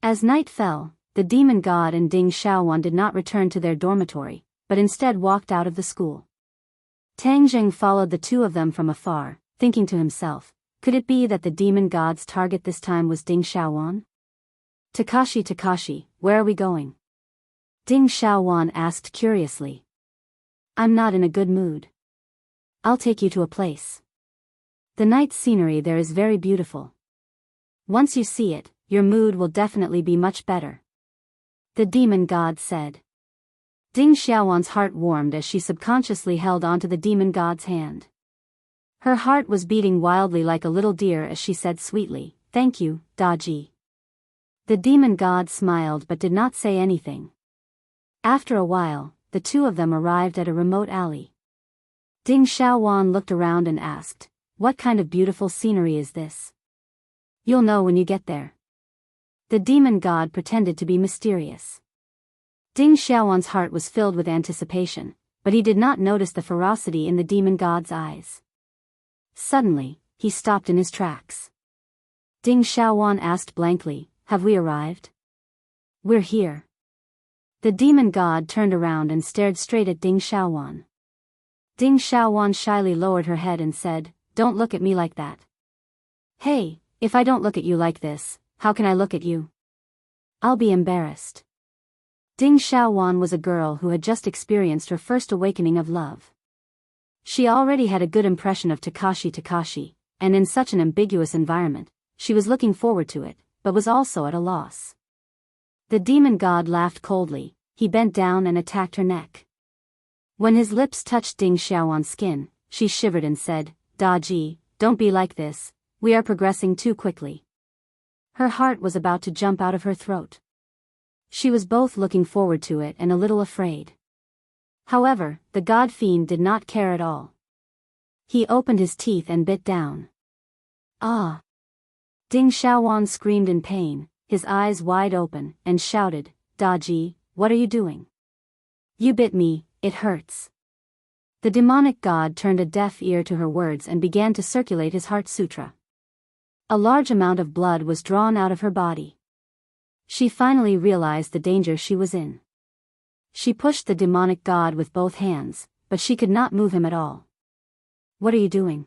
As night fell, the demon god and Ding Xiaowan did not return to their dormitory, but instead walked out of the school. Tang Zheng followed the two of them from afar, thinking to himself, could it be that the demon god's target this time was Ding Xiaowan? Takashi, where are we going? Ding Xiaowan asked curiously. I'm not in a good mood. I'll take you to a place. The night scenery there is very beautiful. Once you see it, your mood will definitely be much better. The demon god said. Ding Xiaowan's heart warmed as she subconsciously held onto the demon god's hand. Her heart was beating wildly like a little deer as she said sweetly, Thank you, Daji. The demon god smiled but did not say anything. After a while, the two of them arrived at a remote alley. Ding Xiaowan looked around and asked, What kind of beautiful scenery is this? You'll know when you get there. The demon god pretended to be mysterious. Ding Xiaowan's heart was filled with anticipation, but he did not notice the ferocity in the demon god's eyes. Suddenly, he stopped in his tracks. Ding Xiaowan asked blankly, Have we arrived? We're here. The demon god turned around and stared straight at Ding Xiaowan. Ding Xiaowan shyly lowered her head and said, Don't look at me like that. Hey, if I don't look at you like this, how can I look at you? I'll be embarrassed. Ding Xiaowan was a girl who had just experienced her first awakening of love. She already had a good impression of Takashi, and in such an ambiguous environment, she was looking forward to it, but was also at a loss. The demon god laughed coldly, he bent down and attacked her neck. When his lips touched Ding Xiaowan's skin, she shivered and said, Daji, don't be like this, we are progressing too quickly. Her heart was about to jump out of her throat. She was both looking forward to it and a little afraid. However, the god fiend did not care at all. He opened his teeth and bit down. Ah! Ding Xiaowan screamed in pain, his eyes wide open, and shouted, Daji, what are you doing? You bit me, it hurts. The demonic god turned a deaf ear to her words and began to circulate his heart sutra. A large amount of blood was drawn out of her body. She finally realized the danger she was in. She pushed the demonic god with both hands, but she could not move him at all. What are you doing?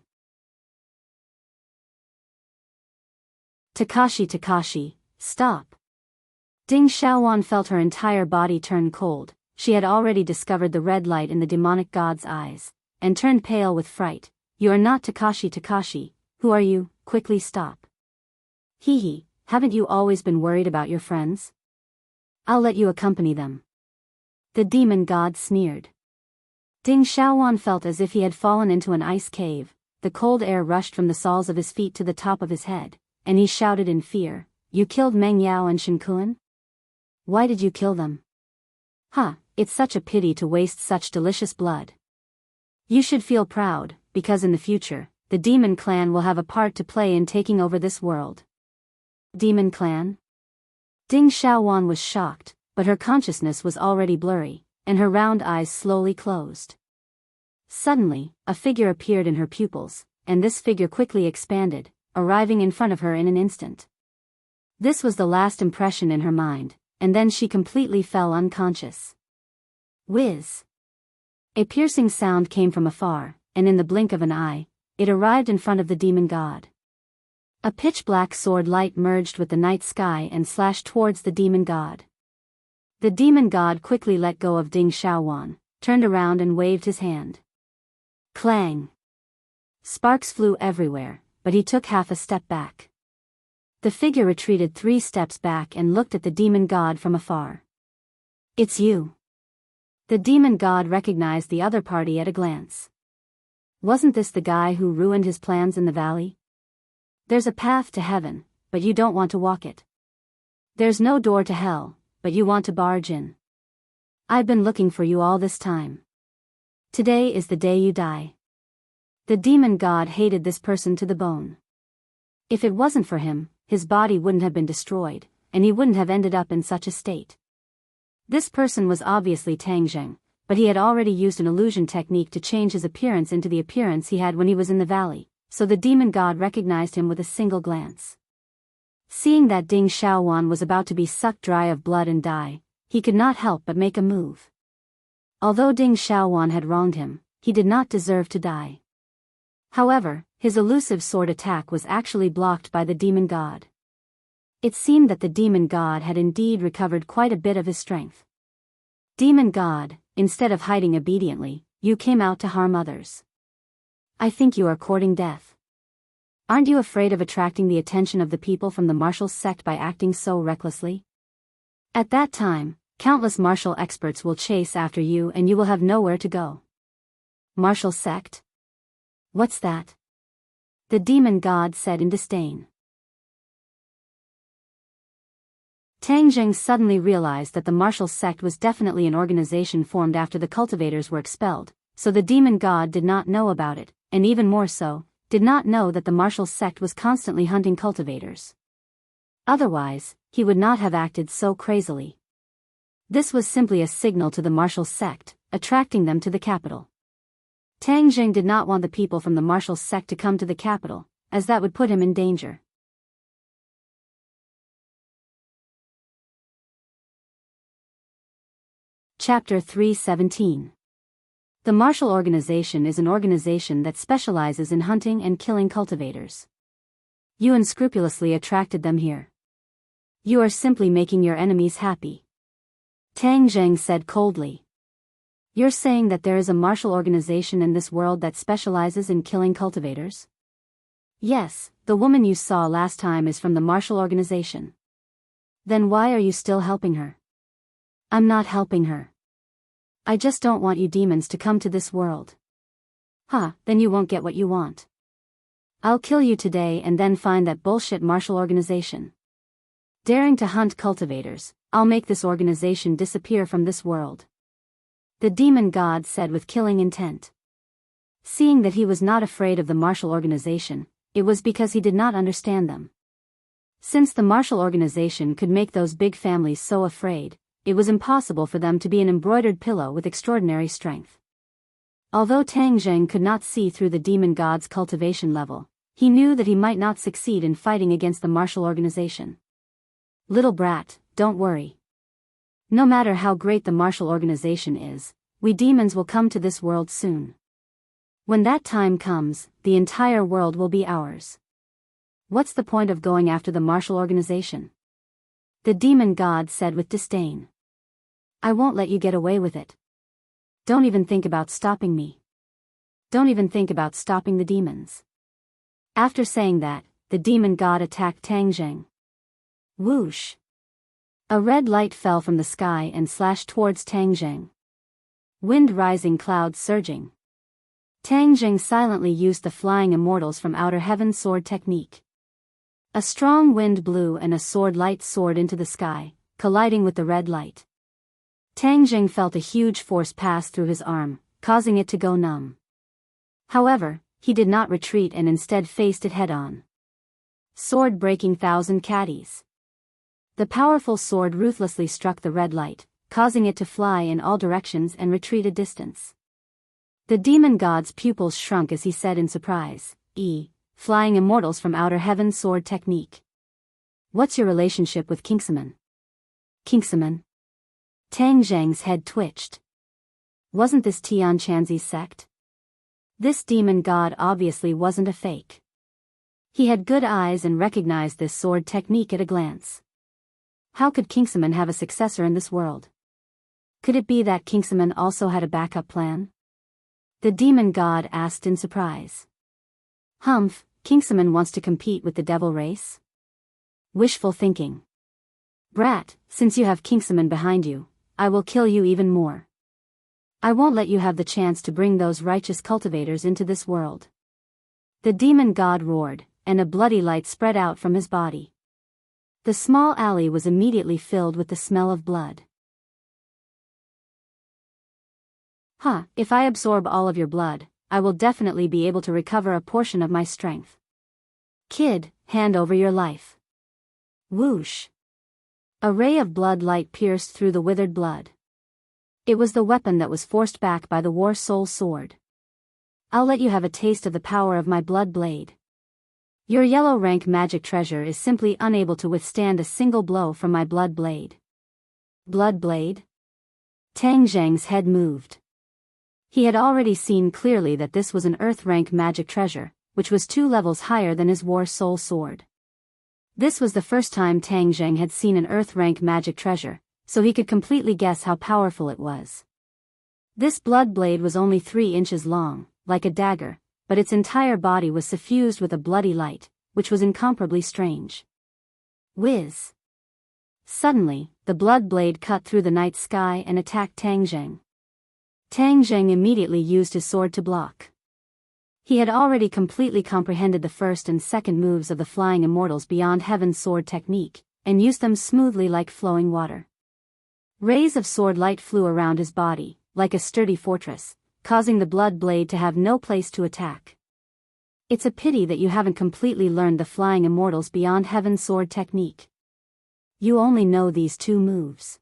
Takashi, stop. Ding Xiaowan felt her entire body turn cold. She had already discovered the red light in the demonic god's eyes, and turned pale with fright. You are not Takashi, who are you? Quickly stop. Hee, haven't you always been worried about your friends? I'll let you accompany them. The demon god sneered. Ding Xiaowan felt as if he had fallen into an ice cave. The cold air rushed from the soles of his feet to the top of his head, and he shouted in fear, "You killed Meng Yao and Shen Kuan? Why did you kill them? It's such a pity to waste such delicious blood. You should feel proud, because in the future, the Demon Clan will have a part to play in taking over this world." Demon Clan? Ding Xiaowan was shocked, but her consciousness was already blurry, and her round eyes slowly closed. Suddenly, a figure appeared in her pupils, and this figure quickly expanded, arriving in front of her in an instant. This was the last impression in her mind, and then she completely fell unconscious. Whiz! A piercing sound came from afar, and in the blink of an eye, it arrived in front of the demon god. A pitch-black sword light merged with the night sky and slashed towards the demon god. The demon god quickly let go of Ding Xiaowan, turned around and waved his hand. Clang! Sparks flew everywhere, but he took half a step back. The figure retreated 3 steps back and looked at the demon god from afar. "It's you." The demon god recognized the other party at a glance. Wasn't this the guy who ruined his plans in the valley? There's a path to heaven, but you don't want to walk it. There's no door to hell, but you want to barge in. I've been looking for you all this time. Today is the day you die. The demon god hated this person to the bone. If it wasn't for him, his body wouldn't have been destroyed, and he wouldn't have ended up in such a state. This person was obviously Tang Zheng, but he had already used an illusion technique to change his appearance into the appearance he had when he was in the valley, so the demon god recognized him with a single glance. Seeing that Ding Xiaowan was about to be sucked dry of blood and die, he could not help but make a move. Although Ding Xiaowan had wronged him, he did not deserve to die. However, his elusive sword attack was actually blocked by the demon god. It seemed that the demon god had indeed recovered quite a bit of his strength. Demon god, instead of hiding obediently, you came out to harm others. I think you are courting death. Aren't you afraid of attracting the attention of the people from the martial sect by acting so recklessly? At that time, countless martial experts will chase after you and you will have nowhere to go. Martial sect? What's that? The demon god said in disdain. Tang Zheng suddenly realized that the martial sect was definitely an organization formed after the cultivators were expelled, so the demon god did not know about it, and even more so, did not know that the martial sect was constantly hunting cultivators. Otherwise, he would not have acted so crazily. This was simply a signal to the martial sect, attracting them to the capital. Tang Zheng did not want the people from the martial sect to come to the capital, as that would put him in danger. Chapter 317. The martial organization is an organization that specializes in hunting and killing cultivators. You unscrupulously attracted them here. You are simply making your enemies happy. Tang Zheng said coldly. You're saying that there is a martial organization in this world that specializes in killing cultivators? Yes, the woman you saw last time is from the martial organization. Then why are you still helping her? I'm not helping her. I just don't want you demons to come to this world. Then you won't get what you want. I'll kill you today and then find that bullshit martial organization. Daring to hunt cultivators, I'll make this organization disappear from this world. The demon god said with killing intent. Seeing that he was not afraid of the martial organization, it was because he did not understand them. Since the martial organization could make those big families so afraid, it was impossible for them to be an embroidered pillow with extraordinary strength. Although Tang Zheng could not see through the demon god's cultivation level, he knew that he might not succeed in fighting against the martial organization. Little brat, don't worry. No matter how great the martial organization is, we demons will come to this world soon. When that time comes, the entire world will be ours. What's the point of going after the martial organization? The demon god said with disdain. I won't let you get away with it. Don't even think about stopping me. Don't even think about stopping the demons. After saying that, the demon god attacked Tang Zheng. Whoosh! A red light fell from the sky and slashed towards Tang Zheng. Wind rising, clouds surging. Tang Jing silently used the flying immortals from outer heaven sword technique. A strong wind blew and a sword light soared into the sky, colliding with the red light. Tang Jing felt a huge force pass through his arm, causing it to go numb. However, he did not retreat and instead faced it head-on. Sword breaking 1,000 caddies. The powerful sword ruthlessly struck the red light, causing it to fly in all directions and retreat a distance. The demon god's pupils shrunk as he said in surprise, Flying immortals from outer heaven sword technique. What's your relationship with Kingsaman? Kingsaman? Tang Zhang's head twitched. Wasn't this Tian Chanzi's sect? This demon god obviously wasn't a fake. He had good eyes and recognized this sword technique at a glance. How could Kingsaman have a successor in this world? Could it be that Kingsaman also had a backup plan? The demon god asked in surprise. Humph, Kingsaman wants to compete with the devil race? Wishful thinking. Brat, since you have Kingsaman behind you, I will kill you even more. I won't let you have the chance to bring those righteous cultivators into this world. The demon god roared, and a bloody light spread out from his body. The small alley was immediately filled with the smell of blood. If I absorb all of your blood, I will definitely be able to recover a portion of my strength. Kid, hand over your life. Whoosh. A ray of blood light pierced through the withered blood. It was the weapon that was forced back by the War Soul sword. I'll let you have a taste of the power of my blood blade. Your yellow rank magic treasure is simply unable to withstand a single blow from my blood blade. Blood blade? Tang Zhang's head moved. He had already seen clearly that this was an earth rank magic treasure, which was 2 levels higher than his War Soul sword. This was the first time Tang Zhang had seen an earth rank magic treasure, so he could completely guess how powerful it was. This blood blade was only 3 inches long, like a dagger, but its entire body was suffused with a bloody light, which was incomparably strange. Whiz! Suddenly, the blood blade cut through the night sky and attacked Tang Zhang. Tang Zhang immediately used his sword to block. He had already completely comprehended the first and second moves of the Flying Immortals Beyond Heaven's sword technique, and used them smoothly like flowing water. Rays of sword light flew around his body, like a sturdy fortress, causing the blood blade to have no place to attack. It's a pity that you haven't completely learned the Flying Immortals Beyond Heaven's sword technique. You only know these 2 moves.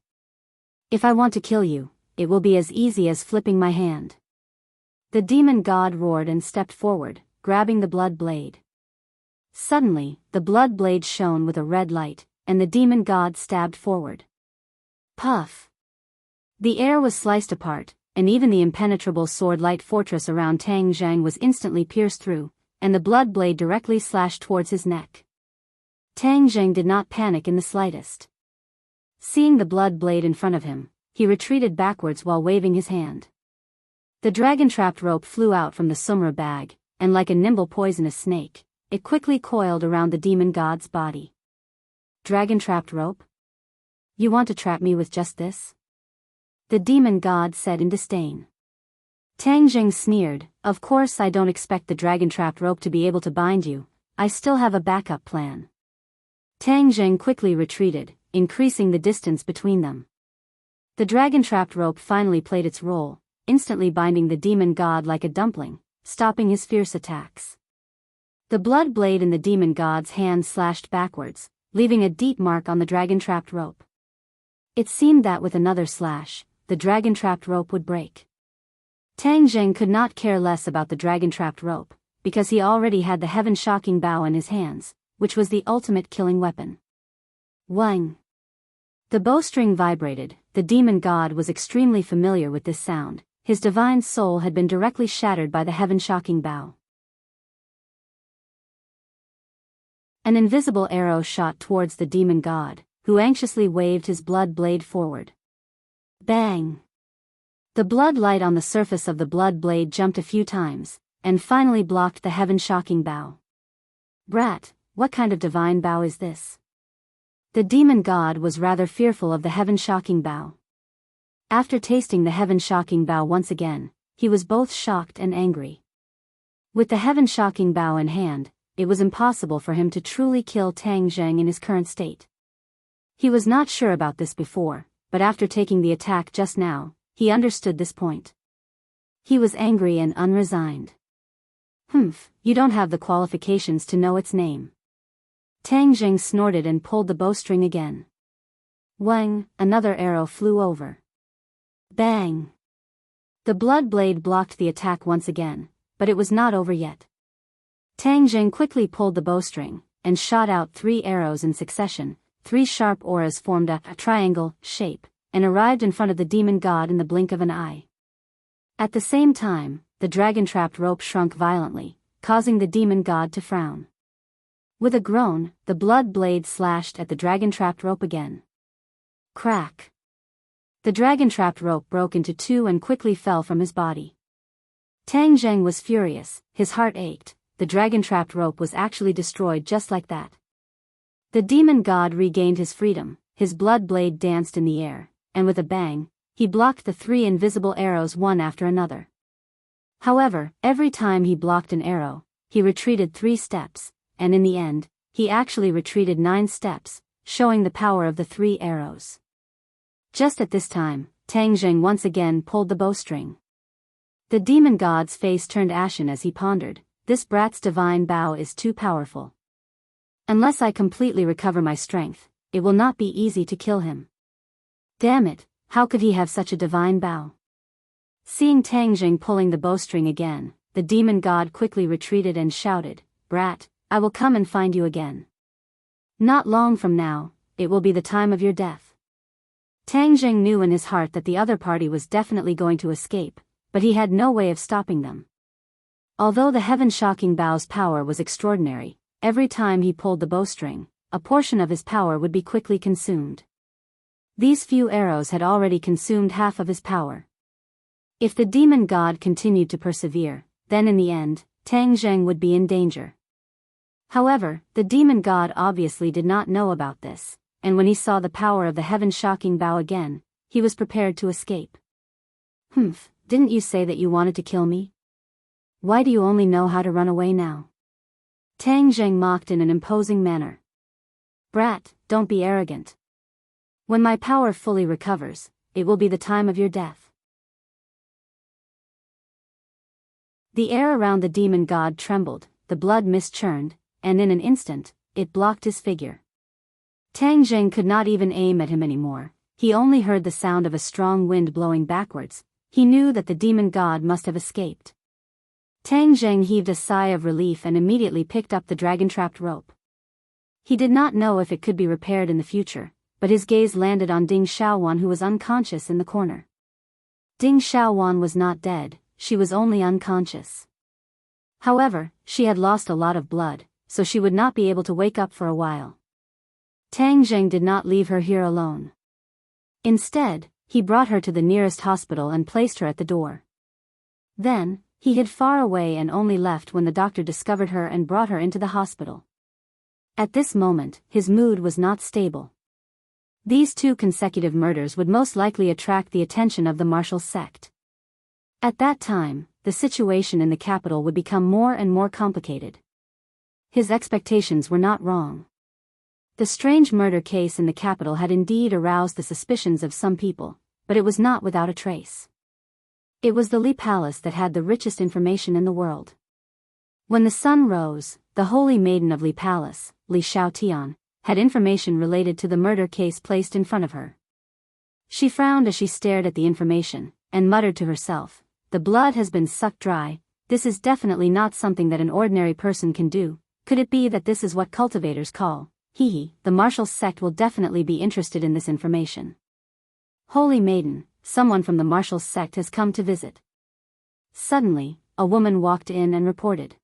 If I want to kill you, it will be as easy as flipping my hand. The demon god roared and stepped forward, grabbing the blood blade. Suddenly, the blood blade shone with a red light, and the demon god stabbed forward. Puff! The air was sliced apart, and even the impenetrable sword-light fortress around Tang Zhang was instantly pierced through, and the blood blade directly slashed towards his neck. Tang Zhang did not panic in the slightest. Seeing the blood blade in front of him, he retreated backwards while waving his hand. The dragon-trapped rope flew out from the Sumra bag, and like a nimble poisonous snake, it quickly coiled around the demon god's body. Dragon-trapped rope? You want to trap me with just this? The demon god said in disdain. Tang Jing sneered, of course I don't expect the dragon-trapped rope to be able to bind you, I still have a backup plan. Tang Jing quickly retreated, increasing the distance between them. The dragon-trapped rope finally played its role, instantly binding the demon god like a dumpling, stopping his fierce attacks. The blood blade in the demon god's hand slashed backwards, leaving a deep mark on the dragon-trapped rope. It seemed that with another slash, the dragon-trapped rope would break. Tang Zheng could not care less about the dragon-trapped rope, because he already had the heaven-shocking bow in his hands, which was the ultimate killing weapon. Wang! The bowstring vibrated. The demon god was extremely familiar with this sound. His divine soul had been directly shattered by the heaven-shocking bow. An invisible arrow shot towards the demon god, who anxiously waved his blood blade forward. Bang! The blood light on the surface of the blood blade jumped a few times, and finally blocked the heaven-shocking bow. Brat, what kind of divine bow is this? The demon god was rather fearful of the heaven-shocking bow. After tasting the heaven-shocking bow once again, he was both shocked and angry. With the heaven-shocking bow in hand, it was impossible for him to truly kill Tang Zheng in his current state. He was not sure about this before, but after taking the attack just now, he understood this point. He was angry and unresigned. You don't have the qualifications to know its name. Tang Zheng snorted and pulled the bowstring again. Wang, another arrow flew over. Bang! The blood blade blocked the attack once again, but it was not over yet. Tang Zheng quickly pulled the bowstring, and shot out 3 arrows in succession. 3 sharp auras formed a triangle shape, and arrived in front of the demon god in the blink of an eye. At the same time, the dragon-trapped rope shrunk violently, causing the demon god to frown. With a groan, the blood blade slashed at the dragon-trapped rope again. Crack! The dragon-trapped rope broke into 2 and quickly fell from his body. Tang Zheng was furious, his heart ached. The dragon-trapped rope was actually destroyed just like that. The demon god regained his freedom, his blood blade danced in the air, and with a bang, he blocked the 3 invisible arrows one after another. However, every time he blocked an arrow, he retreated 3 steps, and in the end, he actually retreated 9 steps, showing the power of the 3 arrows. Just at this time, Tang Zheng once again pulled the bowstring. The demon god's face turned ashen as he pondered, this brat's divine bow is too powerful. Unless I completely recover my strength, it will not be easy to kill him. Damn it, how could he have such a divine bow? Seeing Tang Zheng pulling the bowstring again, the demon god quickly retreated and shouted, "Brat, I will come and find you again. Not long from now, it will be the time of your death." Tang Zheng knew in his heart that the other party was definitely going to escape, but he had no way of stopping them. Although the heaven-shocking bow's power was extraordinary, every time he pulled the bowstring, a portion of his power would be quickly consumed. These few arrows had already consumed half of his power. If the demon god continued to persevere, then in the end, Tang Zheng would be in danger. However, the demon god obviously did not know about this, and when he saw the power of the heaven-shocking bow again, he was prepared to escape. Didn't you say that you wanted to kill me? Why do you only know how to run away now? Tang Zheng mocked in an imposing manner. Brat, don't be arrogant. When my power fully recovers, it will be the time of your death. The air around the demon god trembled, the blood mist churned, and in an instant, it blocked his figure. Tang Zheng could not even aim at him anymore, he only heard the sound of a strong wind blowing backwards. He knew that the demon god must have escaped. Tang Zheng heaved a sigh of relief and immediately picked up the dragon-trapped rope. He did not know if it could be repaired in the future, but his gaze landed on Ding Xiaowan, who was unconscious in the corner. Ding Xiaowan was not dead, she was only unconscious. However, she had lost a lot of blood, so she would not be able to wake up for a while. Tang Zheng did not leave her here alone. Instead, he brought her to the nearest hospital and placed her at the door. Then, he hid far away and only left when the doctor discovered her and brought her into the hospital. At this moment, his mood was not stable. These 2 consecutive murders would most likely attract the attention of the martial sect. At that time, the situation in the capital would become more and more complicated. His expectations were not wrong. The strange murder case in the capital had indeed aroused the suspicions of some people, but it was not without a trace. It was the Li Palace that had the richest information in the world. When the sun rose, the holy maiden of Li Palace, Li Xiaotian, had information related to the murder case placed in front of her. She frowned as she stared at the information, and muttered to herself, "The blood has been sucked dry, this is definitely not something that an ordinary person can do. Could it be that this is what cultivators call? The martial sect will definitely be interested in this information. Holy maiden, someone from the martial sect has come to visit." Suddenly, a woman walked in and reported.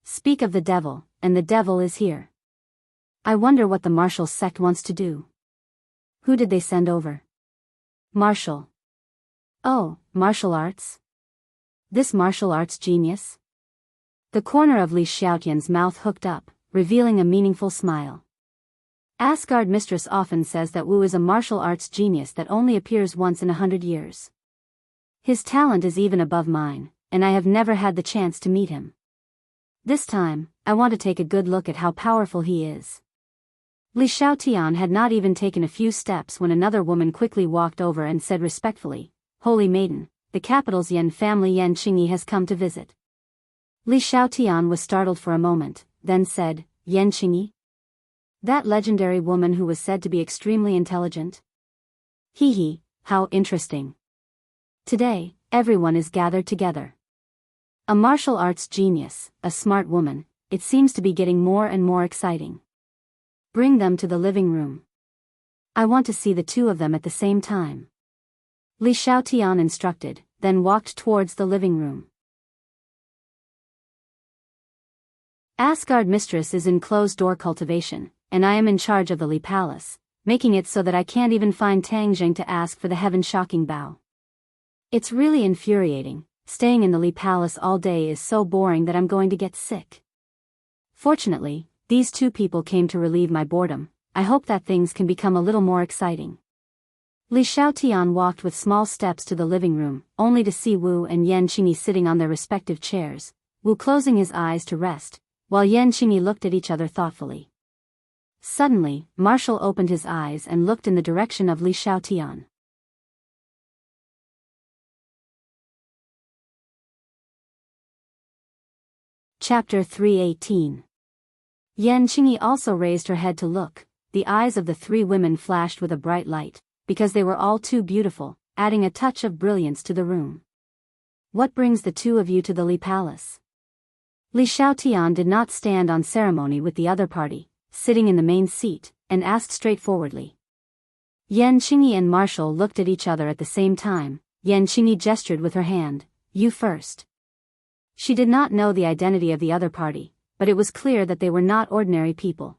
"Speak of the devil, and the devil is here. I wonder what the martial sect wants to do. Who did they send over?" "Martial. Oh, martial arts? This martial arts genius?" The corner of Li Xiaotian's mouth hooked up, revealing a meaningful smile. Asgard mistress often says that Wu is a martial arts genius that only appears once in 100 years. His talent is even above mine, and I have never had the chance to meet him. This time, I want to take a good look at how powerful he is. Li Xiaotian had not even taken a few steps when another woman quickly walked over and said respectfully, "Holy Maiden, the capital's Yan family Yan Qingyi has come to visit." Li Xiaotian was startled for a moment, then said, "Yan Qingyi? That legendary woman who was said to be extremely intelligent? Hee, how interesting. Today, everyone is gathered together. A martial arts genius, a smart woman, it seems to be getting more and more exciting. Bring them to the living room. I want to see the two of them at the same time." Li Xiaotian instructed, then walked towards the living room. Asgard mistress is in closed-door cultivation, and I am in charge of the Li Palace, making it so that I can't even find Tang Jing to ask for the heaven-shocking bow. It's really infuriating. Staying in the Li Palace all day is so boring that I'm going to get sick. Fortunately, these two people came to relieve my boredom. I hope that things can become a little more exciting. Li Xiaotian walked with small steps to the living room, only to see Wu and Yan Qingyi sitting on their respective chairs, Wu closing his eyes to rest, while Yan Qingyi looked at each other thoughtfully. Suddenly, Marshall opened his eyes and looked in the direction of Li Xiaotian. Chapter 318. Yan Qingyi also raised her head to look. The eyes of the three women flashed with a bright light, because they were all too beautiful, adding a touch of brilliance to the room. "What brings the two of you to the Li Palace?" Li Xiaotian did not stand on ceremony with the other party, sitting in the main seat, and asked straightforwardly. Yan Qingyi and Marshall looked at each other at the same time. Yan Qingyi gestured with her hand, "You first." She did not know the identity of the other party, but it was clear that they were not ordinary people.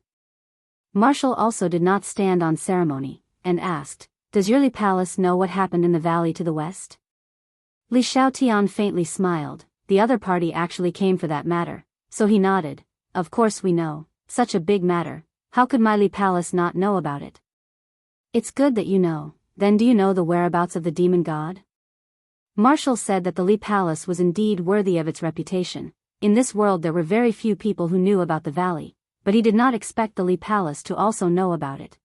Marshall also did not stand on ceremony, and asked, "Does your Li Palace know what happened in the valley to the west?" Li Xiaotian faintly smiled. The other party actually came for that matter, so he nodded. "Of course we know. Such a big matter. How could my Li Palace not know about it?" "It's good that you know. Then do you know the whereabouts of the demon god?" Marshall said that the Li Palace was indeed worthy of its reputation. In this world there were very few people who knew about the valley, but he did not expect the Li Palace to also know about it.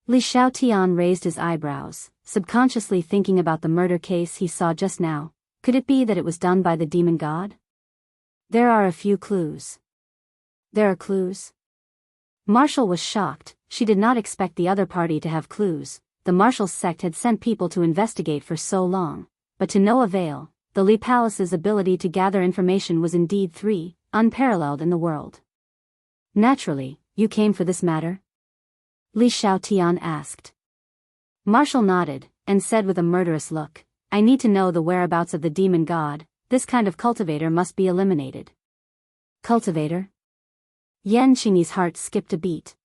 Li Xiaotian raised his eyebrows, subconsciously thinking about the murder case he saw just now. Could it be that it was done by the demon god? "There are a few clues." "There are clues?" Marshall was shocked. She did not expect the other party to have clues. The Marshall sect had sent people to investigate for so long, but to no avail. The Li Palace's ability to gather information was indeed unparalleled in the world. "Naturally, you came for this matter?" Li Xiaotian asked. Marshall nodded, and said with a murderous look, "I need to know the whereabouts of the demon god. This kind of cultivator must be eliminated." "Cultivator?" Yan Qingyi's heart skipped a beat.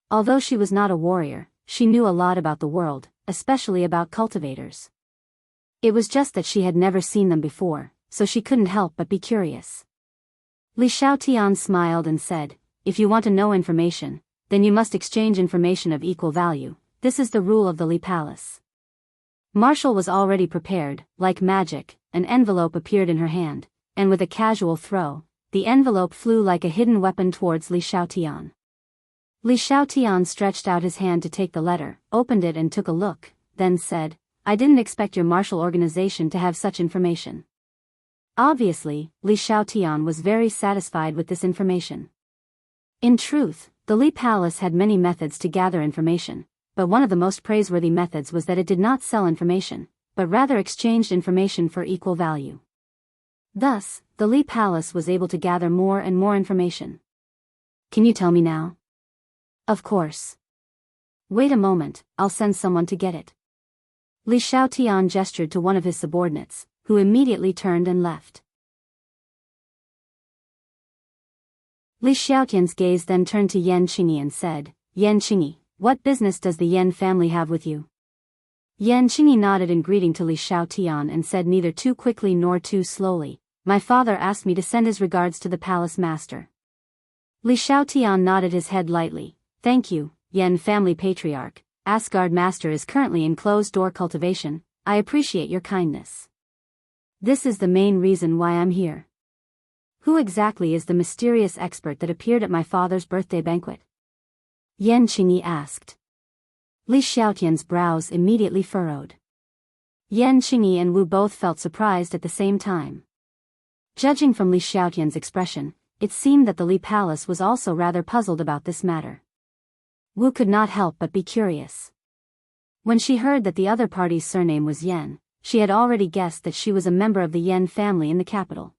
Although she was not a warrior, she knew a lot about the world, especially about cultivators. It was just that she had never seen them before, so she couldn't help but be curious. Li Xiaotian smiled and said, "If you want to know information, then you must exchange information of equal value. This is the rule of the Li Palace." Marshall was already prepared. Like magic, an envelope appeared in her hand, and with a casual throw, the envelope flew like a hidden weapon towards Li Xiaotian. Li Xiaotian stretched out his hand to take the letter, opened it and took a look, then said, "I didn't expect your martial organization to have such information." Obviously, Li Xiaotian was very satisfied with this information. In truth, the Li Palace had many methods to gather information, but one of the most praiseworthy methods was that it did not sell information, but rather exchanged information for equal value. Thus, the Li Palace was able to gather more and more information. "Can you tell me now?" "Of course." "Wait a moment, I'll send someone to get it." Li Xiaotian gestured to one of his subordinates, who immediately turned and left. Li Xiaotian's gaze then turned to Yan Qingyi and said, "Yan Qingyi, what business does the Yan family have with you?" Yan Qingyi nodded in greeting to Li Xiaotian and said neither too quickly nor too slowly, "My father asked me to send his regards to the palace master." Li Xiaotian nodded his head lightly. Thank you, Yen family patriarch. Asgard Master is currently in closed-door cultivation. I appreciate your kindness. This is the main reason why I'm here. Who exactly is the mysterious expert that appeared at my father's birthday banquet? Yen Qingyi asked. Li Xiaotian's brows immediately furrowed. Yen Qingyi and Wu both felt surprised at the same time. Judging from Li Xiaotian's expression, it seemed that the Li Palace was also rather puzzled about this matter. Wu could not help but be curious. When she heard that the other party's surname was Yen, she had already guessed that she was a member of the Yen family in the capital.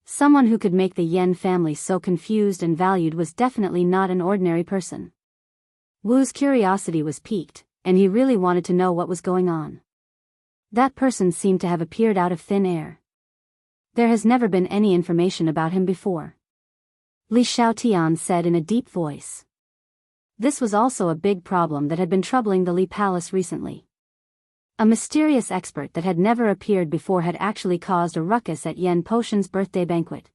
Someone who could make the Yen family so confused and valued was definitely not an ordinary person. Wu's curiosity was piqued, and he really wanted to know what was going on. That person seemed to have appeared out of thin air. There has never been any information about him before. Li Xiaotian said in a deep voice. This was also a big problem that had been troubling the Li Palace recently. A mysterious expert that had never appeared before had actually caused a ruckus at Yen Potion's birthday banquet.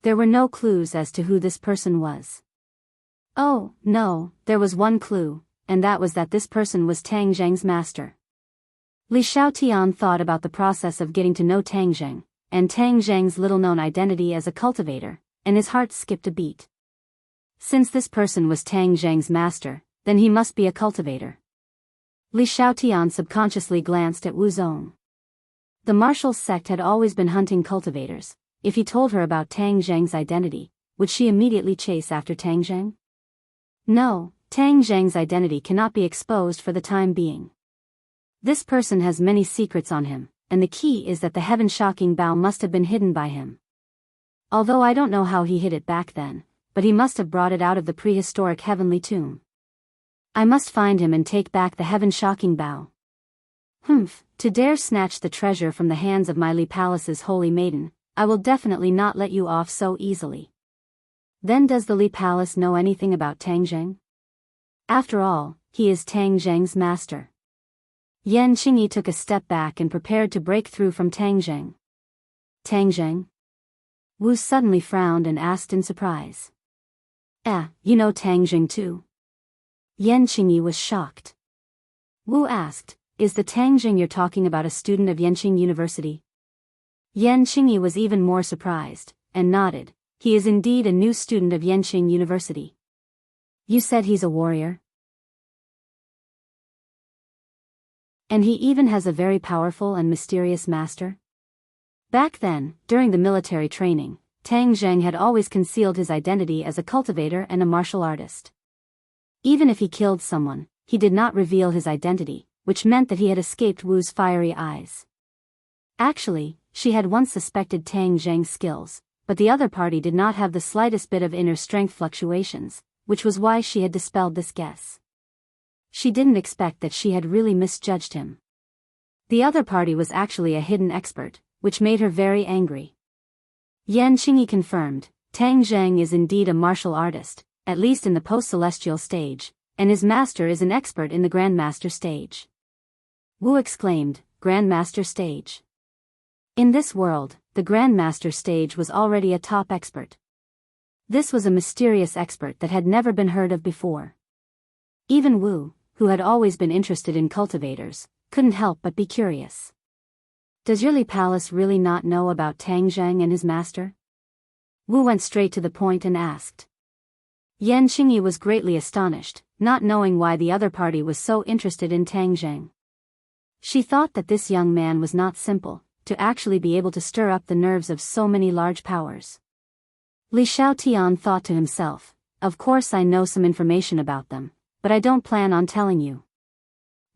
There were no clues as to who this person was. Oh, no, there was one clue, and that was that this person was Tang Zheng's master. Li Xiaotian thought about the process of getting to know Tang Zheng, and Tang Zheng's little-known identity as a cultivator, and his heart skipped a beat. Since this person was Tang Zheng's master, then he must be a cultivator. Li Xiaotian subconsciously glanced at Wu Zong. The martial sect had always been hunting cultivators. If he told her about Tang Zheng's identity, would she immediately chase after Tang Zheng? No, Tang Zheng's identity cannot be exposed for the time being. This person has many secrets on him, and the key is that the heaven-shocking bow must have been hidden by him. Although I don't know how he hid it back then, but he must have brought it out of the prehistoric heavenly tomb. I must find him and take back the heaven-shocking bow. To dare snatch the treasure from the hands of my Li Palace's holy maiden, I will definitely not let you off so easily. Then does the Li Palace know anything about Tang Zheng? After all, he is Tang Zheng's master. Yen Qingyi took a step back and prepared to break through from Tang Zheng. Tang Zheng? Wu suddenly frowned and asked in surprise. You know Tang Zheng too? Yen Qingyi was shocked. Wu asked, is the Tang Zheng you're talking about a student of Yenqing University? Yen Qingyi was even more surprised, and nodded. He is indeed a new student of Yenqing University. You said he's a warrior? And he even has a very powerful and mysterious master? Back then, during the military training, Tang Zheng had always concealed his identity as a cultivator and a martial artist. Even if he killed someone, he did not reveal his identity, which meant that he had escaped Wu's fiery eyes. Actually, she had once suspected Tang Zheng's skills, but the other party did not have the slightest bit of inner strength fluctuations, which was why she had dispelled this guess. She didn't expect that she had really misjudged him. The other party was actually a hidden expert, which made her very angry. Yen Qingyi confirmed, Tang Zheng is indeed a martial artist, at least in the post-celestial stage, and his master is an expert in the Grandmaster stage. Wu exclaimed, Grandmaster stage. In this world, the Grandmaster stage was already a top expert. This was a mysterious expert that had never been heard of before. Even Wu, who had always been interested in cultivators, couldn't help but be curious. Does your Li Palace really not know about Tang Zheng and his master? Wu went straight to the point and asked. Yen Qingyi was greatly astonished, not knowing why the other party was so interested in Tang Zheng. She thought that this young man was not simple, to actually be able to stir up the nerves of so many large powers. Li Xiaotian thought to himself, of course I know some information about them, but I don't plan on telling you.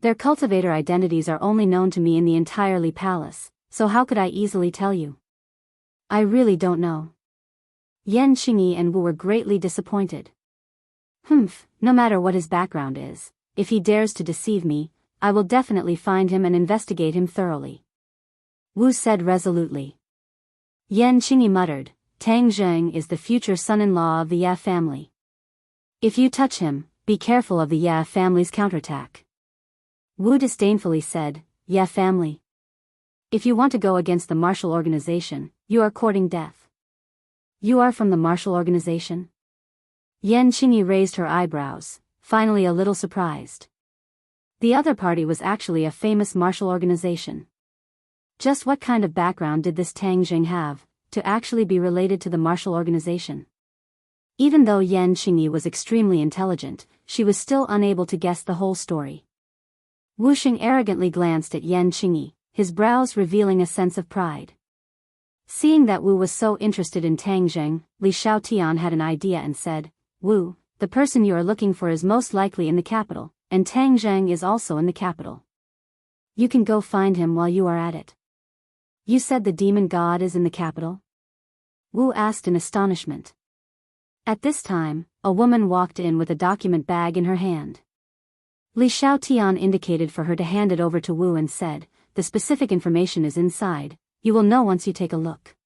Their cultivator identities are only known to me in the entire Li Palace, so how could I easily tell you? I really don't know. Yen Qingyi and Wu were greatly disappointed. No matter what his background is, if he dares to deceive me, I will definitely find him and investigate him thoroughly. Wu said resolutely. Yen Qingyi muttered, Tang Zheng is the future son-in-law of the Ye family. If you touch him, be careful of the Ye family's counterattack. Wu disdainfully said, Ye family. If you want to go against the martial organization, you are courting death. You are from the martial organization? Yan Qingyi raised her eyebrows, finally a little surprised. The other party was actually a famous martial organization. Just what kind of background did this Tang Jing have, to actually be related to the martial organization? Even though Yan Qingyi was extremely intelligent, she was still unable to guess the whole story. Wu Xing arrogantly glanced at Yan Qingyi, his brows revealing a sense of pride. Seeing that Wu was so interested in Tang Jing, Li Xiaotian had an idea and said, "Wu, the person you are looking for is most likely in the capital, and Tang Jing is also in the capital. You can go find him while you are at it." "You said the demon god is in the capital?" Wu asked in astonishment. At this time, a woman walked in with a document bag in her hand. Li Xiaotian indicated for her to hand it over to Wu and said, "The specific information is inside, you will know once you take a look."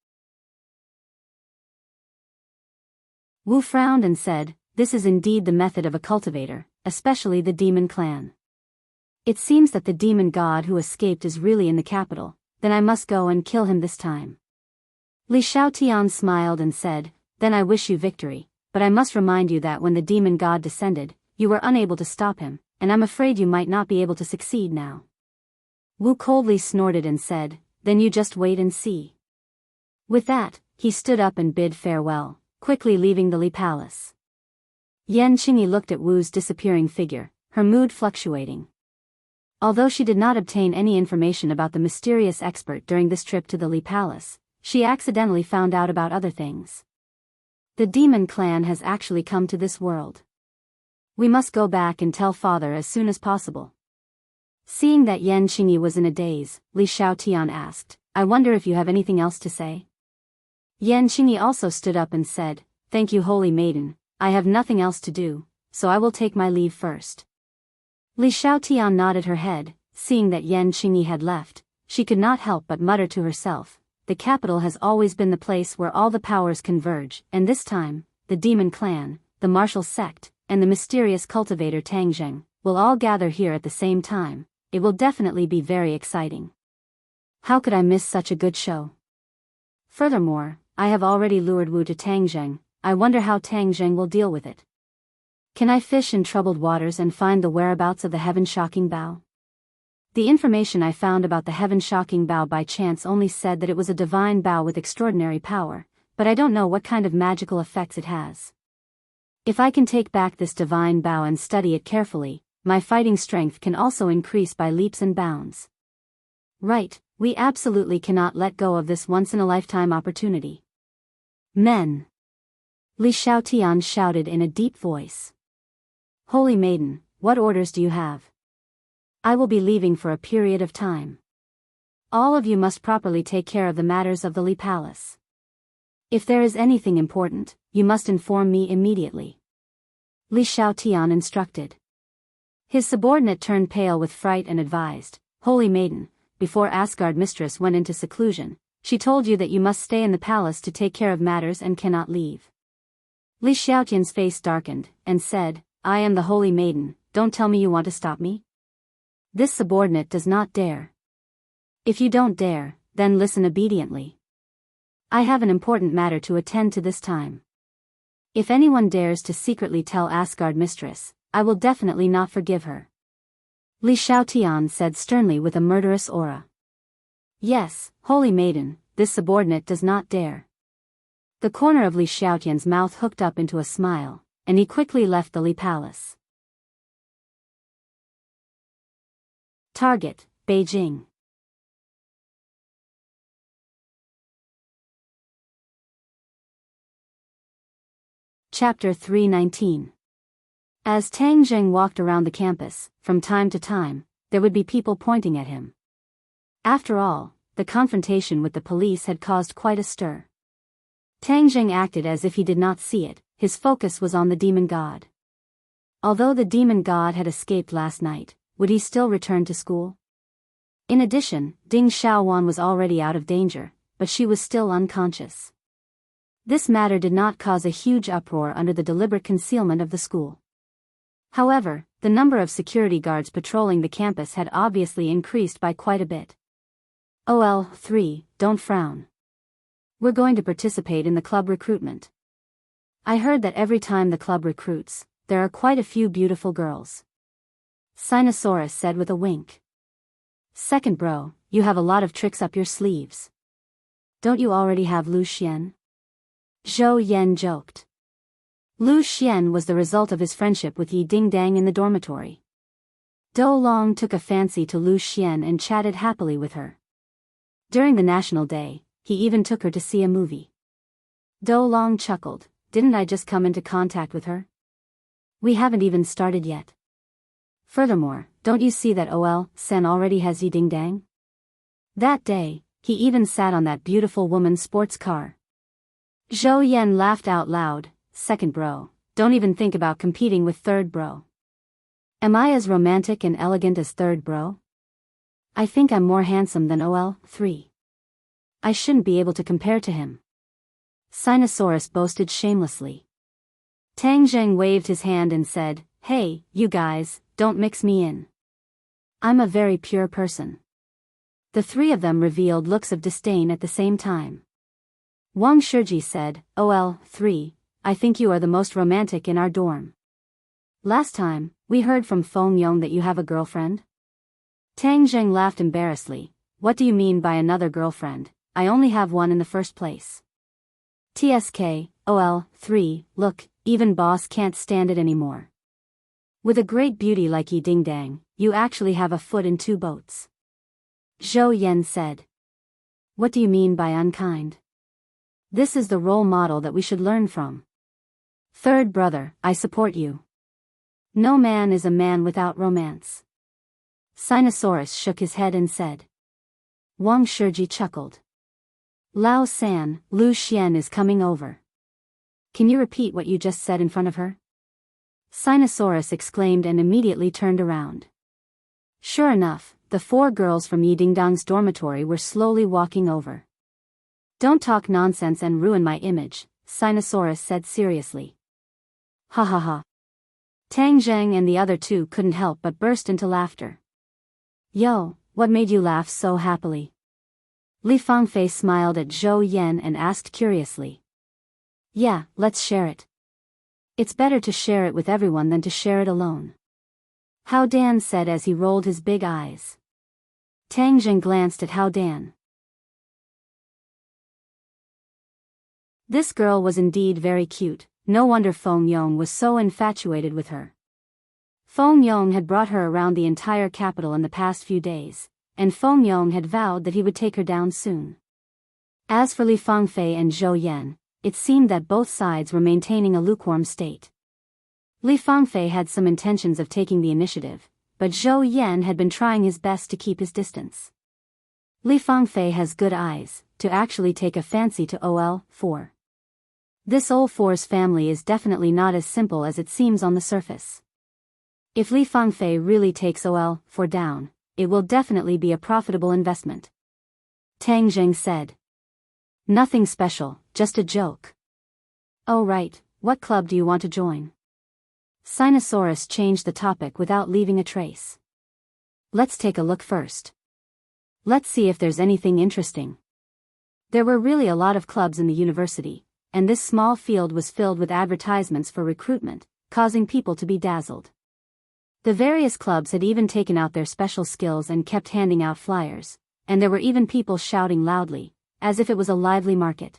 Wu frowned and said, "This is indeed the method of a cultivator, especially the demon clan. It seems that the demon god who escaped is really in the capital, then I must go and kill him this time." Li Xiaotian smiled and said, "Then I wish you victory, but I must remind you that when the demon god descended, you were unable to stop him, and I'm afraid you might not be able to succeed now." Wu coldly snorted and said, "Then you just wait and see." With that, he stood up and bid farewell, quickly leaving the Li Palace. Yan Qingyi looked at Wu's disappearing figure, her mood fluctuating. Although she did not obtain any information about the mysterious expert during this trip to the Li Palace, she accidentally found out about other things. The demon clan has actually come to this world. We must go back and tell father as soon as possible. Seeing that Yan Qingyi was in a daze, Li Xiaotian asked, "I wonder if you have anything else to say?" Yan Qingyi also stood up and said, "Thank you, holy maiden, I have nothing else to do, so I will take my leave first." Li Xiaotian nodded her head. Seeing that Yan Qingyi had left, she could not help but mutter to herself, "The capital has always been the place where all the powers converge, and this time, the demon clan, the martial sect, and the mysterious cultivator Tang Jing will all gather here at the same time. It will definitely be very exciting. How could I miss such a good show? Furthermore, I have already lured Wu to Tang Jing. I wonder how Tang Jing will deal with it. Can I fish in troubled waters and find the whereabouts of the heaven-shocking bow?" The information I found about the heaven-shocking bow by chance only said that it was a divine bow with extraordinary power, but I don't know what kind of magical effects it has. If I can take back this divine bow and study it carefully, my fighting strength can also increase by leaps and bounds. Right, we absolutely cannot let go of this once-in-a-lifetime opportunity. Men! Li Xiaotian shouted in a deep voice. "Holy maiden, what orders do you have? I will be leaving for a period of time. All of you must properly take care of the matters of the Li Palace. If there is anything important, you must inform me immediately." Li Xiaotian instructed. His subordinate turned pale with fright and advised, "Holy maiden, before Asgard mistress went into seclusion, she told you that you must stay in the palace to take care of matters and cannot leave." Li Xiaotian's face darkened, and said, "I am the holy maiden, don't tell me you want to stop me." This subordinate does not dare. If you don't dare, then listen obediently. I have an important matter to attend to this time. If anyone dares to secretly tell Asgard mistress, I will definitely not forgive her." Li Xiaotian said sternly with a murderous aura. "Yes, holy maiden, this subordinate does not dare." The corner of Li Xiaotian's mouth hooked up into a smile, and he quickly left the Li Palace. Target, Beijing. Chapter 319. As Tang Jing walked around the campus, from time to time, there would be people pointing at him. After all, the confrontation with the police had caused quite a stir. Tang Jing acted as if he did not see it. His focus was on the demon god. Although the demon god had escaped last night, would he still return to school? In addition, Ding Xiaowan was already out of danger, but she was still unconscious. This matter did not cause a huge uproar under the deliberate concealment of the school. However, the number of security guards patrolling the campus had obviously increased by quite a bit. OL3, don't frown. We're going to participate in the club recruitment. I heard that every time the club recruits, there are quite a few beautiful girls. Sinosaurus said with a wink. Second bro, you have a lot of tricks up your sleeves. Don't you already have Lu Xian? Zhou Yan joked. Lu Xian was the result of his friendship with Yi Dingdang in the dormitory. Dou Long took a fancy to Lu Xian and chatted happily with her. During the National Day, he even took her to see a movie. Dou Long chuckled, didn't I just come into contact with her? We haven't even started yet. Furthermore, don't you see that Sen already has Yi Dingdang? That day, he even sat on that beautiful woman's sports car. Zhou Yan laughed out loud, second bro, don't even think about competing with third bro. Am I as romantic and elegant as third bro? I think I'm more handsome than 3. I shouldn't be able to compare to him. Sinosaurus boasted shamelessly. Tang Zheng waved his hand and said, hey, you guys, don't mix me in. I'm a very pure person. The three of them revealed looks of disdain at the same time. Wang Shiji said, 3, I think you are the most romantic in our dorm. Last time, we heard from Feng Yong that you have a girlfriend? Tang Zheng laughed embarrassedly. What do you mean by another girlfriend? I only have one in the first place. TSK, 3, look, even boss can't stand it anymore. With a great beauty like Yi Dingdang, you actually have a foot in two boats. Zhou Yan said. What do you mean by unkind? This is the role model that we should learn from. Third brother, I support you. No man is a man without romance. Sinosaurus shook his head and said. Wang Shiji chuckled. Lao San, Lu Xian is coming over. Can you repeat what you just said in front of her? Sinosaurus exclaimed and immediately turned around. Sure enough, the 4 girls from Yi Dingdang's dormitory were slowly walking over. Don't talk nonsense and ruin my image, Sinosaurus said seriously. Ha ha ha. Tang Zheng and the other 2 couldn't help but burst into laughter. Yo, what made you laugh so happily? Li Fangfei smiled at Zhou Yan and asked curiously. Yeah, let's share it. It's better to share it with everyone than to share it alone. Hao Dan said as he rolled his big eyes. Tang Zheng glanced at Hao Dan. This girl was indeed very cute, no wonder Feng Yong was so infatuated with her. Feng Yong had brought her around the entire capital in the past few days, and Feng Yong had vowed that he would take her down soon. As for Li Fangfei and Zhou Yan, it seemed that both sides were maintaining a lukewarm state. Li Fangfei had some intentions of taking the initiative, but Zhou Yan had been trying his best to keep his distance. Li Fangfei has good eyes, to actually take a fancy to 4. This 4's family is definitely not as simple as it seems on the surface. If Li Fangfei really takes 4 down, it will definitely be a profitable investment. Tang Zheng said. Nothing special, just a joke. Oh right, what club do you want to join? Sinosaurus changed the topic without leaving a trace. Let's take a look first. Let's see if there's anything interesting. There were really a lot of clubs in the university, and this small field was filled with advertisements for recruitment, causing people to be dazzled. The various clubs had even taken out their special skills and kept handing out flyers, and there were even people shouting loudly, as if it was a lively market.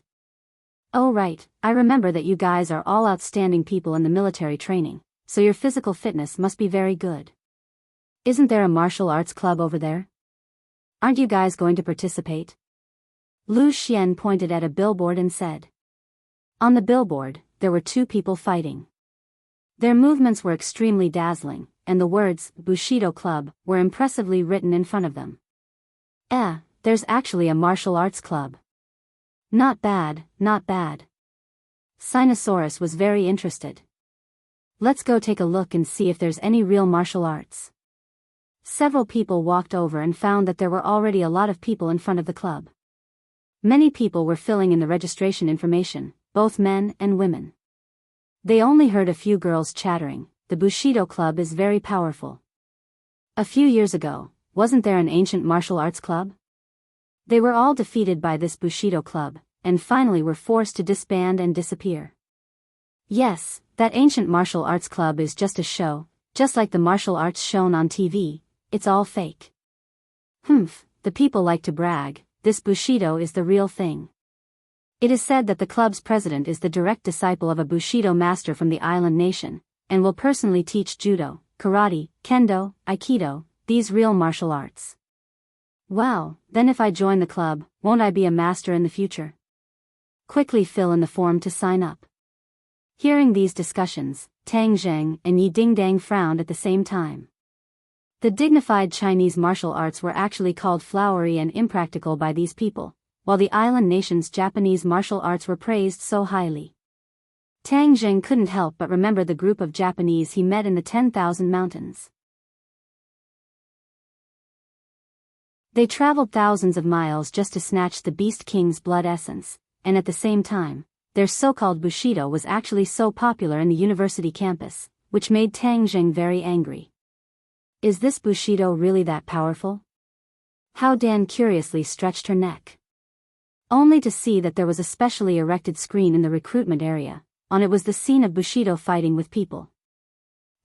Oh right, I remember that you guys are all outstanding people in the military training, so your physical fitness must be very good. Isn't there a martial arts club over there? Aren't you guys going to participate? Lu Xian pointed at a billboard and said. On the billboard, there were 2 people fighting. Their movements were extremely dazzling, and the words, Bushido Club, were impressively written in front of them. There's actually a martial arts club. Not bad, not bad. Sinosaurus was very interested. Let's go take a look and see if there's any real martial arts. Several people walked over and found that there were already a lot of people in front of the club. Many people were filling in the registration information, both men and women. They only heard a few girls chattering, the Bushido Club is very powerful. A few years ago, wasn't there an ancient martial arts club? They were all defeated by this Bushido Club, and finally were forced to disband and disappear. Yes, that ancient martial arts club is just a show, just like the martial arts shown on TV, it's all fake. Humph, the people like to brag, this Bushido is the real thing. It is said that the club's president is the direct disciple of a Bushido master from the island nation, and will personally teach judo, karate, kendo, aikido, these real martial arts. Wow, then if I join the club, won't I be a master in the future? Quickly fill in the form to sign up. Hearing these discussions, Tang Zheng and Yi Dingdang frowned at the same time. The dignified Chinese martial arts were actually called flowery and impractical by these people, while the island nation's Japanese martial arts were praised so highly. Tang Zheng couldn't help but remember the group of Japanese he met in the 10,000 mountains. They traveled thousands of miles just to snatch the Beast King's blood essence, and at the same time, their so-called Bushido was actually so popular in the university campus, which made Tang Zheng very angry. Is this Bushido really that powerful? Hao Dan curiously stretched her neck. Only to see that there was a specially erected screen in the recruitment area. On it was the scene of Bushido fighting with people.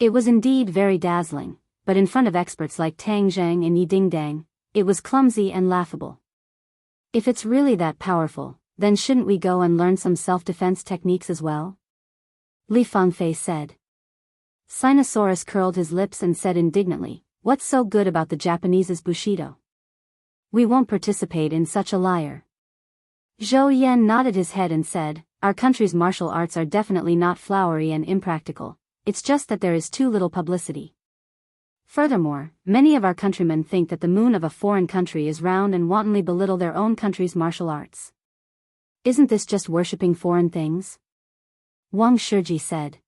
It was indeed very dazzling, but in front of experts like Tang Zheng and Yi Dingdang, it was clumsy and laughable. If it's really that powerful, then shouldn't we go and learn some self-defense techniques as well? Li Fangfei said. Sinosaurus curled his lips and said indignantly, what's so good about the Japanese's Bushido? We won't participate in such a liar. Zhou Yan nodded his head and said, our country's martial arts are definitely not flowery and impractical, it's just that there is too little publicity. Furthermore, many of our countrymen think that the moon of a foreign country is round and wantonly belittle their own country's martial arts. Isn't this just worshipping foreign things? Wang Shiji said.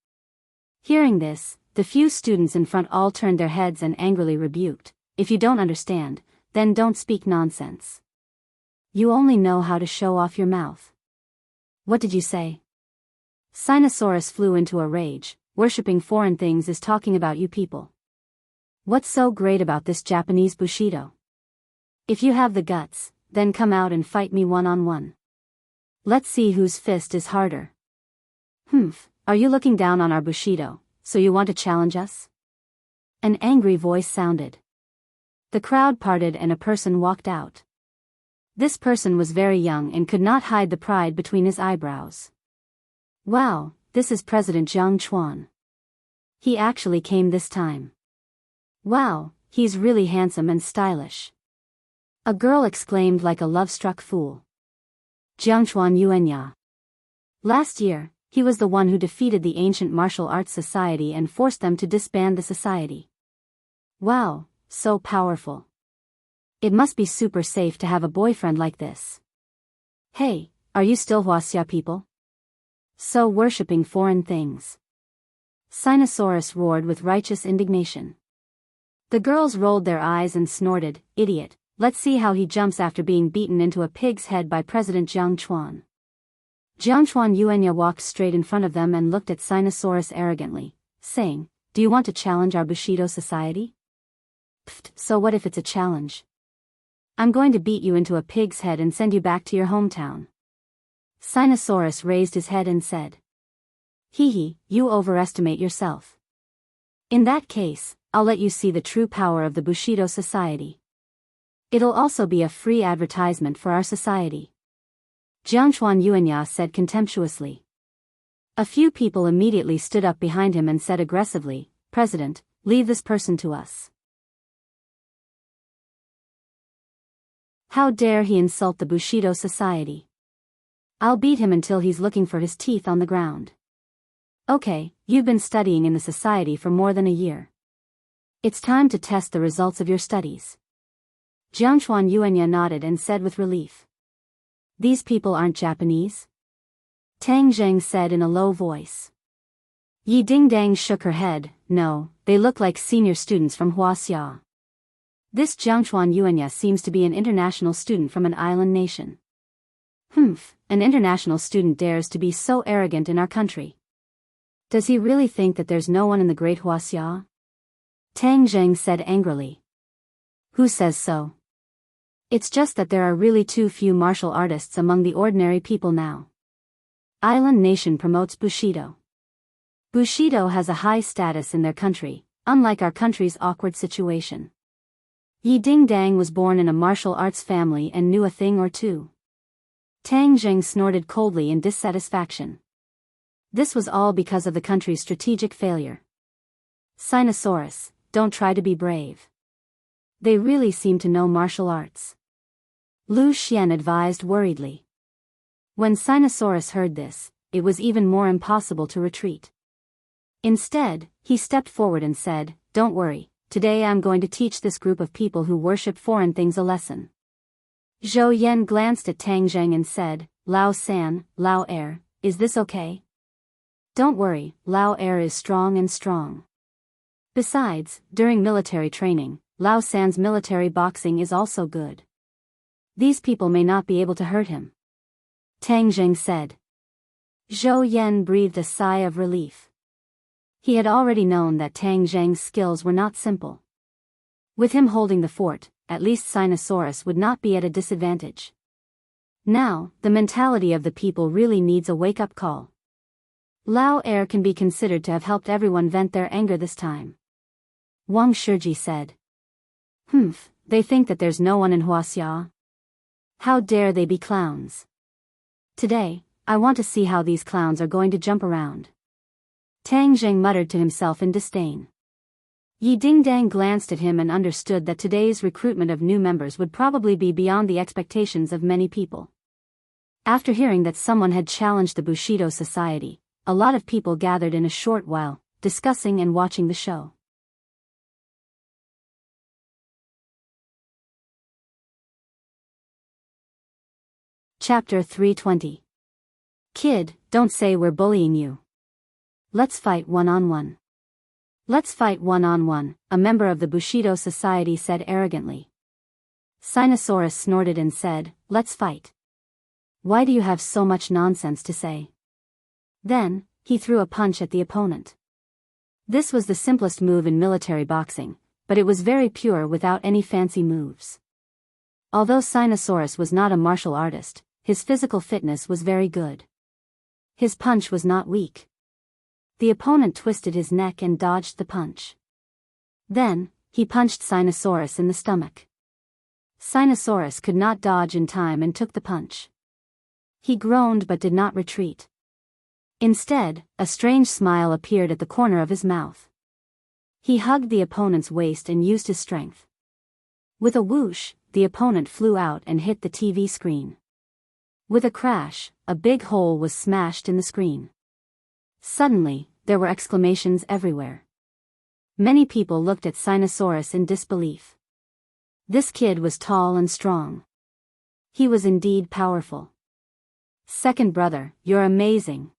Hearing this, the few students in front all turned their heads and angrily rebuked, if you don't understand, then don't speak nonsense. You only know how to show off your mouth. What did you say? Sinosaurus flew into a rage, worshipping foreign things is talking about you people. What's so great about this Japanese Bushido? If you have the guts, then come out and fight me one-on-one. Let's see whose fist is harder. Humph, are you looking down on our Bushido, so you want to challenge us? An angry voice sounded. The crowd parted and a person walked out. This person was very young and could not hide the pride between his eyebrows. Wow, this is President Zhang Chuan. He actually came this time. Wow, he's really handsome and stylish. A girl exclaimed like a love-struck fool. Jiangchuan Yuanya. Last year, he was the one who defeated the ancient martial arts society and forced them to disband the society. Wow, so powerful. It must be super safe to have a boyfriend like this. Hey, are you still Huaxia people? So worshipping foreign things. Sinosaurus roared with righteous indignation. The girls rolled their eyes and snorted, idiot, let's see how he jumps after being beaten into a pig's head by President Jiang Chuan. Jiang Chuan Yuanya walked straight in front of them and looked at Sinosaurus arrogantly, saying, do you want to challenge our Bushido society? Pfft, so what if it's a challenge? I'm going to beat you into a pig's head and send you back to your hometown. Sinosaurus raised his head and said. Hee hee, you overestimate yourself. In that case, I'll let you see the true power of the Bushido society. It'll also be a free advertisement for our society. Jiangchuan Yuanya said contemptuously. A few people immediately stood up behind him and said aggressively, President, leave this person to us. How dare he insult the Bushido society? I'll beat him until he's looking for his teeth on the ground. Okay, you've been studying in the society for more than a year. It's time to test the results of your studies. Jiangchuan Yuanya nodded and said with relief. These people aren't Japanese? Tang Zheng said in a low voice. Yi Dingdang shook her head, no, they look like senior students from Huaxia. This Jiangchuan Yuanya seems to be an international student from an island nation. Humph, an international student dares to be so arrogant in our country. Does he really think that there's no one in the great Huaxia? Tang Zheng said angrily. Who says so? It's just that there are really too few martial artists among the ordinary people now. Island nation promotes Bushido. Bushido has a high status in their country, unlike our country's awkward situation. Yi Dingdang was born in a martial arts family and knew a thing or two. Tang Zheng snorted coldly in dissatisfaction. This was all because of the country's strategic failure. Sinosaurus, don't try to be brave. They really seem to know martial arts. Lu Xian advised worriedly. When Sinosaurus heard this, it was even more impossible to retreat. Instead, he stepped forward and said, "Don't worry, today I'm going to teach this group of people who worship foreign things a lesson." Zhou Yan glanced at Tang Zheng and said, "Lao San, Lao Air, is this okay?" "Don't worry, Lao Air is strong and strong. Besides, during military training, Lao San's military boxing is also good. These people may not be able to hurt him," Tang Zheng said. Zhou Yan breathed a sigh of relief. He had already known that Tang Zheng's skills were not simple. With him holding the fort, at least Sinosaurus would not be at a disadvantage. Now, the mentality of the people really needs a wake-up call. Lao Air can be considered to have helped everyone vent their anger this time. Wang Shiji said. They think that there's no one in Huaxia. How dare they be clowns? Today, I want to see how these clowns are going to jump around. Tang Zheng muttered to himself in disdain. Yi Dingdang glanced at him and understood that today's recruitment of new members would probably be beyond the expectations of many people. After hearing that someone had challenged the Bushido Society, a lot of people gathered in a short while, discussing and watching the show. Chapter 320. Kid, don't say we're bullying you. Let's fight one-on-one. Let's fight one-on-one, a member of the Bushido Society said arrogantly. Sinosaurus snorted and said, "Let's fight. Why do you have so much nonsense to say?" Then, he threw a punch at the opponent. This was the simplest move in military boxing, but it was very pure without any fancy moves. Although Sinosaurus was not a martial artist, his physical fitness was very good. His punch was not weak. The opponent twisted his neck and dodged the punch. Then, he punched Sinosaurus in the stomach. Sinosaurus could not dodge in time and took the punch. He groaned but did not retreat. Instead, a strange smile appeared at the corner of his mouth. He hugged the opponent's waist and used his strength. With a whoosh, the opponent flew out and hit the TV screen. With a crash, a big hole was smashed in the screen. Suddenly, there were exclamations everywhere. Many people looked at Sinosaurus in disbelief. This kid was tall and strong. He was indeed powerful. "Second brother, you're amazing."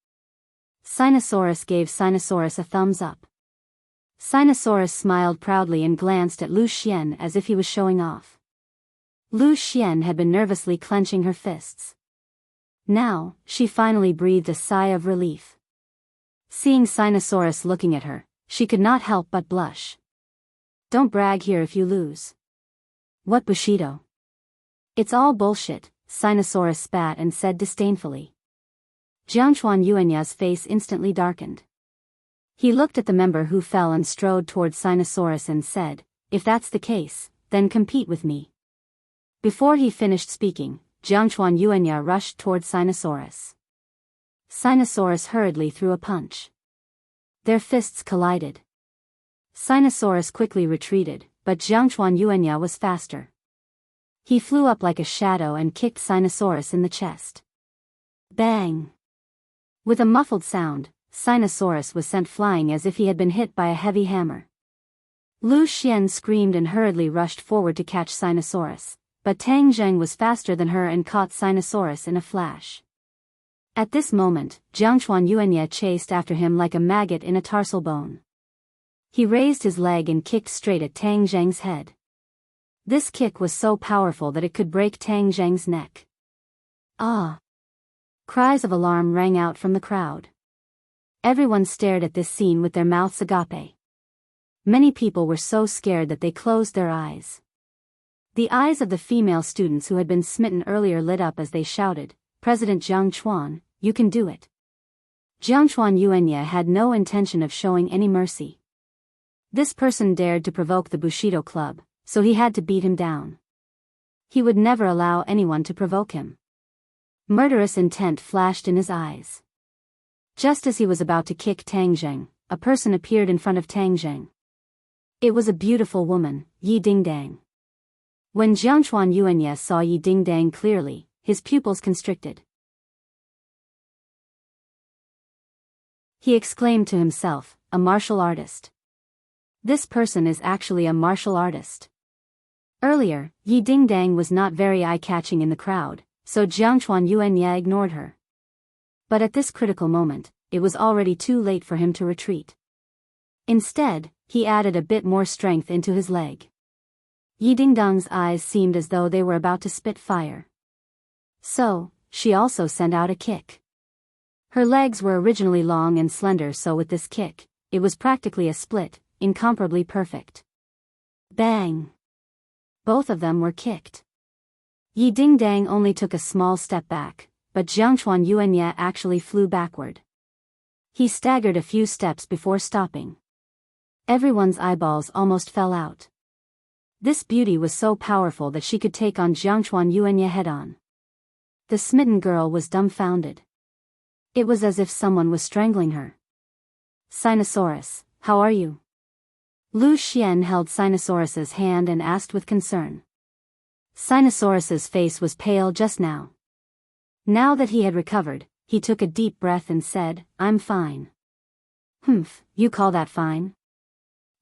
Sinosaurus gave Sinosaurus a thumbs up. Sinosaurus smiled proudly and glanced at Lu Xian as if he was showing off. Lu Xian had been nervously clenching her fists. Now, she finally breathed a sigh of relief. Seeing Sinosaurus looking at her, she could not help but blush. "Don't brag here if you lose." "What Bushido?" "It's all bullshit," Sinosaurus spat and said disdainfully. Jiangchuan Yuanya's face instantly darkened. He looked at the member who fell and strode toward Sinosaurus and said, "If that's the case, then compete with me." Before he finished speaking, Jiangchuan Yuanya rushed toward Sinosaurus. Sinosaurus hurriedly threw a punch. Their fists collided. Sinosaurus quickly retreated, but Jiangchuan Yuanya was faster. He flew up like a shadow and kicked Sinosaurus in the chest. Bang! With a muffled sound, Sinosaurus was sent flying as if he had been hit by a heavy hammer. Lu Xian screamed and hurriedly rushed forward to catch Sinosaurus, but Tang Zheng was faster than her and caught Sinosaurus in a flash. At this moment, Jiangchuan Yuanya chased after him like a maggot in a tarsal bone. He raised his leg and kicked straight at Tang Zheng's head. This kick was so powerful that it could break Tang Zheng's neck. "Ah!" Cries of alarm rang out from the crowd. Everyone stared at this scene with their mouths agape. Many people were so scared that they closed their eyes. The eyes of the female students who had been smitten earlier lit up as they shouted, "President Jiang Chuan, you can do it." Jiangchuan Yuanya had no intention of showing any mercy. This person dared to provoke the Bushido club, so he had to beat him down. He would never allow anyone to provoke him. Murderous intent flashed in his eyes. Just as he was about to kick Tang Zheng, a person appeared in front of Tang Zheng. It was a beautiful woman, Yi Dingdang. When Jiangchuan Yuanya saw Yi Dingdang clearly, his pupils constricted. He exclaimed to himself, a martial artist. This person is actually a martial artist. Earlier, Yi Dingdang was not very eye-catching in the crowd, so Jiangchuan Yuanya ignored her. But at this critical moment, it was already too late for him to retreat. Instead, he added a bit more strength into his leg. Yi Dingdang's eyes seemed as though they were about to spit fire. So, she also sent out a kick. Her legs were originally long and slender, so with this kick, it was practically a split, incomparably perfect. Bang! Both of them were kicked. Yi Dingdang only took a small step back, but Jiangchuan Yuanya actually flew backward. He staggered a few steps before stopping. Everyone's eyeballs almost fell out. This beauty was so powerful that she could take on Jiangchuan Yuanya head-on. The smitten girl was dumbfounded. It was as if someone was strangling her. Sinosaurus, how are you? Lu Xian held Sinosaurus's hand and asked with concern. Sinosaurus's face was pale just now. Now that he had recovered, he took a deep breath and said, I'm fine. Humph, you call that fine?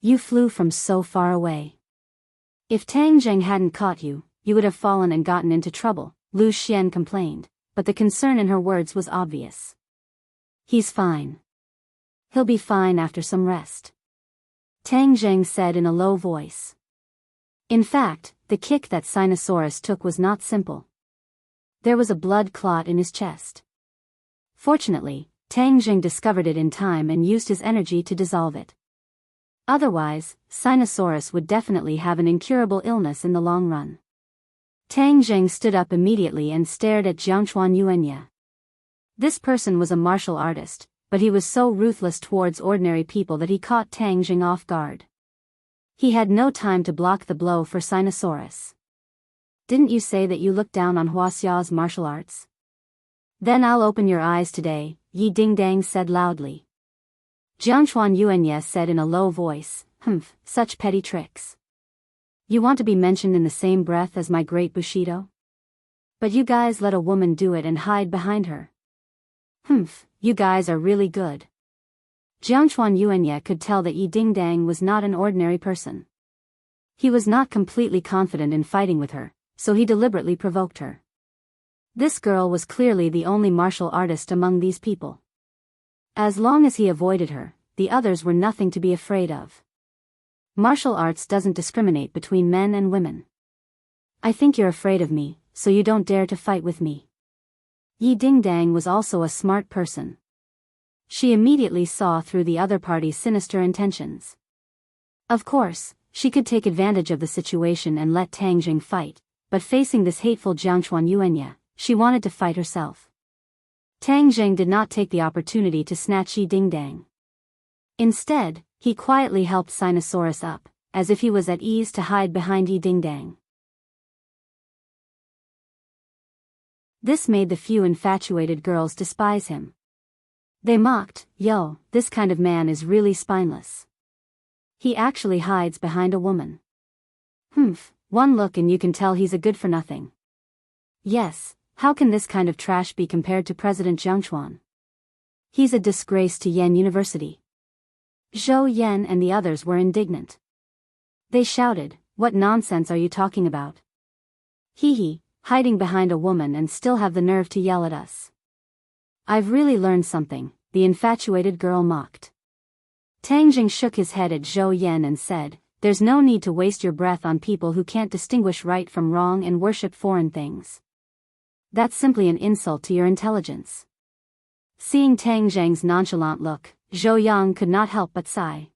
You flew from so far away. If Tang Zheng hadn't caught you, you would have fallen and gotten into trouble, Lu Xian complained, but the concern in her words was obvious. He's fine. He'll be fine after some rest. Tang Zheng said in a low voice. In fact, the kick that Sinosaurus took was not simple. There was a blood clot in his chest. Fortunately, Tang Zheng discovered it in time and used his energy to dissolve it. Otherwise, Sinosaurus would definitely have an incurable illness in the long run. Tang Zheng stood up immediately and stared at Jiangchuan Yuanya. This person was a martial artist, but he was so ruthless towards ordinary people that he caught Tang Zheng off guard. He had no time to block the blow for Sinosaurus. Didn't you say that you looked down on Huaxia's martial arts? Then I'll open your eyes today, Yi Dingdang said loudly. Jiangchuan Yuanya said in a low voice, Humph, such petty tricks. You want to be mentioned in the same breath as my great Bushido? But you guys let a woman do it and hide behind her. Humph, you guys are really good. Jiangchuan Yuanya could tell that Yi Dingdang was not an ordinary person. He was not completely confident in fighting with her, so he deliberately provoked her. This girl was clearly the only martial artist among these people. As long as he avoided her, the others were nothing to be afraid of. Martial arts doesn't discriminate between men and women. I think you're afraid of me, so you don't dare to fight with me. Yi Dingdang was also a smart person. She immediately saw through the other party's sinister intentions. Of course, she could take advantage of the situation and let Tang Zheng fight, but facing this hateful Jiangchuan Yuanya, she wanted to fight herself. Tang Zheng did not take the opportunity to snatch Yi Dingdang. Instead, he quietly helped Sinosaurus up, as if he was at ease to hide behind Yi Dingdang. This made the few infatuated girls despise him. They mocked, yo, this kind of man is really spineless. He actually hides behind a woman. Humph, one look and you can tell he's a good-for-nothing. Yes, how can this kind of trash be compared to President Jiangchuan? He's a disgrace to Yan University. Zhou Yan and the others were indignant. They shouted, what nonsense are you talking about? Hee, hiding behind a woman and still have the nerve to yell at us. I've really learned something, the infatuated girl mocked. Tang Zheng shook his head at Zhou Yan and said, there's no need to waste your breath on people who can't distinguish right from wrong and worship foreign things. That's simply an insult to your intelligence. Seeing Tang Zheng's nonchalant look, Zhou Yang could not help but sigh.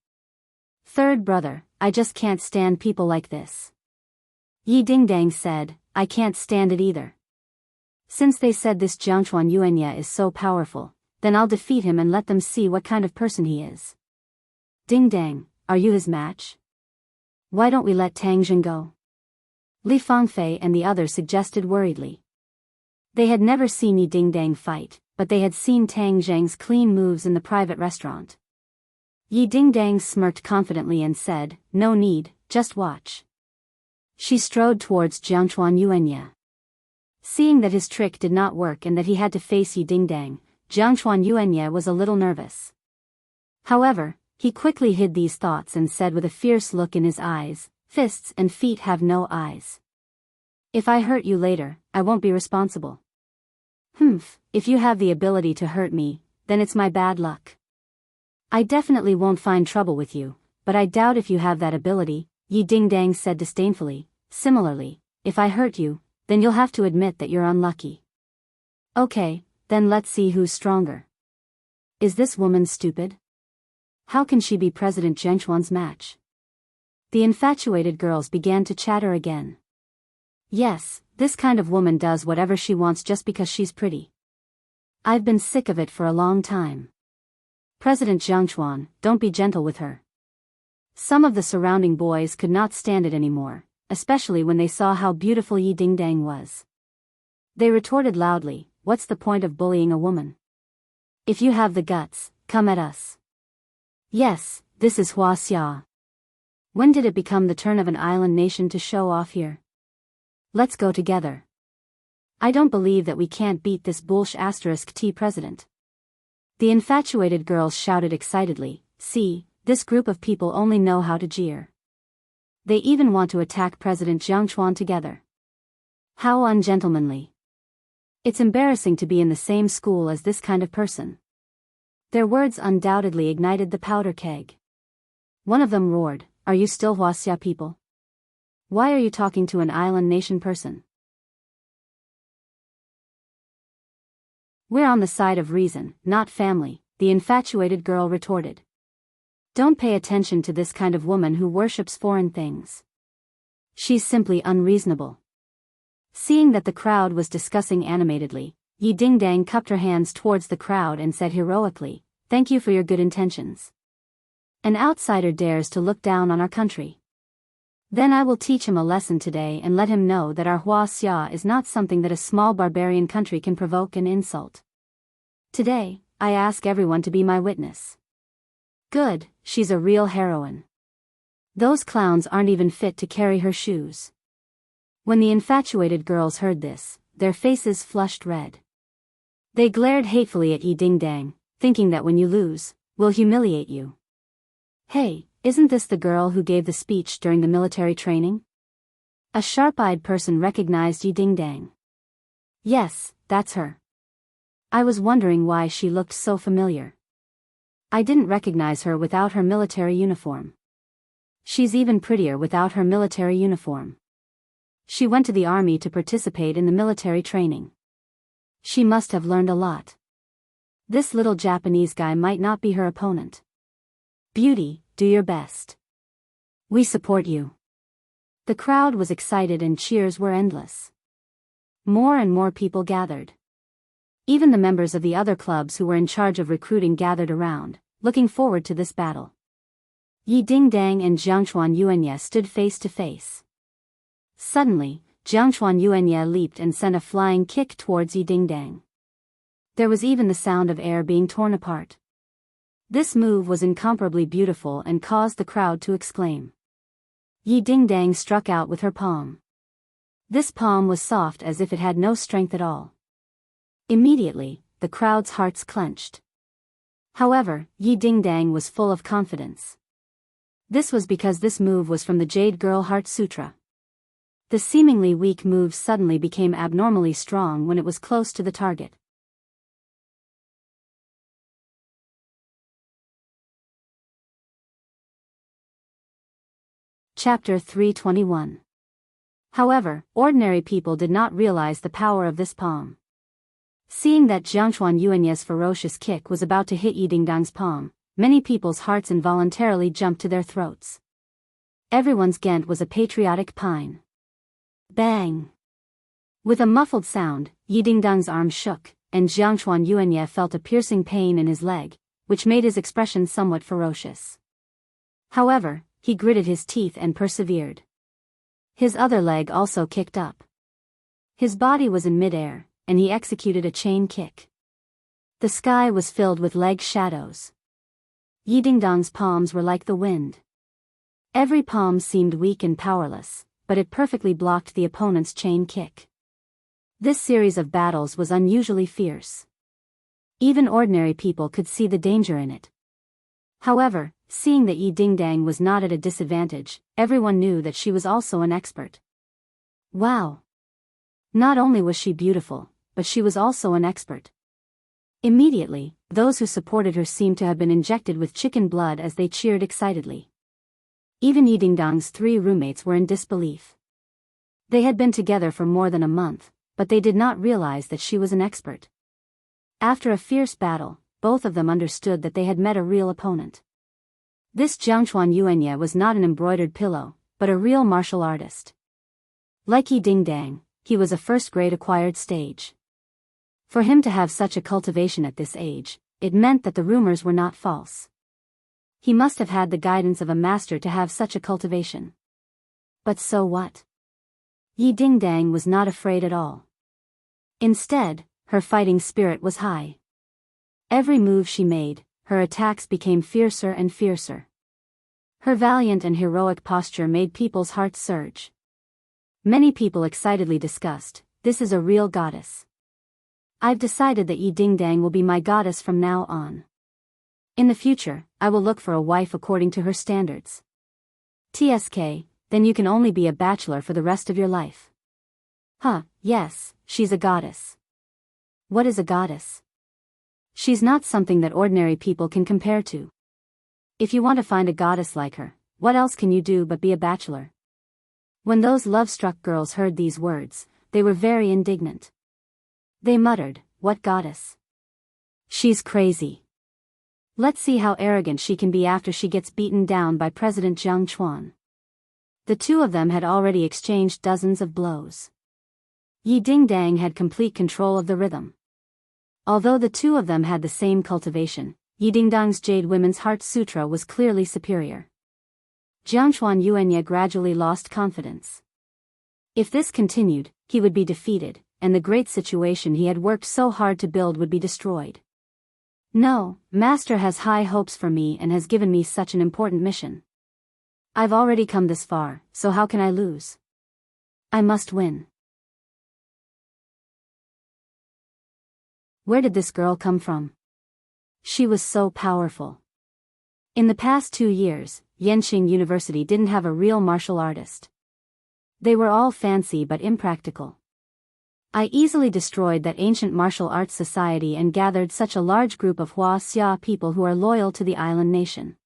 Third brother, I just can't stand people like this. Yi Dingdang said, I can't stand it either. Since they said this Jiangchuan Yuanya is so powerful, then I'll defeat him and let them see what kind of person he is. Ding Dang, are you his match? Why don't we let Tang Jin go? Li Fangfei and the others suggested worriedly. They had never seen Yi Ding Dang fight, but they had seen Tang Zhang's clean moves in the private restaurant. Yi Ding Dang smirked confidently and said, "No need, just watch." She strode towards Jiangchuan Yuanya. Seeing that his trick did not work and that he had to face Yi Ding Dang, Jiangchuan Yuanya was a little nervous. However, he quickly hid these thoughts and said with a fierce look in his eyes, "Fists and feet have no eyes. If I hurt you later, I won't be responsible." "Humph, if you have the ability to hurt me, then it's my bad luck. I definitely won't find trouble with you, but I doubt if you have that ability," Yi Ding Dang said disdainfully. "Similarly, if I hurt you, then you'll have to admit that you're unlucky." "Okay, then let's see who's stronger. Is this woman stupid? How can she be President Zhengchuan's match?" The infatuated girls began to chatter again. "Yes, this kind of woman does whatever she wants just because she's pretty. I've been sick of it for a long time. President Zhengchuan, don't be gentle with her." Some of the surrounding boys could not stand it anymore, especially when they saw how beautiful Yi Ding Dang was. They retorted loudly, "What's the point of bullying a woman? If you have the guts, come at us." "Yes, this is Huaxia. When did it become the turn of an island nation to show off here? Let's go together. I don't believe that we can't beat this *T president." The infatuated girls shouted excitedly, "See, this group of people only know how to jeer. They even want to attack President Jiangchuan together. How ungentlemanly. It's embarrassing to be in the same school as this kind of person." Their words undoubtedly ignited the powder keg. One of them roared, "Are you still Huaxia people? Why are you talking to an island nation person?" "We're on the side of reason, not family," the infatuated girl retorted. "Don't pay attention to this kind of woman who worships foreign things. She's simply unreasonable." Seeing that the crowd was discussing animatedly, Yi Ding Dang cupped her hands towards the crowd and said heroically, "Thank you for your good intentions. An outsider dares to look down on our country. Then I will teach him a lesson today and let him know that our Huaxia is not something that a small barbarian country can provoke and insult. Today, I ask everyone to be my witness." "Good, she's a real heroine. Those clowns aren't even fit to carry her shoes." When the infatuated girls heard this, their faces flushed red. They glared hatefully at Yi Ding Dang, thinking that when you lose, we'll humiliate you. "Hey, isn't this the girl who gave the speech during the military training?" A sharp-eyed person recognized Yi Ding Dang. "Yes, that's her. I was wondering why she looked so familiar. I didn't recognize her without her military uniform. She's even prettier without her military uniform. She went to the army to participate in the military training. She must have learned a lot. This little Japanese guy might not be her opponent. Beauty, do your best. We support you." The crowd was excited and cheers were endless. More and more people gathered. Even the members of the other clubs who were in charge of recruiting gathered around, looking forward to this battle. Yi Ding Dang and Jiangchuan Yuanya stood face to face. Suddenly, Jiangchuan Yuanya leaped and sent a flying kick towards Yi Ding Dang. There was even the sound of air being torn apart. This move was incomparably beautiful and caused the crowd to exclaim. Yi Ding Dang struck out with her palm. This palm was soft as if it had no strength at all. Immediately, the crowd's hearts clenched. However, Yi Ding Dang was full of confidence. This was because this move was from the Jade Girl Heart Sutra. The seemingly weak move suddenly became abnormally strong when it was close to the target. Chapter 321. However, ordinary people did not realize the power of this palm. Seeing that Jiangchuan Yuanya's ferocious kick was about to hit Yi Ding Dang's palm, many people's hearts involuntarily jumped to their throats. Everyone's Ghent was a patriotic pine. Bang! With a muffled sound, Yi Ding Dang's arm shook, and Jiangchuan Yuanye felt a piercing pain in his leg, which made his expression somewhat ferocious. However, he gritted his teeth and persevered. His other leg also kicked up. His body was in midair, and he executed a chain kick. The sky was filled with leg shadows. Yi Dingdong's palms were like the wind. Every palm seemed weak and powerless, but it perfectly blocked the opponent's chain kick. This series of battles was unusually fierce. Even ordinary people could see the danger in it. However, seeing that Yi Dingdang was not at a disadvantage, everyone knew that she was also an expert. Wow! Not only was she beautiful, but she was also an expert. Immediately, those who supported her seemed to have been injected with chicken blood as they cheered excitedly. Even Yi Dingdang's 3 roommates were in disbelief. They had been together for more than a month, but they did not realize that she was an expert. After a fierce battle, both of them understood that they had met a real opponent. This Jiangchuan Yuanye was not an embroidered pillow, but a real martial artist. Like Yi Dingdang, he was a first-grade acquired stage. For him to have such a cultivation at this age, it meant that the rumors were not false. He must have had the guidance of a master to have such a cultivation. But so what? Yi Dingdang was not afraid at all. Instead, her fighting spirit was high. Every move she made, her attacks became fiercer and fiercer. Her valiant and heroic posture made people's hearts surge. Many people excitedly discussed, "This is a real goddess. I've decided that Yi Dingdang will be my goddess from now on. In the future, I will look for a wife according to her standards." TSK, then you can only be a bachelor for the rest of your life. Huh, yes, she's a goddess. What is a goddess? She's not something that ordinary people can compare to. If you want to find a goddess like her, what else can you do but be a bachelor? When those love-struck girls heard these words, they were very indignant. They muttered, "What goddess? She's crazy. Let's see how arrogant she can be after she gets beaten down by President Jiang Chuan." The two of them had already exchanged dozens of blows. Yi Dingdang had complete control of the rhythm. Although the two of them had the same cultivation, Yi Dingdang's Jade Women's Heart Sutra was clearly superior. Jiangchuan Yuanye gradually lost confidence. If this continued, he would be defeated, and the great situation he had worked so hard to build would be destroyed. No, Master has high hopes for me and has given me such an important mission. I've already come this far, so how can I lose? I must win. Where did this girl come from? She was so powerful. In the past 2 years, Yenqing University didn't have a real martial artist. They were all fancy but impractical. I easily destroyed that ancient martial arts society and gathered such a large group of Hua Xia people who are loyal to the island nation.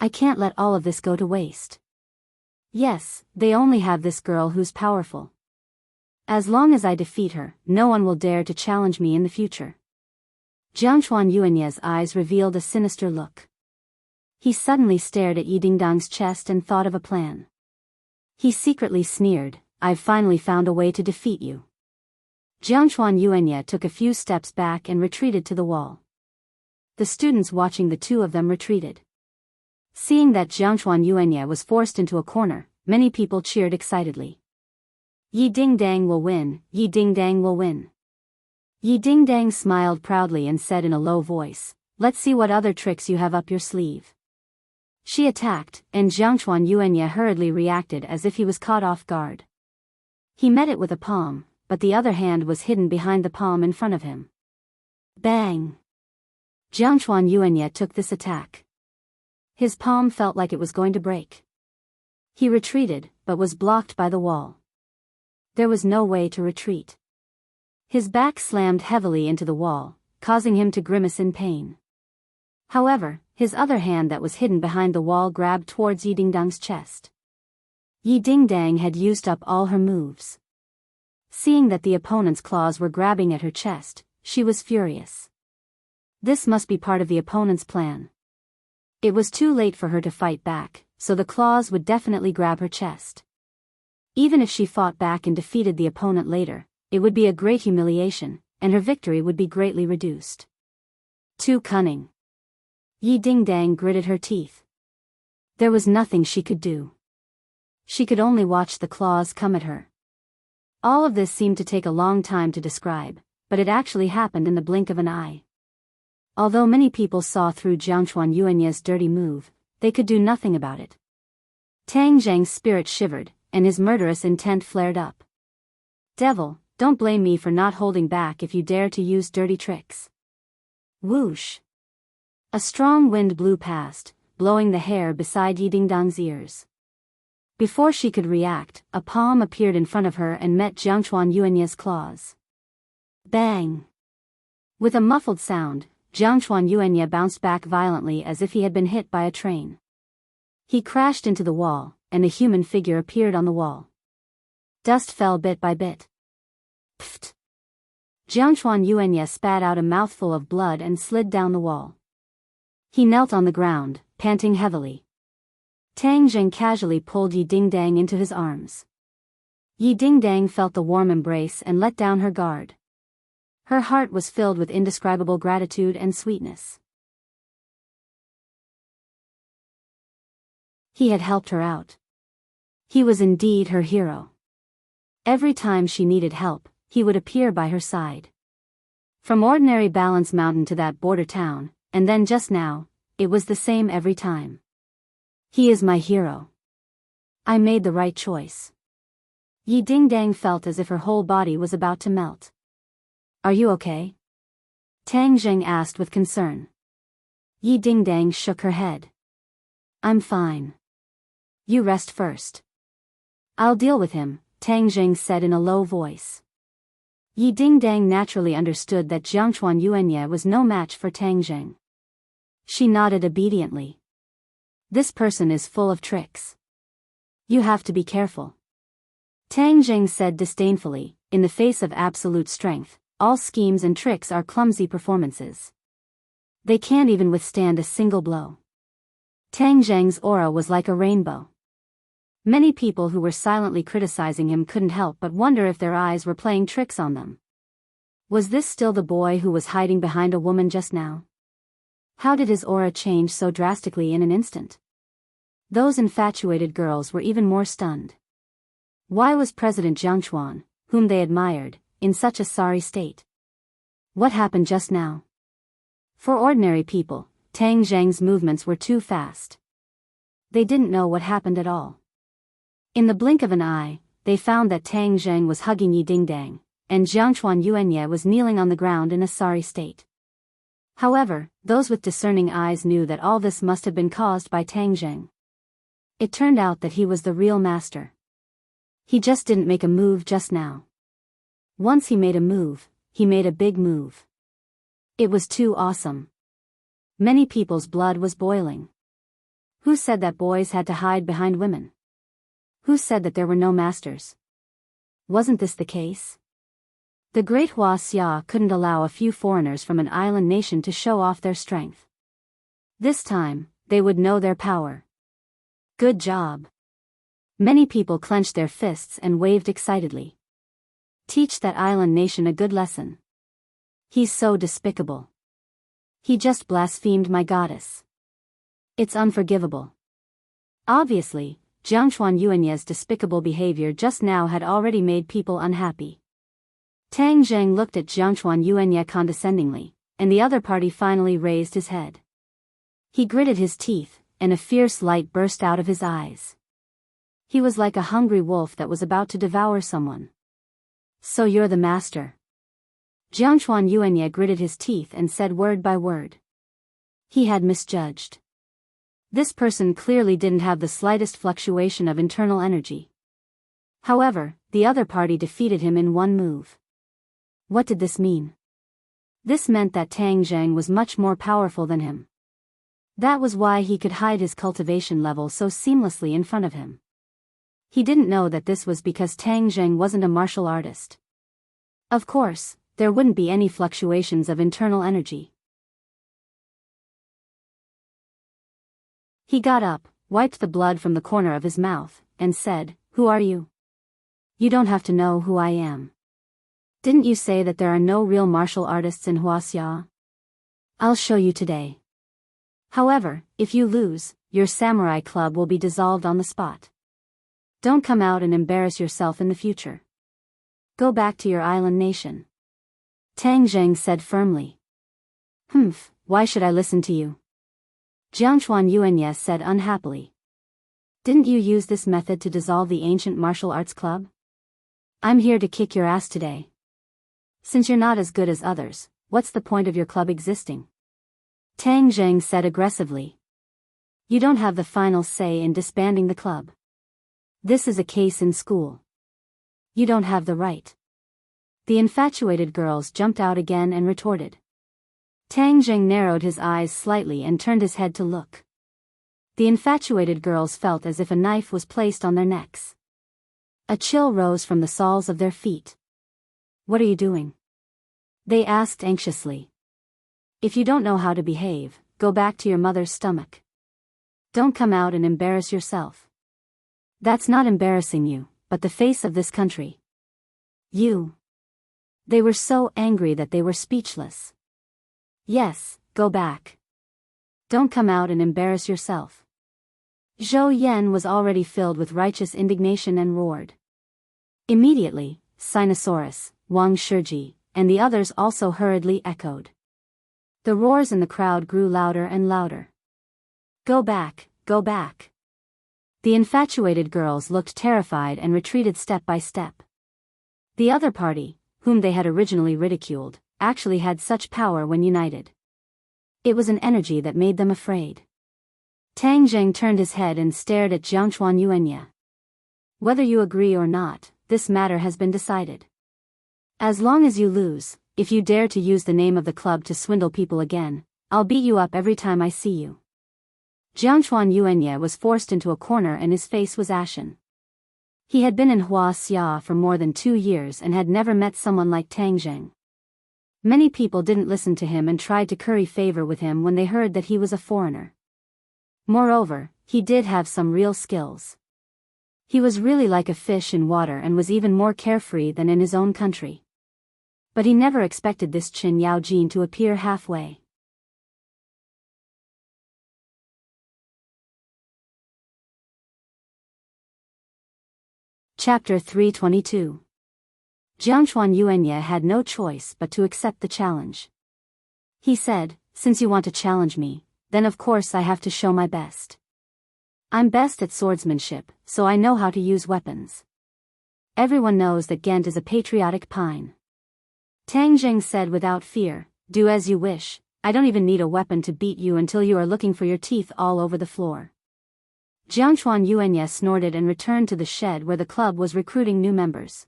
I can't let all of this go to waste. Yes, they only have this girl who's powerful. As long as I defeat her, no one will dare to challenge me in the future. Jiangchuan Yuanye's eyes revealed a sinister look. He suddenly stared at Yi Dingdang's chest and thought of a plan. He secretly sneered, "I've finally found a way to defeat you." Jiangchuan Yuanye took a few steps back and retreated to the wall. The students watching the two of them retreated. Seeing that Jiangchuan Yuanye was forced into a corner, many people cheered excitedly. Yi Dingdang will win, Yi Dingdang will win. Yi Dingdang smiled proudly and said in a low voice, "Let's see what other tricks you have up your sleeve." She attacked, and Jiangchuan Yuanye hurriedly reacted as if he was caught off guard. He met it with a palm, but the other hand was hidden behind the palm in front of him. Bang! Jiangchuan Yuanye took this attack. His palm felt like it was going to break. He retreated, but was blocked by the wall. There was no way to retreat. His back slammed heavily into the wall, causing him to grimace in pain. However, his other hand that was hidden behind the wall grabbed towards Yi Dingdang's chest. Yi Dingdang had used up all her moves. Seeing that the opponent's claws were grabbing at her chest, she was furious. This must be part of the opponent's plan. It was too late for her to fight back, so the claws would definitely grab her chest. Even if she fought back and defeated the opponent later, it would be a great humiliation, and her victory would be greatly reduced. Too cunning. Yi Dingdang gritted her teeth. There was nothing she could do. She could only watch the claws come at her. All of this seemed to take a long time to describe, but it actually happened in the blink of an eye. Although many people saw through Jiangchuan Yuanye's dirty move, they could do nothing about it. Tang Zheng's spirit shivered, and his murderous intent flared up. Devil, don't blame me for not holding back if you dare to use dirty tricks. Whoosh! A strong wind blew past, blowing the hair beside Yi Dingdang's ears. Before she could react, a palm appeared in front of her and met Jiangchuan Yuanye's claws. Bang! With a muffled sound, Jiangchuan Yuanye bounced back violently as if he had been hit by a train. He crashed into the wall, and a human figure appeared on the wall. Dust fell bit by bit. Pfft! Jiangchuan Yuanye spat out a mouthful of blood and slid down the wall. He knelt on the ground, panting heavily. Tang Zheng casually pulled Yi Dingdang into his arms. Yi Dingdang felt the warm embrace and let down her guard. Her heart was filled with indescribable gratitude and sweetness. He had helped her out. He was indeed her hero. Every time she needed help, he would appear by her side. From ordinary Balance Mountain to that border town, and then just now, it was the same every time. He is my hero. I made the right choice. Yi Dingdang felt as if her whole body was about to melt. Are you okay? Tang Zheng asked with concern. Yi Dingdang shook her head. I'm fine. You rest first. I'll deal with him, Tang Zheng said in a low voice. Yi Dingdang naturally understood that Jiangchuan Yuanye was no match for Tang Zheng. She nodded obediently. This person is full of tricks. You have to be careful. Tang Zheng said disdainfully, in the face of absolute strength, all schemes and tricks are clumsy performances. They can't even withstand a single blow. Tang Zheng's aura was like a rainbow. Many people who were silently criticizing him couldn't help but wonder if their eyes were playing tricks on them. Was this still the boy who was hiding behind a woman just now? How did his aura change so drastically in an instant? Those infatuated girls were even more stunned. Why was President Jiangchuan, whom they admired, in such a sorry state? What happened just now? For ordinary people, Tang Zheng's movements were too fast. They didn't know what happened at all. In the blink of an eye, they found that Tang Zheng was hugging Yi Dingdang, and Jiangchuan Yuanye was kneeling on the ground in a sorry state. However, those with discerning eyes knew that all this must have been caused by Tang Zheng. It turned out that he was the real master. He just didn't make a move just now. Once he made a move, he made a big move. It was too awesome. Many people's blood was boiling. Who said that boys had to hide behind women? Who said that there were no masters? Wasn't this the case? The Great Hua Xia couldn't allow a few foreigners from an island nation to show off their strength. This time, they would know their power. Good job. Many people clenched their fists and waved excitedly. Teach that island nation a good lesson. He's so despicable. He just blasphemed my goddess. It's unforgivable. Obviously, Jiangchuan Yuanye's despicable behavior just now had already made people unhappy. Tang Zheng looked at Jiangchuan Yuanye condescendingly, and the other party finally raised his head. He gritted his teeth, and a fierce light burst out of his eyes. He was like a hungry wolf that was about to devour someone. So you're the master. Jiangchuan Yuanye gritted his teeth and said word by word. He had misjudged. This person clearly didn't have the slightest fluctuation of internal energy. However, the other party defeated him in one move. What did this mean? This meant that Tang Zheng was much more powerful than him. That was why he could hide his cultivation level so seamlessly in front of him. He didn't know that this was because Tang Zheng wasn't a martial artist. Of course, there wouldn't be any fluctuations of internal energy. He got up, wiped the blood from the corner of his mouth, and said, "Who are you? You don't have to know who I am." Didn't you say that there are no real martial artists in Huaxia? I'll show you today. However, if you lose, your samurai club will be dissolved on the spot. Don't come out and embarrass yourself in the future. Go back to your island nation. Tang Zheng said firmly. Humph, why should I listen to you? Jiangchuan Yuanye said unhappily. Didn't you use this method to dissolve the ancient martial arts club? I'm here to kick your ass today. Since you're not as good as others, what's the point of your club existing? Tang Zheng said aggressively. You don't have the final say in disbanding the club. This is a case in school. You don't have the right. The infatuated girls jumped out again and retorted. Tang Zheng narrowed his eyes slightly and turned his head to look. The infatuated girls felt as if a knife was placed on their necks. A chill rose from the soles of their feet. What are you doing? They asked anxiously. If you don't know how to behave, go back to your mother's stomach. Don't come out and embarrass yourself. That's not embarrassing you, but the face of this country. You. They were so angry that they were speechless. Yes, go back. Don't come out and embarrass yourself. Zhou Yan was already filled with righteous indignation and roared. Immediately, Sinosaurus, Wang Shiji, and the others also hurriedly echoed. The roars in the crowd grew louder and louder. Go back, go back. The infatuated girls looked terrified and retreated step by step. The other party, whom they had originally ridiculed, actually had such power when united. It was an energy that made them afraid. Tang Zheng turned his head and stared at Jiangchuan Yuanye. Whether you agree or not, this matter has been decided. As long as you lose, if you dare to use the name of the club to swindle people again, I'll beat you up every time I see you. Jiangchuan Yuanye was forced into a corner and his face was ashen. He had been in Huaxia for more than 2 years and had never met someone like Tang Zheng. Many people didn't listen to him and tried to curry favor with him when they heard that he was a foreigner. Moreover, he did have some real skills. He was really like a fish in water and was even more carefree than in his own country. But he never expected this Qin Yaojin to appear halfway. Chapter 322. Jiangchuan Yuanye had no choice but to accept the challenge. He said, since you want to challenge me, then of course I have to show my best. I'm best at swordsmanship, so I know how to use weapons. Everyone knows that Ghent is a patriotic pine. Tang Zheng said without fear, do as you wish, I don't even need a weapon to beat you until you are looking for your teeth all over the floor. Jiangchuan Yuanye snorted and returned to the shed where the club was recruiting new members.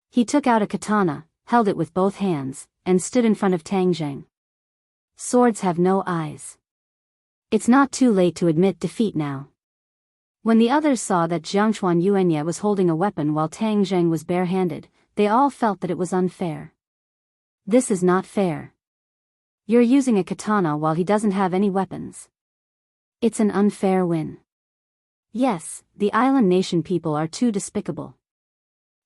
He took out a katana, held it with both hands, and stood in front of Tang Zheng. Swords have no eyes. It's not too late to admit defeat now. When the others saw that Jiangchuan Yuanye was holding a weapon while Tang Zheng was barehanded, they all felt that it was unfair. This is not fair. You're using a katana while he doesn't have any weapons. It's an unfair win. Yes, the island nation people are too despicable.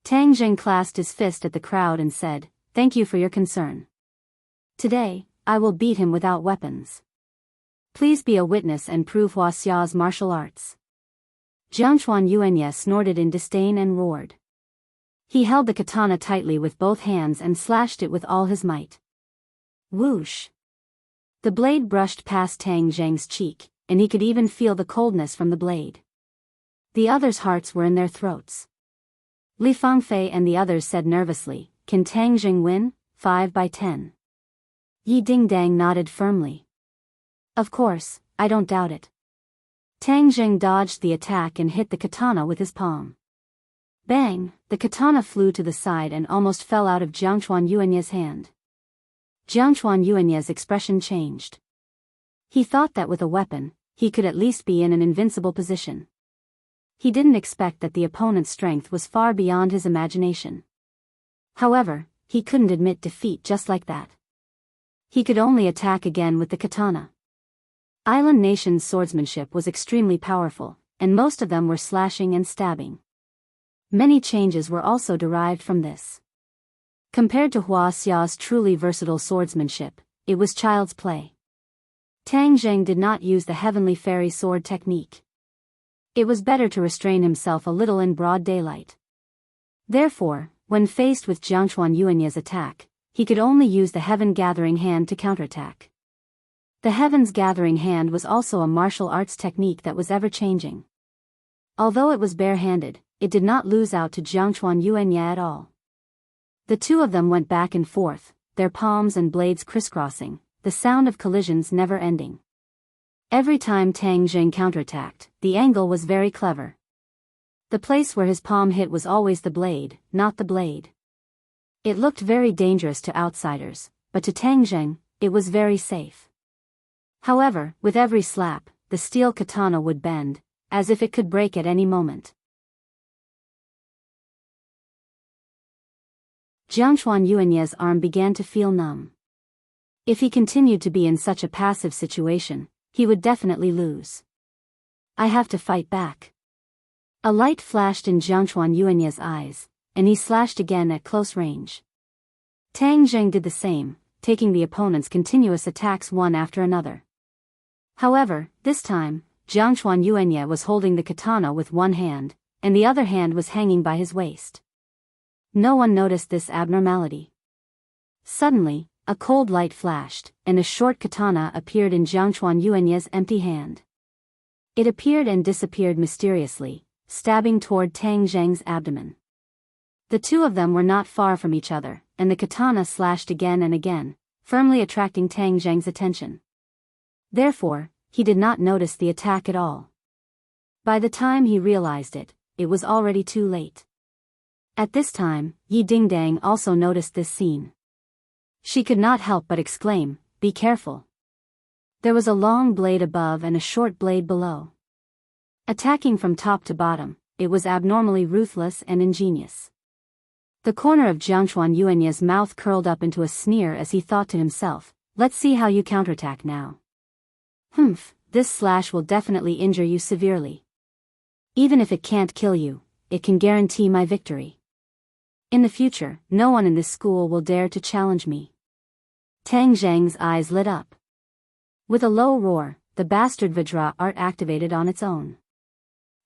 Tang Zheng clasped his fist at the crowd and said, thank you for your concern. Today, I will beat him without weapons. Please be a witness and prove Huaxia's martial arts. Jiangchuan Yuanye snorted in disdain and roared. He held the katana tightly with both hands and slashed it with all his might. Whoosh! The blade brushed past Tang Zheng's cheek, and he could even feel the coldness from the blade. The others' hearts were in their throats. Li Fangfei and the others said nervously, can Tang Zheng win? 5/10. Yi Dingdang nodded firmly. Of course, I don't doubt it. Tang Zheng dodged the attack and hit the katana with his palm. Bang! The katana flew to the side and almost fell out of Jiangchuan Yuanye's hand. Jiangchuan Yuanye's expression changed. He thought that with a weapon, he could at least be in an invincible position. He didn't expect that the opponent's strength was far beyond his imagination. However, he couldn't admit defeat just like that. He could only attack again with the katana. Island Nation's swordsmanship was extremely powerful, and most of them were slashing and stabbing. Many changes were also derived from this. Compared to Hua Xiao's truly versatile swordsmanship, it was child's play. Tang Zheng did not use the heavenly fairy sword technique. It was better to restrain himself a little in broad daylight. Therefore, when faced with Jiangchuan Yuanye's attack, he could only use the Heaven Gathering Hand to counterattack. The Heaven's Gathering Hand was also a martial arts technique that was ever-changing. Although it was bare-handed, it did not lose out to Jiangchuan Yuanye at all. The two of them went back and forth, their palms and blades crisscrossing, the sound of collisions never ending. Every time Tang Zheng counterattacked, the angle was very clever. The place where his palm hit was always the blade, not the blade. It looked very dangerous to outsiders, but to Tang Zheng, it was very safe. However, with every slap, the steel katana would bend, as if it could break at any moment. Jiangchuan Yuanye's arm began to feel numb. If he continued to be in such a passive situation, he would definitely lose. I have to fight back. A light flashed in Jiangchuan Yuanye's eyes, and he slashed again at close range. Tang Zheng did the same, taking the opponent's continuous attacks one after another. However, this time, Jiangchuan Yuanye was holding the katana with one hand, and the other hand was hanging by his waist. No one noticed this abnormality. Suddenly, a cold light flashed, and a short katana appeared in Jiangchuan Yuanye's empty hand. It appeared and disappeared mysteriously, stabbing toward Tang Zheng's abdomen. The two of them were not far from each other, and the katana slashed again and again, firmly attracting Tang Zheng's attention. Therefore, he did not notice the attack at all. By the time he realized it, it was already too late. At this time, Yi Dingdang also noticed this scene. She could not help but exclaim, "Be careful." There was a long blade above and a short blade below. Attacking from top to bottom, it was abnormally ruthless and ingenious. The corner of Jiangchuan Yuanye's mouth curled up into a sneer as he thought to himself, "Let's see how you counterattack now. This slash will definitely injure you severely. Even if it can't kill you, it can guarantee my victory. In the future, no one in this school will dare to challenge me." Tang Zheng's eyes lit up. With a low roar, the bastard Vajra art activated on its own.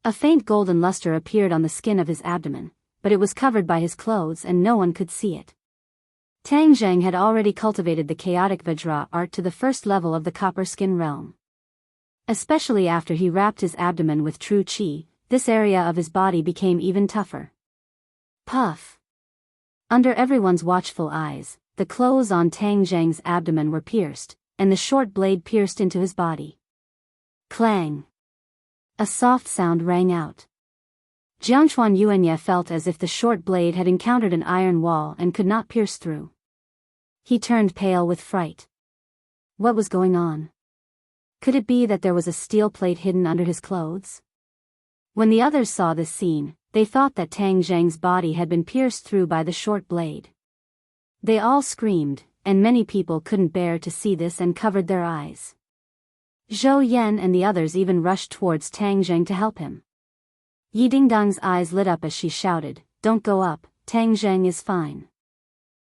A faint golden luster appeared on the skin of his abdomen, but it was covered by his clothes and no one could see it. Tang Zheng had already cultivated the chaotic Vajra art to the first level of the copper skin realm. Especially after he wrapped his abdomen with true qi, this area of his body became even tougher. Puff! Under everyone's watchful eyes, the clothes on Tang Zheng's abdomen were pierced, and the short blade pierced into his body. Clang! A soft sound rang out. Jiangchuan Yuanye felt as if the short blade had encountered an iron wall and could not pierce through. He turned pale with fright. What was going on? Could it be that there was a steel plate hidden under his clothes? When the others saw this scene, they thought that Tang Zheng's body had been pierced through by the short blade. They all screamed, and many people couldn't bear to see this and covered their eyes. Zhou Yan and the others even rushed towards Tang Zheng to help him. Yi Dingdang's eyes lit up as she shouted, "Don't go up, Tang Zheng is fine."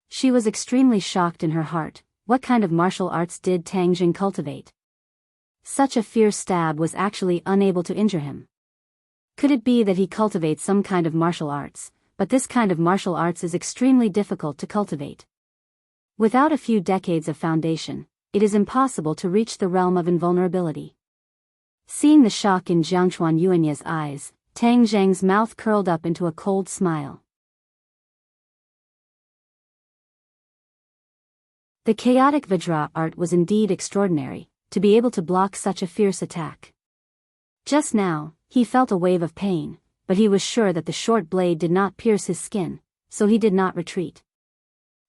She was extremely shocked in her heart. What kind of martial arts did Tang Zheng cultivate? Such a fierce stab was actually unable to injure him. Could it be that he cultivates some kind of martial arts, but this kind of martial arts is extremely difficult to cultivate. Without a few decades of foundation, it is impossible to reach the realm of invulnerability. Seeing the shock in Jiangchuan Yuanye's eyes, Tang Zheng's mouth curled up into a cold smile. The chaotic Vajra art was indeed extraordinary, to be able to block such a fierce attack. Just now, he felt a wave of pain, but he was sure that the short blade did not pierce his skin, so he did not retreat.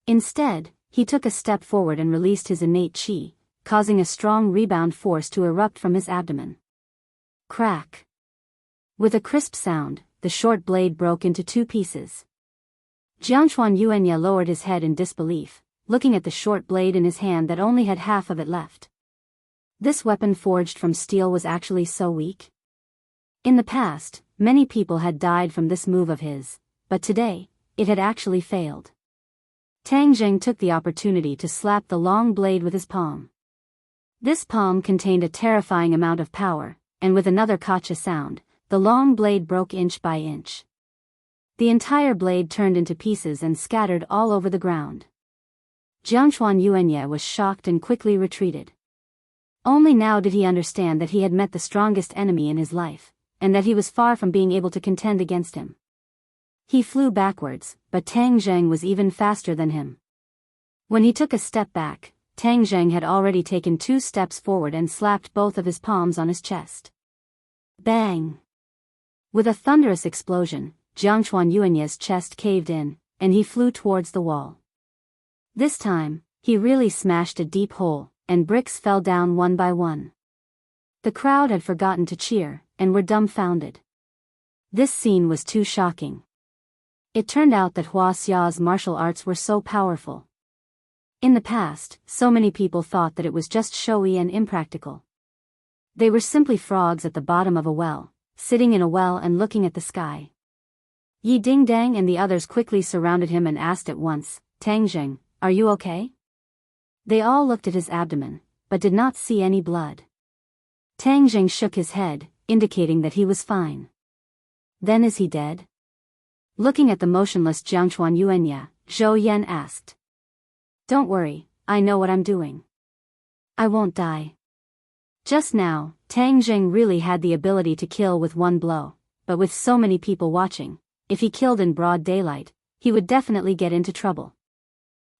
Instead, he took a step forward and released his innate qi, causing a strong rebound force to erupt from his abdomen. Crack! With a crisp sound, the short blade broke into two pieces. Jiangchuan Yuanye lowered his head in disbelief, looking at the short blade in his hand that only had half of it left. This weapon forged from steel was actually so weak? In the past, many people had died from this move of his, but today, it had actually failed. Tang Zheng took the opportunity to slap the long blade with his palm. This palm contained a terrifying amount of power, and with another gotcha sound, the long blade broke inch by inch. The entire blade turned into pieces and scattered all over the ground. Jiangchuan Yuanye was shocked and quickly retreated. Only now did he understand that he had met the strongest enemy in his life, and that he was far from being able to contend against him. He flew backwards, but Tang Zheng was even faster than him. When he took a step back, Tang Zheng had already taken 2 steps forward and slapped both of his palms on his chest. Bang! With a thunderous explosion, Jiangchuan Yuanye's chest caved in, and he flew towards the wall. This time, he really smashed a deep hole, and bricks fell down one by one. The crowd had forgotten to cheer, and were dumbfounded. This scene was too shocking. It turned out that Hua Xia's martial arts were so powerful. In the past, so many people thought that it was just showy and impractical. They were simply frogs at the bottom of a well, sitting in a well and looking at the sky. Yi Dingdang and the others quickly surrounded him and asked at once, "Tang Zheng, are you okay?" They all looked at his abdomen, but did not see any blood. Tang Zheng shook his head, indicating that he was fine. "Then is he dead?" Looking at the motionless Jiangchuan Yuanya, Zhou Yan asked. "Don't worry, I know what I'm doing. I won't die." Just now, Tang Zheng really had the ability to kill with one blow, but with so many people watching, if he killed in broad daylight, he would definitely get into trouble.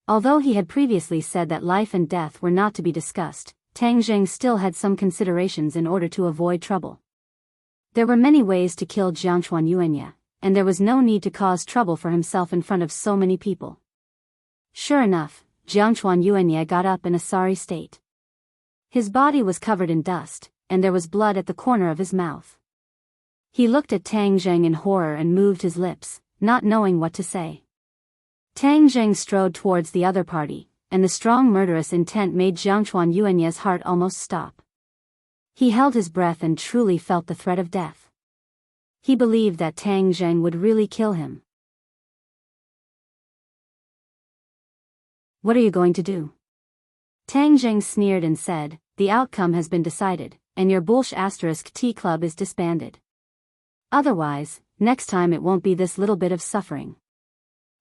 Although he had previously said that life and death were not to be discussed, Tang Zheng still had some considerations in order to avoid trouble. There were many ways to kill Jiangchuan Yuanya, and there was no need to cause trouble for himself in front of so many people. Sure enough, Jiangchuan Yuanya got up in a sorry state. His body was covered in dust, and there was blood at the corner of his mouth. He looked at Tang Zheng in horror and moved his lips, not knowing what to say. Tang Zheng strode towards the other party, and the strong murderous intent made Jiangchuan Yuanye's heart almost stop. He held his breath and truly felt the threat of death. He believed that Tang Zheng would really kill him. "What are you going to do?" Tang Zheng sneered and said, "The outcome has been decided, and your *T club is disbanded. Otherwise, next time it won't be this little bit of suffering."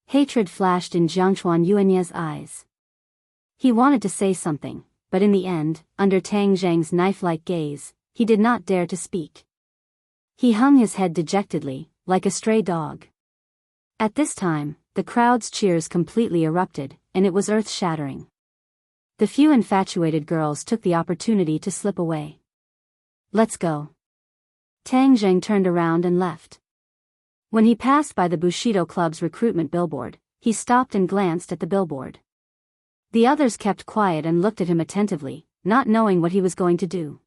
Hatred flashed in Jiangchuan Yuanye's eyes. He wanted to say something, but in the end, under Tang Zheng's knife-like gaze, he did not dare to speak. He hung his head dejectedly, like a stray dog. At this time, the crowd's cheers completely erupted, and it was earth-shattering. The few infatuated girls took the opportunity to slip away. "Let's go." Tang Zheng turned around and left. When he passed by the Bushido Club's recruitment billboard, he stopped and glanced at the billboard. The others kept quiet and looked at him attentively, not knowing what he was going to do.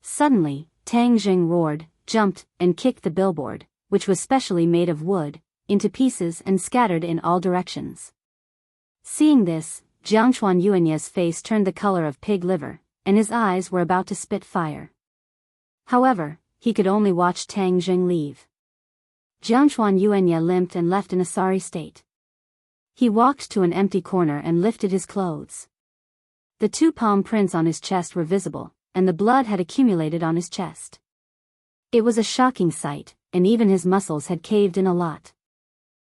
Suddenly, Tang Zheng roared, jumped, and kicked the billboard, which was specially made of wood, into pieces and scattered in all directions. Seeing this, Jiangchuan Yuanye's face turned the color of pig liver, and his eyes were about to spit fire. However, he could only watch Tang Zheng leave. Jiangchuan Yuanye limped and left in a sorry state. He walked to an empty corner and lifted his clothes. The 2 palm prints on his chest were visible, and the blood had accumulated on his chest. It was a shocking sight, and even his muscles had caved in a lot.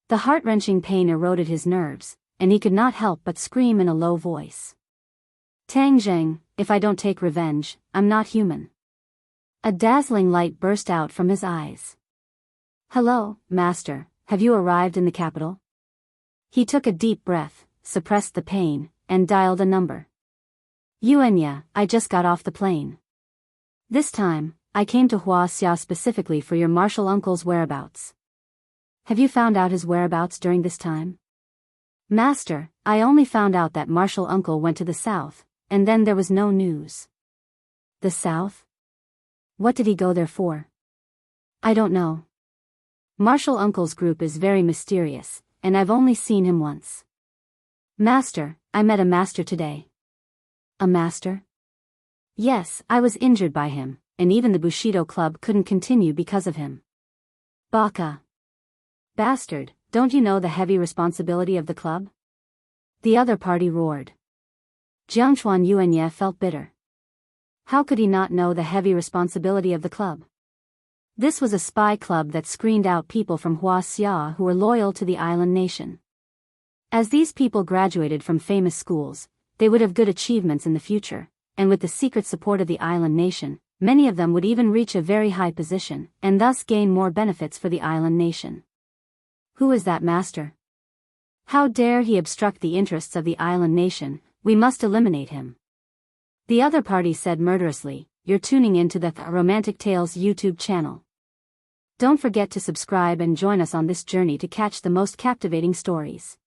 The heart-wrenching pain eroded his nerves, and he could not help but scream in a low voice. "Tang Zheng, if I don't take revenge, I'm not human." A dazzling light burst out from his eyes. "Hello, Master, have you arrived in the capital?" He took a deep breath, suppressed the pain, and dialed a number. "Yuanya, I just got off the plane. This time, I came to Hua Xia specifically for your martial uncle's whereabouts. Have you found out his whereabouts during this time?" "Master, I only found out that martial uncle went to the south, and then there was no news." "The south? What did he go there for?" "I don't know. Martial uncle's group is very mysterious, and I've only seen him once." "Master, I met a master today." "A master?" "Yes, I was injured by him, and even the Bushido Club couldn't continue because of him." "Baka. Bastard, don't you know the heavy responsibility of the club?" the other party roared. Jiangchuan Yuanye felt bitter. How could he not know the heavy responsibility of the club? This was a spy club that screened out people from Huaxia who were loyal to the island nation. As these people graduated from famous schools, they would have good achievements in the future, and with the secret support of the island nation, many of them would even reach a very high position, and thus gain more benefits for the island nation. Who is that master? How dare he obstruct the interests of the island nation? We must eliminate him. The other party said murderously, "You're tuning into the Romantic Tales YouTube channel. Don't forget to subscribe and join us on this journey to catch the most captivating stories."